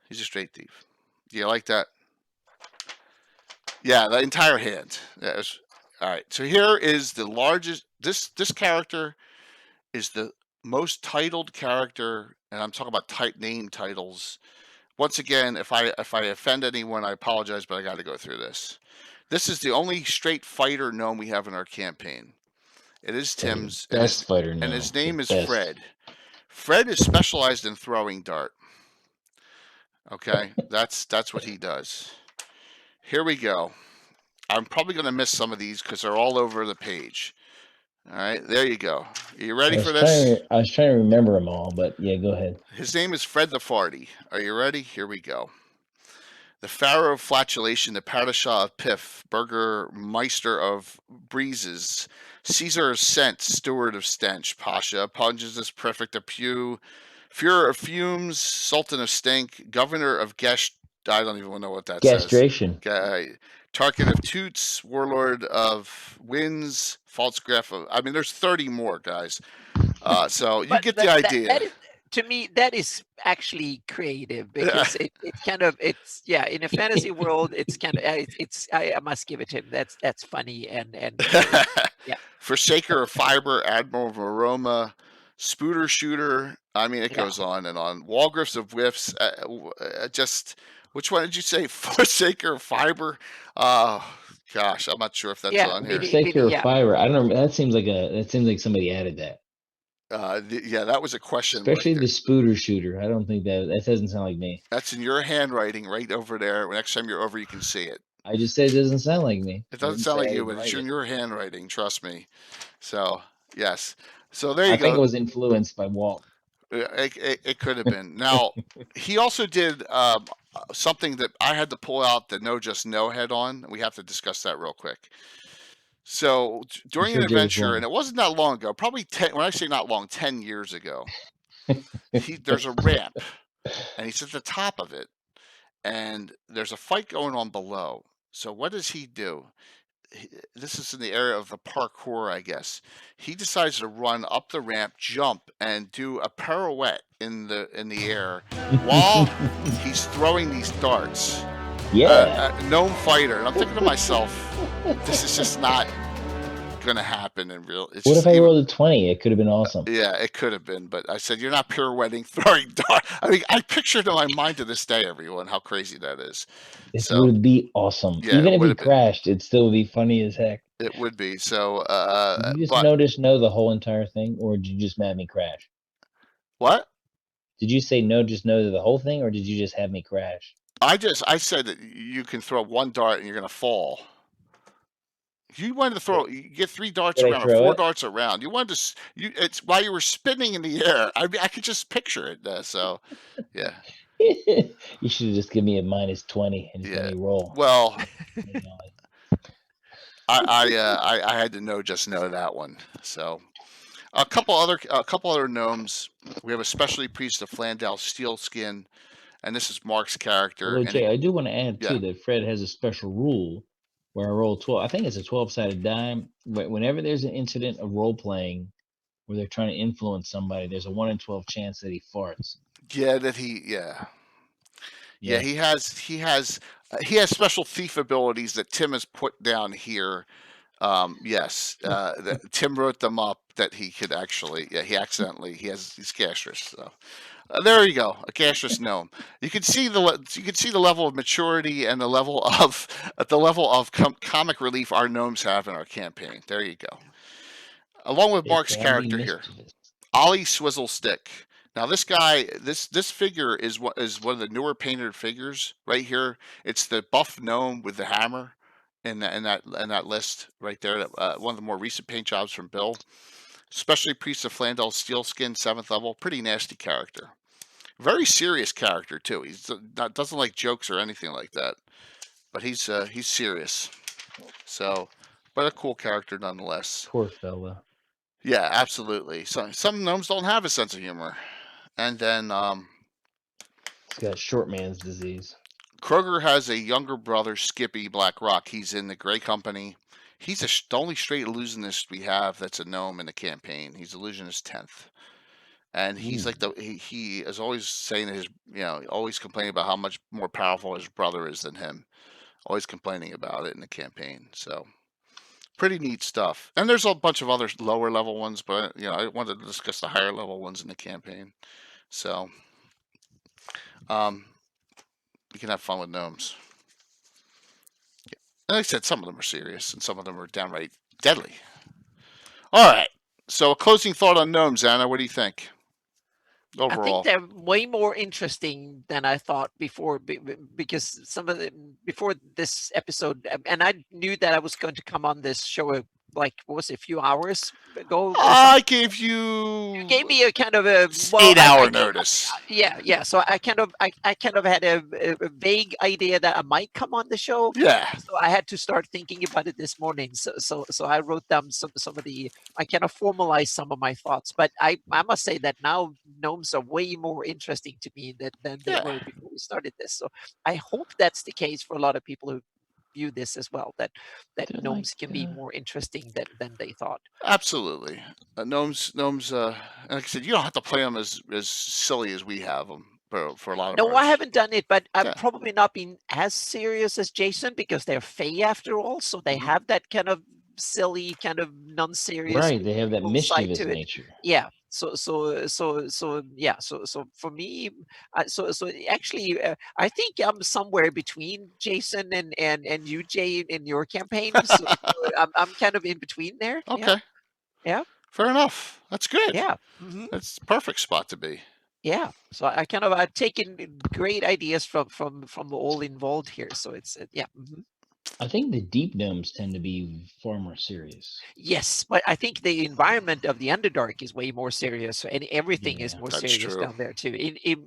He's a straight thief. Do you like that? Yeah, the entire hand. Yeah, all right. So here is the largest. This character is the most titled character, and I'm talking about name titles. Once again, if I offend anyone, I apologize, but I got to go through this. This is the only straight fighter gnome we have in our campaign. It is Tim's. Best fighter gnome. And his name is Fred. Fred is specialized in throwing dart. Okay, that's what he does. Here we go. I'm probably going to miss some of these because they're all over the page. All right, there you go. Are you ready for this? I was trying to remember them all, but yeah, go ahead. His name is Fred the Farty. Are you ready? Here we go. The Pharaoh of Flatulation, the Padishah of Piff, Burgermeister of Breezes, Caesar of Scent, Steward of Stench, Pasha, Punges Prefect of Pew, Führer of Fumes, Sultan of Stink, Governor of Gesh. I don't even know what that Castration. says. Tarkin of Toots, Warlord of Winds, False Graph of. I mean, there's 30 more, guys. So you get the idea. To me, that is actually creative because it's kind of in a fantasy world, it's kind of I must give it to him. That's funny and yeah. Forsaker of Fiber, Admiral of Aroma, Spooter Shooter. I mean, it goes on and on. Walgriffs of Whiffs. Just which one did you say? Forsaker of Fiber. Gosh, I'm not sure if that's on here. Forsaker of Fiber. I don't know. That seems like somebody added that. That was a question. Especially the Spooter Shooter. I don't think that doesn't sound like me. That's in your handwriting right over there. Next time you're over, you can see it. I just said it doesn't sound like me. It doesn't sound like you, but it's in your handwriting. Trust me. So yes. So there you go. I think it was influenced by Walt. It could have been. Now he also did something that I had to pull out the No Just No head on. We have to discuss that real quick. So during an adventure, and it wasn't that long ago, probably 10, when I say not long, 10 years ago, there's a ramp, and he's at the top of it, and there's a fight going on below. So what does he do? This is in the area of the parkour, I guess. He decides to run up the ramp, jump, and do a pirouette in the air while he's throwing these darts. Yeah. Gnome fighter, and I'm thinking to myself, this is just not gonna happen in real. It's What just if I even- rolled a 20? It could have been awesome. Yeah, it could have been, but I said you're not pirouetting, throwing darts. I mean, I pictured in my mind to this day, everyone, how crazy that is. It So would be awesome. yeah, Even it if would he have been. crashed, it'd still be funny as heck. It would be. So, Did you just but know the whole entire thing, or did you just have me crash? what? Did you say no, just know the whole thing, or did you just have me crash? I said that you can throw one dart and you're gonna fall. You wanted to throw. You get 3 darts Did I around or throw 4 it? darts around. You wanted to. It's while you were spinning in the air. I mean, I could just picture it. So, yeah. You should have just given me a -20 and just let me roll. Well, You know, I had to know that one. So, a couple other gnomes. We have a specialty priest of Flandel Steelskin, and this is Mark's character. although and Jay, I do want to add Yeah. too that Fred has a special rule where I roll 12. I think it's a 12-sided die. Whenever there's an incident of role playing where they're trying to influence somebody, there's a 1 in 12 chance that he farts. Yeah, that he. Yeah, he has special thief abilities that Tim has put down here. Yes, Tim wrote them up that he could actually. Yeah, he's gastrous. So there you go, a gastrous gnome. You can see the level of maturity and the level of comic relief our gnomes have in our campaign. There you go. Along with Mark's They can be character here, mischievous. Ollie Swizzlestick. Now this guy, this figure is one of the newer painted figures right here. It's the buff gnome with the hammer in that list right there. One of the more recent paint jobs from Bill. Especially Priest of Flandel Steelskin, 7th level. Pretty nasty character. Very serious character too. Doesn't like jokes or anything like that. But he's serious. So, but a cool character nonetheless. Poor fella. Yeah, absolutely. Some gnomes don't have a sense of humor. And then He's got short man's disease. Kroger has a younger brother, Skippy Blackrock. He's in the Gray Company. He's the only straight illusionist we have that's a gnome in the campaign. He's illusionist 10th. And he's like he is always saying that always complaining about how much more powerful his brother is than him. Always complaining about it in the campaign. So pretty neat stuff. And there's a bunch of other lower level ones, but I wanted to discuss the higher level ones in the campaign. So you can have fun with gnomes. And like I said, some of them are serious and some of them are downright deadly. All right. So a closing thought on gnomes, Anna. What do you think? Overall. I think they're way more interesting than I thought before, because some of before this episode, and I knew that I was going to come on this show like what was it, a few hours ago? I gave you Gave me a kind of a 8-hour notice. Yeah. So I kind of had a vague idea that I might come on the show. Yeah. So I had to start thinking about it this morning. So I wrote down some of the. I kind of formalized some of my thoughts, but I must say that now gnomes are way more interesting to me than they were before we started this. So I hope that's the case for a lot of people who view this as well, that gnomes can be more interesting than they thought. Absolutely. Gnomes like I said, you don't have to play them as silly as we have them for a lot of No, ours. I haven't done it, but I've probably not been as serious as Jason because they're Fae after all, so they have that kind of silly, kind of non-serious, right? They have that side mischievous to it. nature. Yeah. So yeah. So for me, so actually, I think I'm somewhere between Jason and you, Jay, in your campaign. So I'm kind of in between there. Okay. Yeah. Fair enough. That's good. Yeah. That's the perfect spot to be. Yeah. So I've taken great ideas from all involved here. So it's yeah. I think the deep gnomes tend to be far more serious. Yes, but I think the environment of the Underdark is way more serious, and everything is more serious down there too,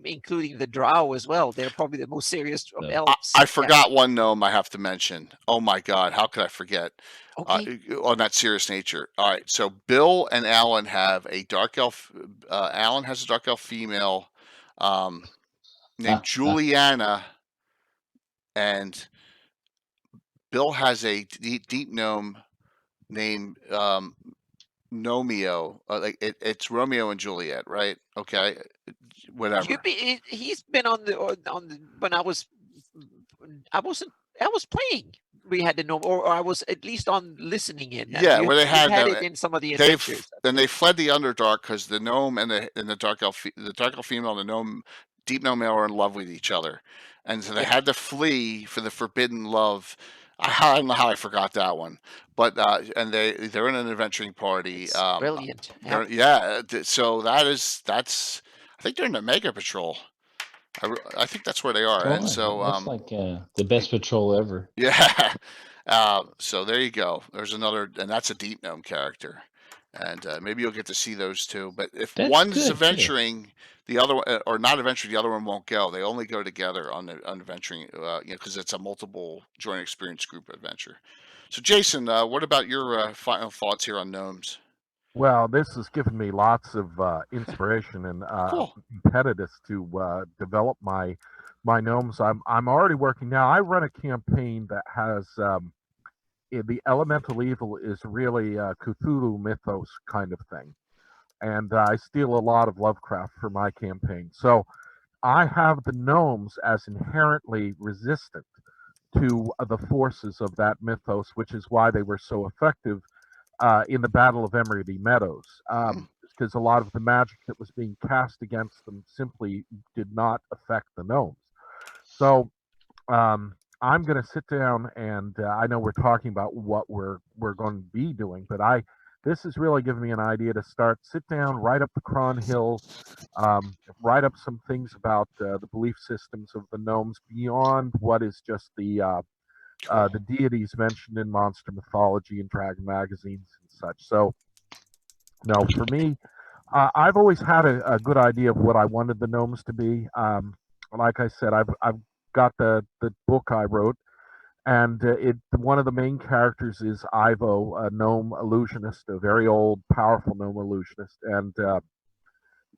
including the Drow as well. They're probably the most serious of elves. I forgot one gnome I have to mention. Oh my God, how could I forget? Okay. On that serious nature. All right, so Bill and Alan have a dark elf. Alan has a dark elf female named Juliana. and Bill has a deep gnome named Nomeo. Like it's Romeo and Juliet, right? Okay, whatever. He's been on the when I was playing. We had the gnome, or I was at least on listening in. Yeah, where they You've had had them. it in some of the They've adventures. then they fled the Underdark because the gnome and the dark elf female and the gnome deep gnome male are in love with each other, and so they had to flee for the forbidden love. I don't know how I forgot that one, but and they're in an adventuring party. It's brilliant. So that's I think they're in the Mega Patrol. I think that's where they are, Oh, and so looks like the best patrol ever. yeah. So there you go. There's another, and that's a deep gnome character, and maybe you'll get to see those two. But if That's one's good, too. adventuring, the other one, or not adventuring, the other one won't go. They only go together on adventuring, because it's a multiple joint experience group adventure. So Jason, what about your final thoughts here on gnomes? Well, this has given me lots of inspiration and Cool. impetus to develop my gnomes. I'm already working now. I run a campaign that has the elemental evil is really a Cthulhu mythos kind of thing, and I steal a lot of Lovecraft for my campaign. So I have the gnomes as inherently resistant to the forces of that mythos, which is why they were so effective in the Battle of Emerald Meadows, because a lot of the magic that was being cast against them simply did not affect the gnomes. So I'm going to sit down, and I know we're talking about what we're going to be doing, but this has really given me an idea to sit down, write up the Cron Hill, write up some things about the belief systems of the gnomes beyond what is just the deities mentioned in monster mythology and dragon magazines and such. So, no, for me, I've always had a good idea of what I wanted the gnomes to be. Like I said, I've got the book I wrote, and one of the main characters is Ivo, a gnome illusionist, a very old, powerful gnome illusionist, and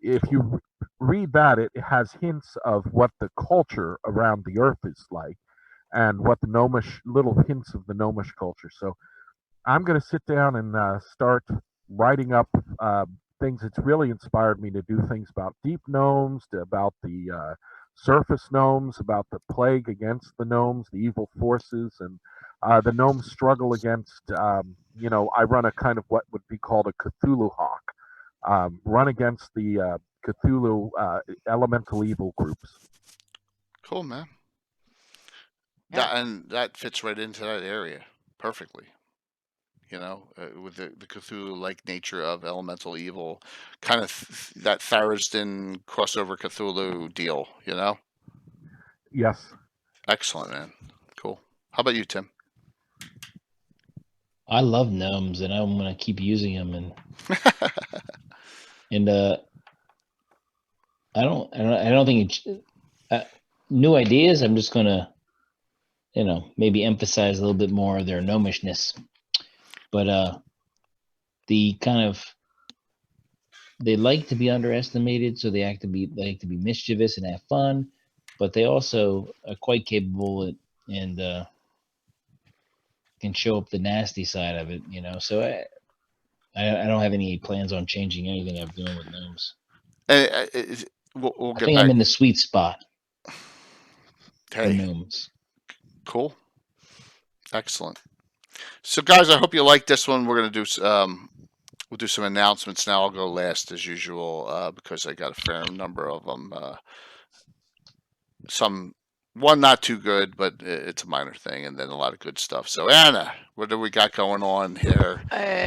if you read that, it has hints of what the culture around the Earth is like, and what the gnomish little hints of the gnomish culture. So I'm going to sit down and start writing up things. It's really inspired me to do things about deep gnomes, about the surface gnomes, about the plague against the gnomes, the evil forces, and the gnomes struggle against. I run a kind of what would be called a Cthulhu hawk, run against the Cthulhu elemental evil groups. Cool, man. Yeah. That fits right into that area perfectly. With the Cthulhu-like nature of elemental evil, kind of that Tharisden crossover Cthulhu deal, Yes. Excellent, man. Cool. How about you, Tim? I love gnomes, and I'm going to keep using them. And I don't think new ideas. I'm just going to, maybe emphasize a little bit more of their gnomishness. But the kind of, they like to be underestimated, so they like to be mischievous and have fun, but they also are quite capable and can show up the nasty side of it, So I don't have any plans on changing anything I'm doing with gnomes. We'll I get think back. I'm in the sweet spot for Hey, gnomes. cool. Excellent. So, guys, I hope you like this one. We're going to do we'll do some announcements now. I'll go last as usual because I got a fair number of them. One not too good, but it's a minor thing, and then a lot of good stuff. So, Anna, what do we got going on here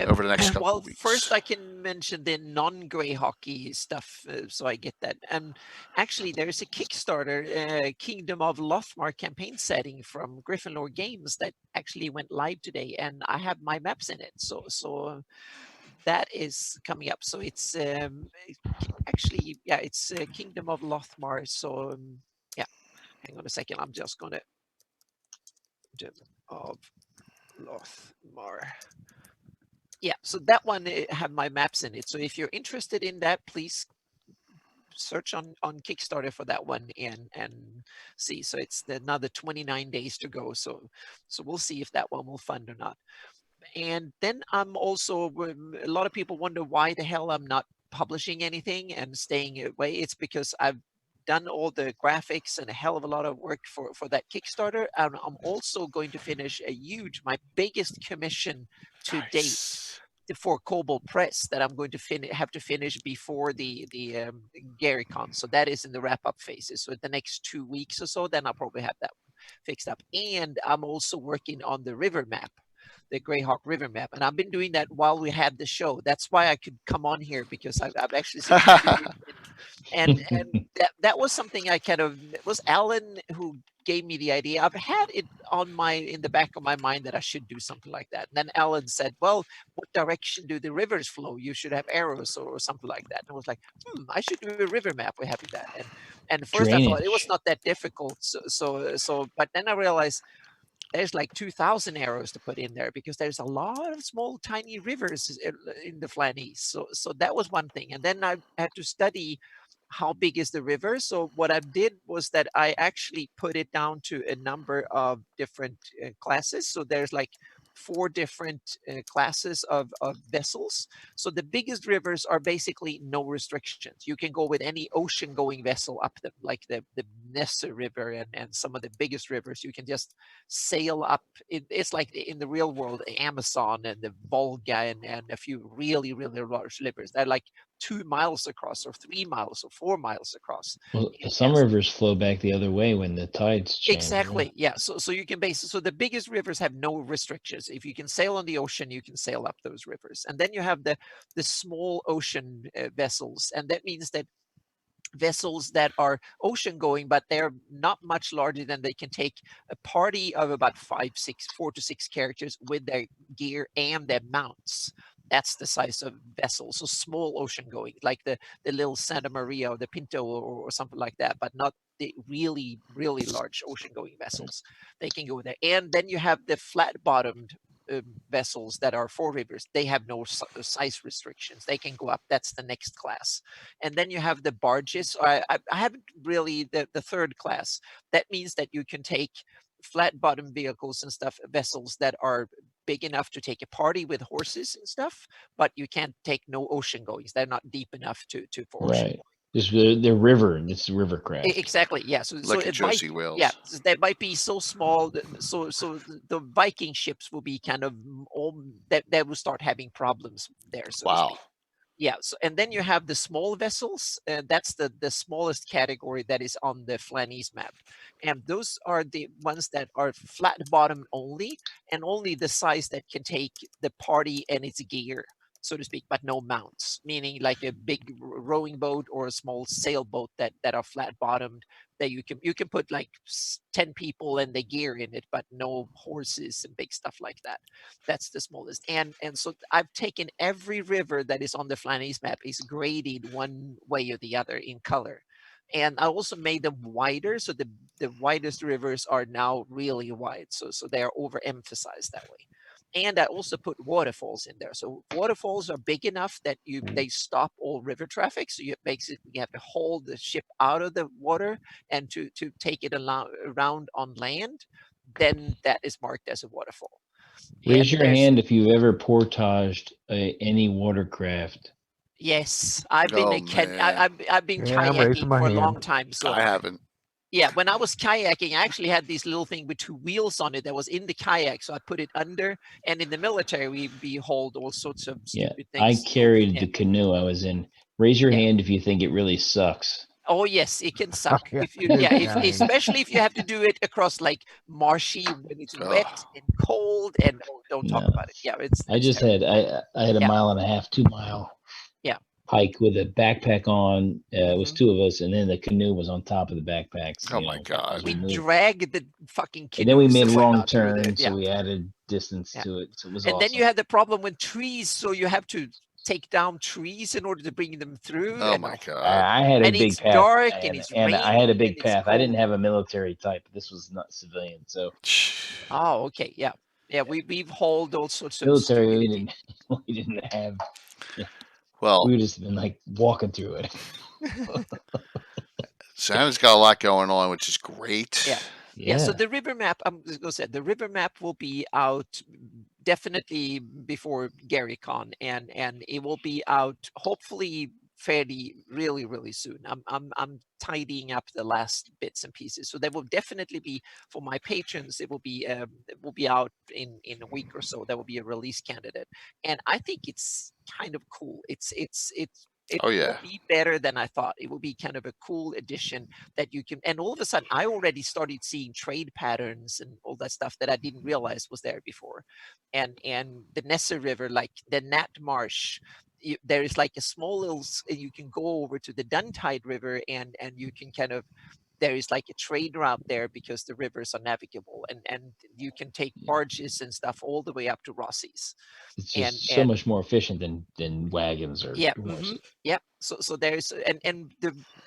over the next couple of weeks? First, I can mention the non-Greyhawk stuff, so I get that. And actually, there's a Kickstarter, Kingdom of Lothmar campaign setting from Gryffindor Games that actually went live today, and I have my maps in it. So that is coming up. So it's actually, it's Kingdom of Lothmar. So hang on a second. I'm just gonna of Lothmar. Yeah, so that one have my maps in it. So if you're interested in that, please search on Kickstarter for that one and see. So it's another 29 days to go. So we'll see if that one will fund or not. And then I'm also, a lot of people wonder why the hell I'm not publishing anything and staying away. It's because I've done all the graphics and a hell of a lot of work for that Kickstarter. And I'm also going to finish my biggest commission to date for Cobalt Press that I'm going to have to finish before the GaryCon. So that is in the wrap up phases. So the next 2 weeks or so, then I'll probably have that fixed up. And I'm also working on the river map, the Greyhawk river map, and I've been doing that while we had the show. That's why I could come on here, because I've actually seen and that was something I kind of, it was Alan who gave me the idea. I've had it in the back of my mind that I should do something like that. And then Alan said, well, what direction do the rivers flow? You should have arrows or something like that. And I was like, I should do a river map. We're having that. And first I thought it was not that difficult. So but then I realized there's like 2,000 arrows to put in there, because there's a lot of small, tiny rivers in the Flanies. So that was one thing. And then I had to study how big is the river. So what I did was that I actually put it down to a number of different classes. So there's like 4 different classes of vessels. So the biggest rivers are basically no restrictions. You can go with any ocean going vessel up them, like the Nessa River and some of the biggest rivers. You can just sail up. It's like in the real world, the Amazon and the Volga and a few really, really large rivers. They're like 2 miles across or 3 miles or 4 miles across. Well, some rivers flow back the other way when the tides change. Exactly. Yeah. So you can so the biggest rivers have no restrictions. If you can sail on the ocean, you can sail up those rivers. And then you have the small ocean vessels, and that means that vessels that are ocean going, but they're not much larger than they can take a party of about 4 to 6 characters with their gear and their mounts. That's the size of vessels. So small ocean going, like the little Santa Maria or the Pinto or something like that, but not the really, really large ocean going vessels. They can go there. And then you have the flat bottomed vessels that are 4 rivers. They have no size restrictions. They can go up. That's the next class. And then you have the barges. I haven't really, the 3rd class. That means that you can take flat bottom vehicles and stuff, vessels that are big enough to take a party with horses and stuff, but you can't take no ocean goings. They're not deep enough for ocean. Right. They're river. It's river craft. Exactly. Yeah. So Like it Josie might, Wales. yeah, they might be so small. So the Viking ships will be kind of that will start having problems there. So to speak. Yeah. So and then you have the small vessels. That's the smallest category that is on the Flanies map, and those are the ones that are flat bottom only, and only the size that can take the party and its gear, so to speak, but no mounts, meaning like a big rowing boat or a small sailboat that are flat bottomed, that you can put like 10 people and the gear in it, but no horses and big stuff like that. That's the smallest. And so I've taken every river that is on the Flanies map is graded one way or the other in color. And I also made them wider, so the widest rivers are now really wide, so they are overemphasized that way. And I also put waterfalls in there. So waterfalls are big enough that they stop all river traffic. So you have to haul the ship out of the water and to take it around on land. Then that is marked as a waterfall. Raise your hand if you've ever portaged any watercraft. Yes, I've been I've been I'm raising kayaking my for a hand. long time. So I haven't. yeah, when I was kayaking, I actually had this little thing with 2 wheels on it that was in the kayak. So I put it under, and in the military, we hold all sorts of stupid things. I carried the canoe I was in. Raise your hand if you think it really sucks. Oh yes, it can suck. Yeah, If you, especially if you have to do it across like marshy when it's wet and cold, and don't talk about it. Yeah, I had a mile and a half, 2 mile. Hike with a backpack on. It was 2 of us, and then the canoe was on top of the backpacks. Oh my God! We dragged the fucking canoe. And then we made a wrong turn, so we added distance to it. So it was and awesome. then you had the problem with trees, so you have to take down trees in order to bring them through. Oh my God! I had a big path. Dark and it's raining, I had a big path. I didn't have a military type. This was not civilian, so. Oh, okay, yeah. We've hauled all sorts of military. We didn't have. Yeah. Well, we would just been like walking through it. Santa's got a lot going on, which is great. Yeah. Yeah, so the river map, I'm just gonna say the river map will be out definitely before GaryCon, and it will be out hopefully fairly really soon. I'm tidying up the last bits and pieces, so there will definitely be for my patrons. It will be out in a week or so. There will be a release candidate, and I think it's kind of cool. It Oh, will yeah. be better than I thought. It will be kind of a cool addition that you can, and all of a sudden I already started seeing trade patterns and all that stuff that I didn't realize was there before. And the Nessa River, like the Nat Marsh, there is like a small little, you can go over to the Duntide River and you can kind of, there is like a trade route there because the rivers are navigable, and you can take barges and stuff all the way up to Rossi's. It's just so much more efficient than wagons or horses. Yeah. So there's and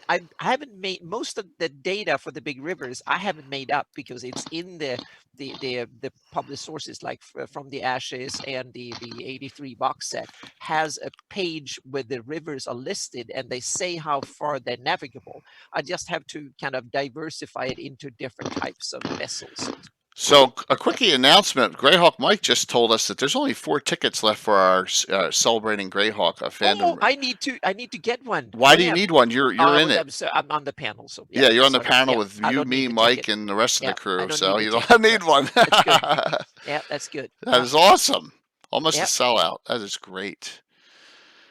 I haven't made most of the data for the big rivers. I haven't made up because it's in the published sources, like from the Ashes and the 83 box set has a page where the rivers are listed and they say how far they're navigable. I just have to kind of diversify it into different types of vessels. So a quickie announcement. Greyhawk Mike just told us that there's only 4 tickets left for our celebrating Greyhawk fandom. Oh, I need to get one. Why do you need one? You're in it. I'm on the panel, so yeah, you're on the panel with you, me, Mike, and the rest of the crew. So you don't need one. That's good. Yeah, that's good. That is awesome. Almost a sellout. That is great.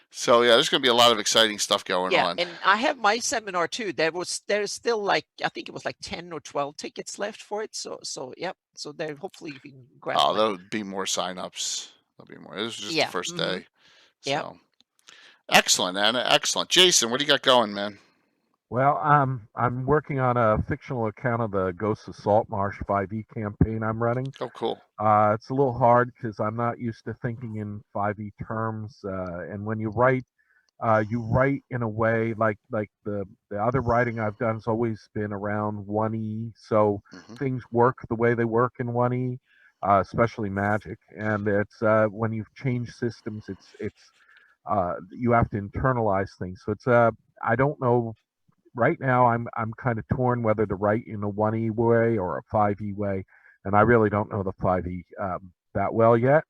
So yeah, there's going to be a lot of exciting stuff going on. Yeah, and I have my seminar too. There's still like, I think it was like 10 or 12 tickets left for it. So yeah. So there, hopefully you can grab. Oh, there'll be more signups. There'll be more. This was just the first day. So. Yeah. Excellent, Anna. Excellent. Jason, what do you got going, man? Well, I'm working on a fictional account of the Ghosts of Saltmarsh 5e campaign I'm running. Oh, cool. It's a little hard because I'm not used to thinking in 5e terms, and when you write in a way like the other writing I've done has always been around 1e, so things work the way they work in 1e, especially magic. And it's when you've changed systems, it's you have to internalize things. So it's I don't know. Right now, I'm kind of torn whether to write in a 1e way or a 5e way, and I really don't know the 5e that well yet.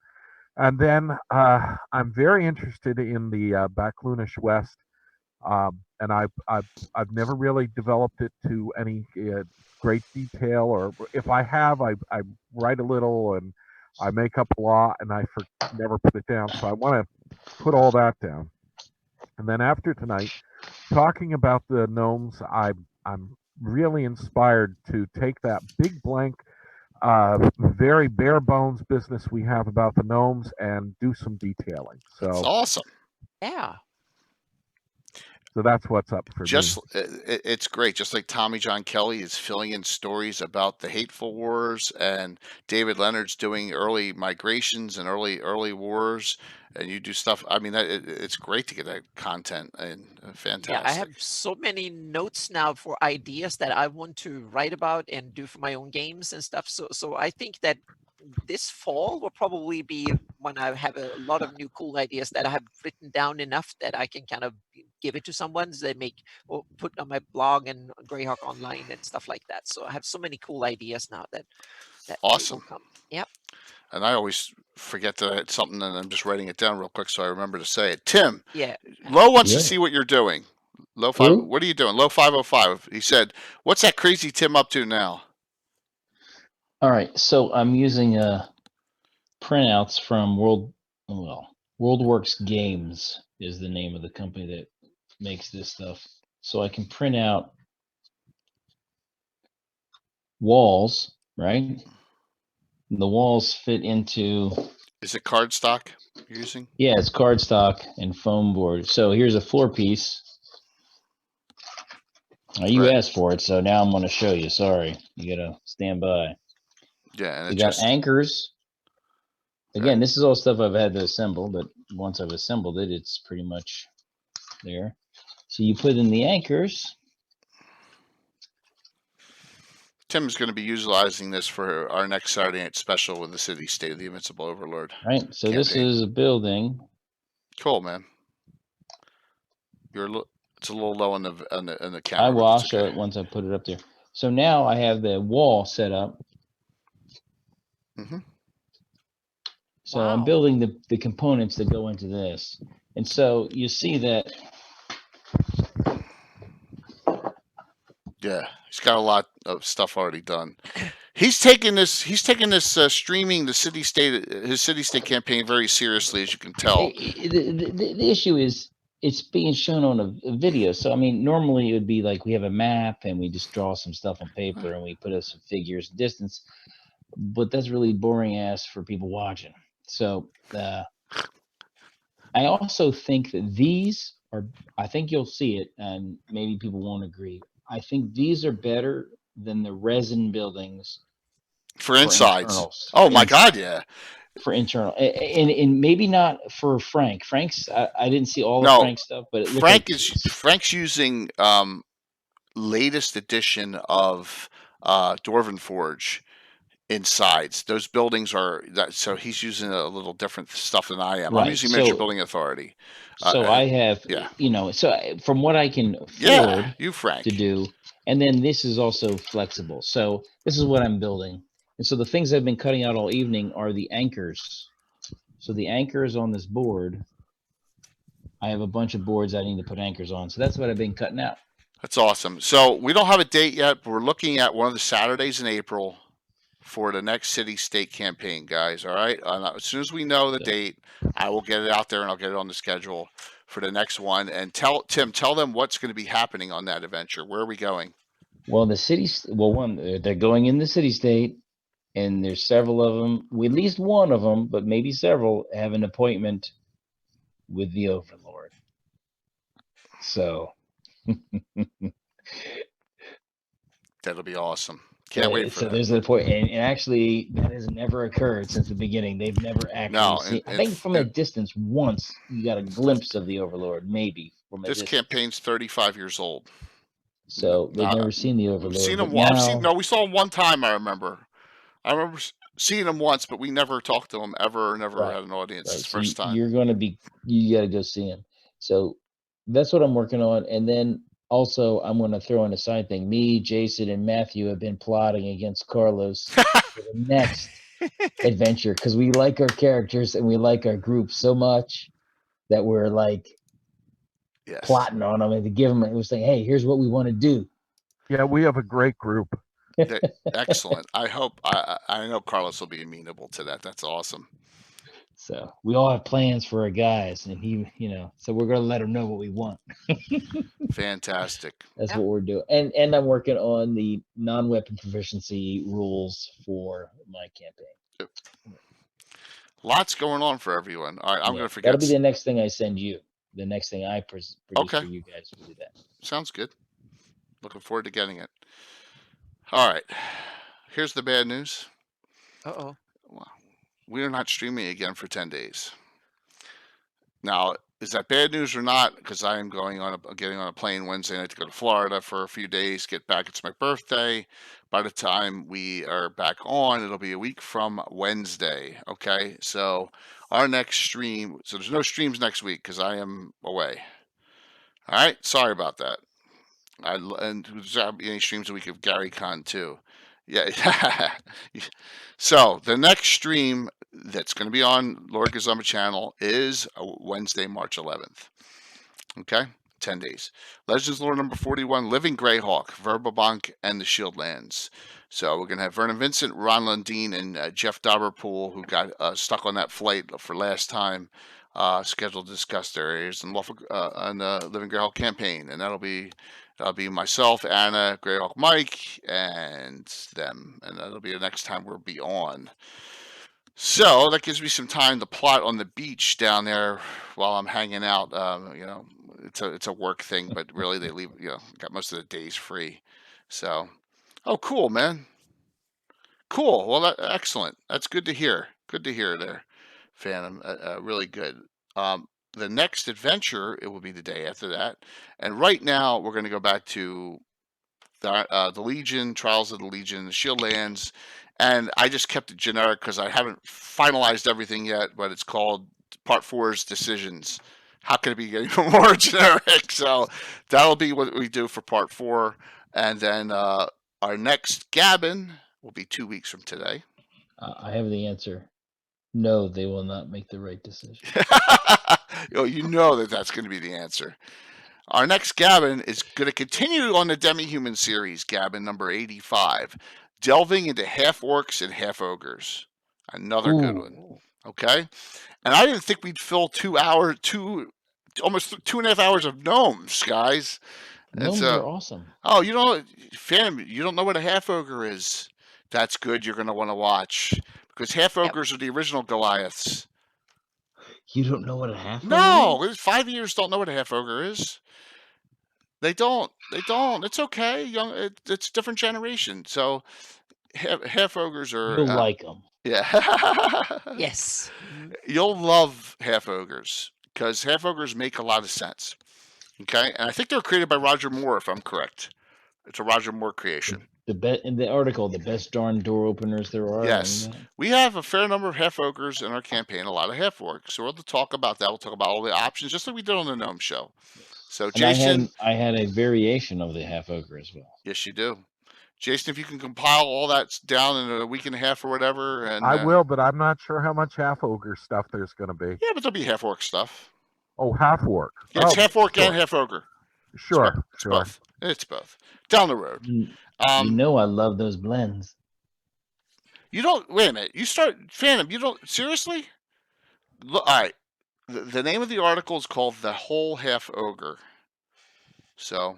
And then I'm very interested in the Backlunish West, and I've never really developed it to any great detail, or if I have, I write a little and I make up a lot, and I never put it down. So I want to put all that down. And then after tonight, talking about the gnomes, I'm really inspired to take that big blank, very bare bones business we have about the gnomes and do some detailing. So that's awesome. Yeah. So that's what's up for me. It's great. Just like Tommy John Kelly is filling in stories about the Hateful Wars, and David Leonard's doing early migrations and early wars, and you do stuff. I mean, it's great to get that content, and fantastic. Yeah, I have so many notes now for ideas that I want to write about and do for my own games and stuff. So I think that this fall will probably be when I have a lot of new cool ideas that I have written down enough that I can kind of give it to someone so they make or put on my blog and Greyhawk Online and stuff like that. So I have so many cool ideas now that awesome. Will come. Yep. And I always forget that I had something, and I'm just writing it down real quick so I remember to say it. Tim, Low wants to see what you're doing. Low 5, what are you doing? Low 505. He said, "What's that crazy Tim up to now?" All right, so I'm using printouts from WorldWorks Games is the name of the company that makes this stuff. So I can print out walls, right? And the walls fit into. Is it cardstock you're using? Yeah, it's cardstock and foam board. So here's a floor piece. You asked for it, so now I'm going to show you. Sorry, you got to stand by. Yeah, and you got anchors. Again, this is all stuff I've had to assemble, but once I've assembled it, it's pretty much there. So you put in the anchors. Tim's going to be utilizing this for our next Saturday night special with the City State of the Invincible Overlord. Right. So campaign. This is a building. Cool, man. It's a little low on the camera. but I'll it's show okay. it once I put it up there. So now I have the wall set up. Mhm. So I'm Wow. building the components that go into this. And so you see that Yeah, he's got a lot of stuff already done. He's taking this streaming his city state campaign very seriously, as you can tell. the issue is it's being shown on a video. So I mean, normally it would be like we have a map and we just draw some stuff on paper and we put up some figures, distance. But that's really boring ass for people watching. So I also think that these are. I think you'll see it, and maybe people won't agree. I think these are better than the resin buildings For insides. internals. Oh my God, yeah. For internal, and maybe not for Frank. Frank's I didn't see all of No, Frank's stuff, but it looked like Frank's using latest edition of Dwarven Forge insides. Those buildings are that, so he's using a little different stuff than I am. I'm right. using Miniature Building Authority. So I have, yeah. So from what I can Yeah, afford you Frank. to do, and then this is also flexible. So this is what I'm building, and so the things I've been cutting out all evening are the anchors. So the anchors on this board, I have a bunch of boards I need to put anchors on. So that's what I've been cutting out. That's awesome. So we don't have a date yet, but we're looking at one of the Saturdays in April for the next city-state campaign, guys. All right. As soon as we know the date, I will get it out there and I'll get it on the schedule for the next one. And tell them what's going to be happening on that adventure. Where are we going? Well, they're going in the city-state, and there's several of them. At least one of them, but maybe several, have an appointment with the Overlord. So that'll be awesome. Can't wait for that. There's a point, and actually, that has never occurred since the beginning. They've never actually seen. I think from a distance, once you got a glimpse of the Overlord, maybe from a distance. This campaign's 35 years old. So they've never seen the Overlord. We've seen him once. We saw him one time. I remember seeing him once, but we never talked to him ever. Never had an audience. It's the first time. You got to go see him. So that's what I'm working on, and then. Also, I'm going to throw in a side thing. Me, Jason, and Matthew have been plotting against Carlos for the next adventure because we like our characters and we like our group so much that we're like plotting on them and to give them. We're saying, "Hey, here's what we want to do." Yeah, we have a great group. Excellent. I hope I know Carlos will be amenable to that. That's awesome. So we all have plans for our guys, and so we're going to let them know what we want. Fantastic. That's what we're doing. And I'm working on the non-weapon proficiency rules for my campaign. Yep. Lots going on for everyone. All right, I'm going to forget. That'll be the next thing I send you. The next thing I produce for you guys will do that. Sounds good. Looking forward to getting it. All right. Here's the bad news. Uh-oh. Wow. We are not streaming again for 10 days. Now, is that bad news or not? Because I am getting on a plane Wednesday night to go to Florida for a few days, get back. It's my birthday. By the time we are back on, it'll be a week from Wednesday. Okay, so our next stream, so there's no streams next week because I am away. All right, sorry about that. And there's any streams a week of GaryCon too. Yeah. So the next stream that's going to be on Lord Gazumba channel is Wednesday, March 11th. Okay, 10 days. Legends Lore number 41, Living Greyhawk, Verbabank, and the Shieldlands. So we're going to have Vernon Vincent, Ron Lundeen, and Jeff Dauberpool, who got stuck on that flight for last time, scheduled to discuss their areas on the Living Greyhawk campaign. And that'll be myself, Anna, Greyhawk Mike, and them. And that'll be the next time we'll be on. So that gives me some time to plot on the beach down there while I'm hanging out. It's a work thing, but really they leave, got most of the days free. So, oh, cool, man. Cool. Well, excellent. That's good to hear. Good to hear there, Phantom. Really good. The next adventure, it will be the day after that. And right now, we're going to go back to the Legion, Trials of the Legion, the Shieldlands. And I just kept it generic because I haven't finalized everything yet, but it's called Part 4's Decisions. how can it be getting more generic? So that'll be what we do for part 4. And then our next Gabbin will be 2 weeks from today. I have the answer. No, they will not make the right decision. Oh, you know that's going to be the answer. Our next Gabbin is going to continue on the Demi-Human series, Gabbin number 85, delving into half-orcs and half-ogres. Another good one. Okay? And I didn't think we'd fill almost 2.5 hours of gnomes, guys. Gnomes are awesome. Oh, you don't know what a half-ogre is. That's good. You're going to want to watch. Because half-ogres are the original Goliaths. You don't know what a half-ogre is? No, 5 years don't know what a half-ogre is. They don't. It's okay. It's a different generation. So half-ogres are... You'll like them. Yeah. Yes. You'll love half-ogres. Because half-ogres make a lot of sense. Okay? And I think they're created by Roger Moore, if I'm correct. It's a Roger Moore creation. In the article, the best darn door openers there are. Yes. We have a fair number of half-ogres in our campaign, a lot of half-orcs. So we'll talk about that. We'll talk about all the options, just like we did on the Gnome Show. So, Jason... I had a variation of the half-ogre as well. Yes, you do. Jason, if you can compile all that down in a week and a half or whatever. And I will, but I'm not sure how much half-ogre stuff there's going to be. Yeah, but there'll be half-orc stuff. Oh, half-orc. Yeah, it's half-orc and half-ogre. Sure, sure. It's both. Down the road. I love those blends. You don't... Wait a minute. You start... Phantom, you don't... Seriously? Look, all right. The name of the article is called The Whole Half-Ogre. So...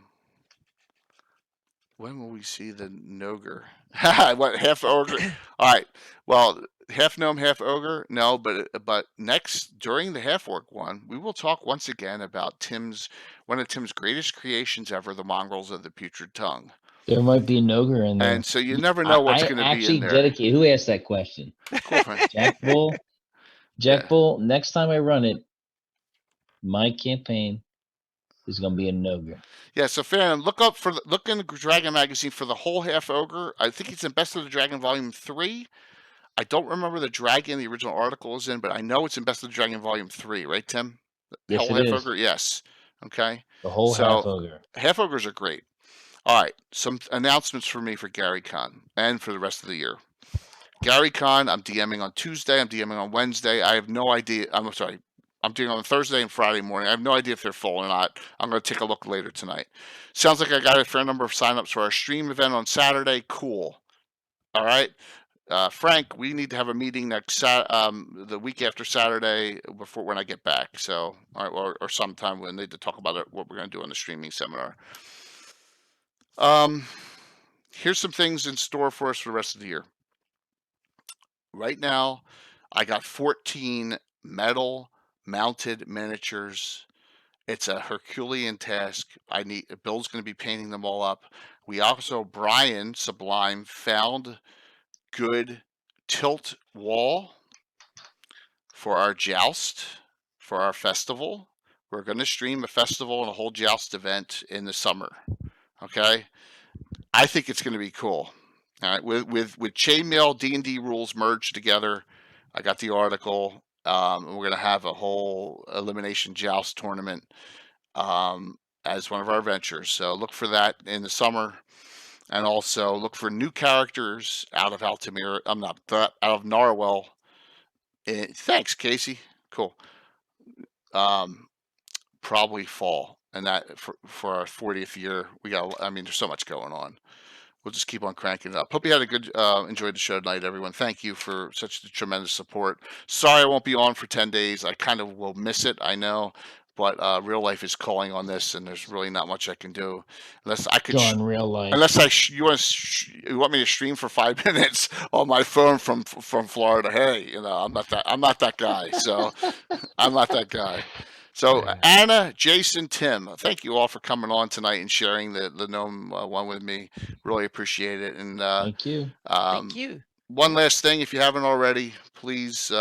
When will we see the Nogre? What, half-ogre? All right. Well, half-gnome, half-ogre? No, but next, during the half-orc one, we will talk once again about one of Tim's greatest creations ever, the Mongrels of the Putrid Tongue. There might be an ogre in there. And so you never know what's going to be in there. Actually dedicate. Who asked that question? Cool, Frank. Jack Bull. Bull, next time I run it, my campaign is going to be an ogre. Yeah, so Phantom, look in the Dragon magazine for the whole half-ogre. I think it's in Best of the Dragon Volume 3. I don't remember the dragon the original article is in, but I know it's in Best of the Dragon Volume 3, right, Tim? The yes, whole half-ogre? Yes. Okay. The whole half-ogre. Half-ogres are great. All right, some announcements for me for GaryCon and for the rest of the year. GaryCon, I'm DMing on Tuesday. I'm DMing on Wednesday. I have no idea. I'm sorry. I'm doing on Thursday and Friday morning. I have no idea if they're full or not. I'm going to take a look later tonight. Sounds like I got a fair number of signups for our stream event on Saturday. Cool. All right. Frank, we need to have a meeting the week after Saturday when I get back. So, all right, or sometime we need to talk about what we're going to do on the streaming seminar. Here's some things in store for us for the rest of the year. Right now, I got 14 metal mounted miniatures. It's a Herculean task. Bill's going to be painting them all up. We also, Brian Sublime, found good tilt wall for our joust, for our festival. We're going to stream a festival and a whole joust event in the summer. Okay, I think it's going to be cool. All right, with chainmail D&D rules merged together. I got the article. We're going to have a whole elimination joust tournament as one of our ventures. So look for that in the summer, and also look for new characters out of Altamira. Out of Narwhal. Thanks, Casey. Cool. Probably fall, and that for our 40th year. There's so much going on. We'll just keep on cranking it up. Hope you had a good, enjoyed the show tonight, everyone. Thank you for such tremendous support. Sorry I won't be on for 10 days. I kind of will miss it, I know, but real life is calling on this, and there's really not much I can do unless I could. Real life. Unless you want me to stream for 5 minutes on my phone from Florida. Hey, I'm not that guy. So I'm not that guy. So Anna, Jason, Tim, thank you all for coming on tonight and sharing the Gnome one with me. Really appreciate it. And thank you. Thank you. One last thing, if you haven't already, please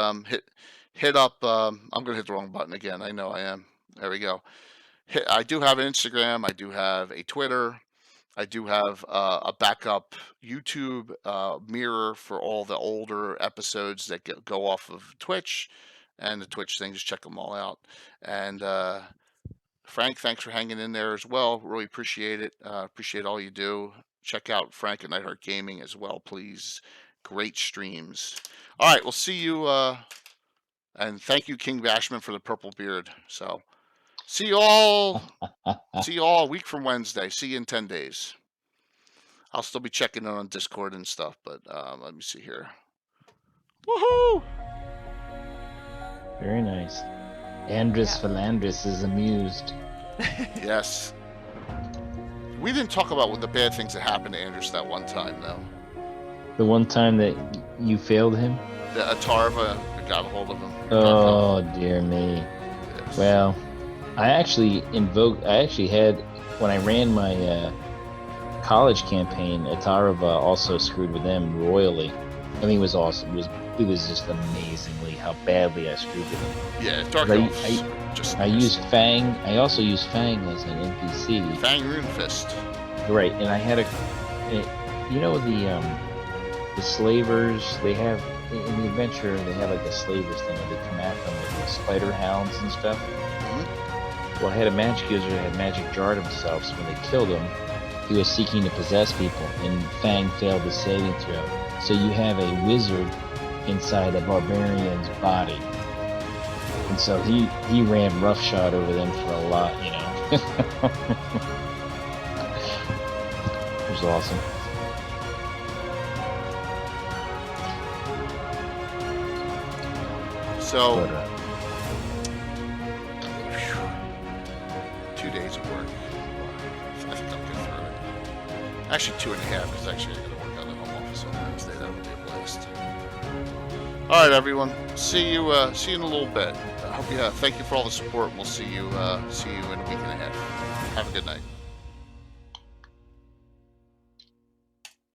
hit up. I'm going to hit the wrong button again. I know I am. There we go. I do have an Instagram. I do have a Twitter. I do have a backup YouTube mirror for all the older episodes that go off of Twitch. and the Twitch thing. Just check them all out. And Frank, thanks for hanging in there as well. Really appreciate it. Appreciate all you do. Check out Frank at Nightheart Gaming as well, please. Great streams. All right, we'll see you. And thank you, King Bashman, for the purple beard. So, see you all. See you all a week from Wednesday. See you in 10 days. I'll still be checking in on Discord and stuff, but let me see here. Woohoo! Very nice. Andrus Philandris is amused. Yes. We didn't talk about what the bad things that happened to Andrus that one time, though. The one time that you failed him? The Atarva got a hold of him. Oh, dear me. Yes. Well, I actually had, when I ran my college campaign, Atarva also screwed with them royally. I mean, it was awesome. It was just amazingly how badly I screwed with them. Yeah, Dark Elves. I used Fang. I also used Fang as an NPC. Fang Runefist. Right, and I had the slavers. They have in the adventure. They have like a slavers thing where they come after them with the spider hounds and stuff. Mm-hmm. Well, I had a magic user that had magic jarred himself, so when they killed him, he was seeking to possess people, and Fang failed the saving throw. So you have a wizard inside a barbarian's body. And so he ran roughshod over them for a lot, you know. It was awesome. So, But, 2 days of work. I think I'll get through it. Actually, 2.5, because actually I got to work on the home office on Wednesday. That would be a blast. All right, everyone. See you in a little bit. I hope thank you for all the support. We'll see you in a week and a half. Have a good night.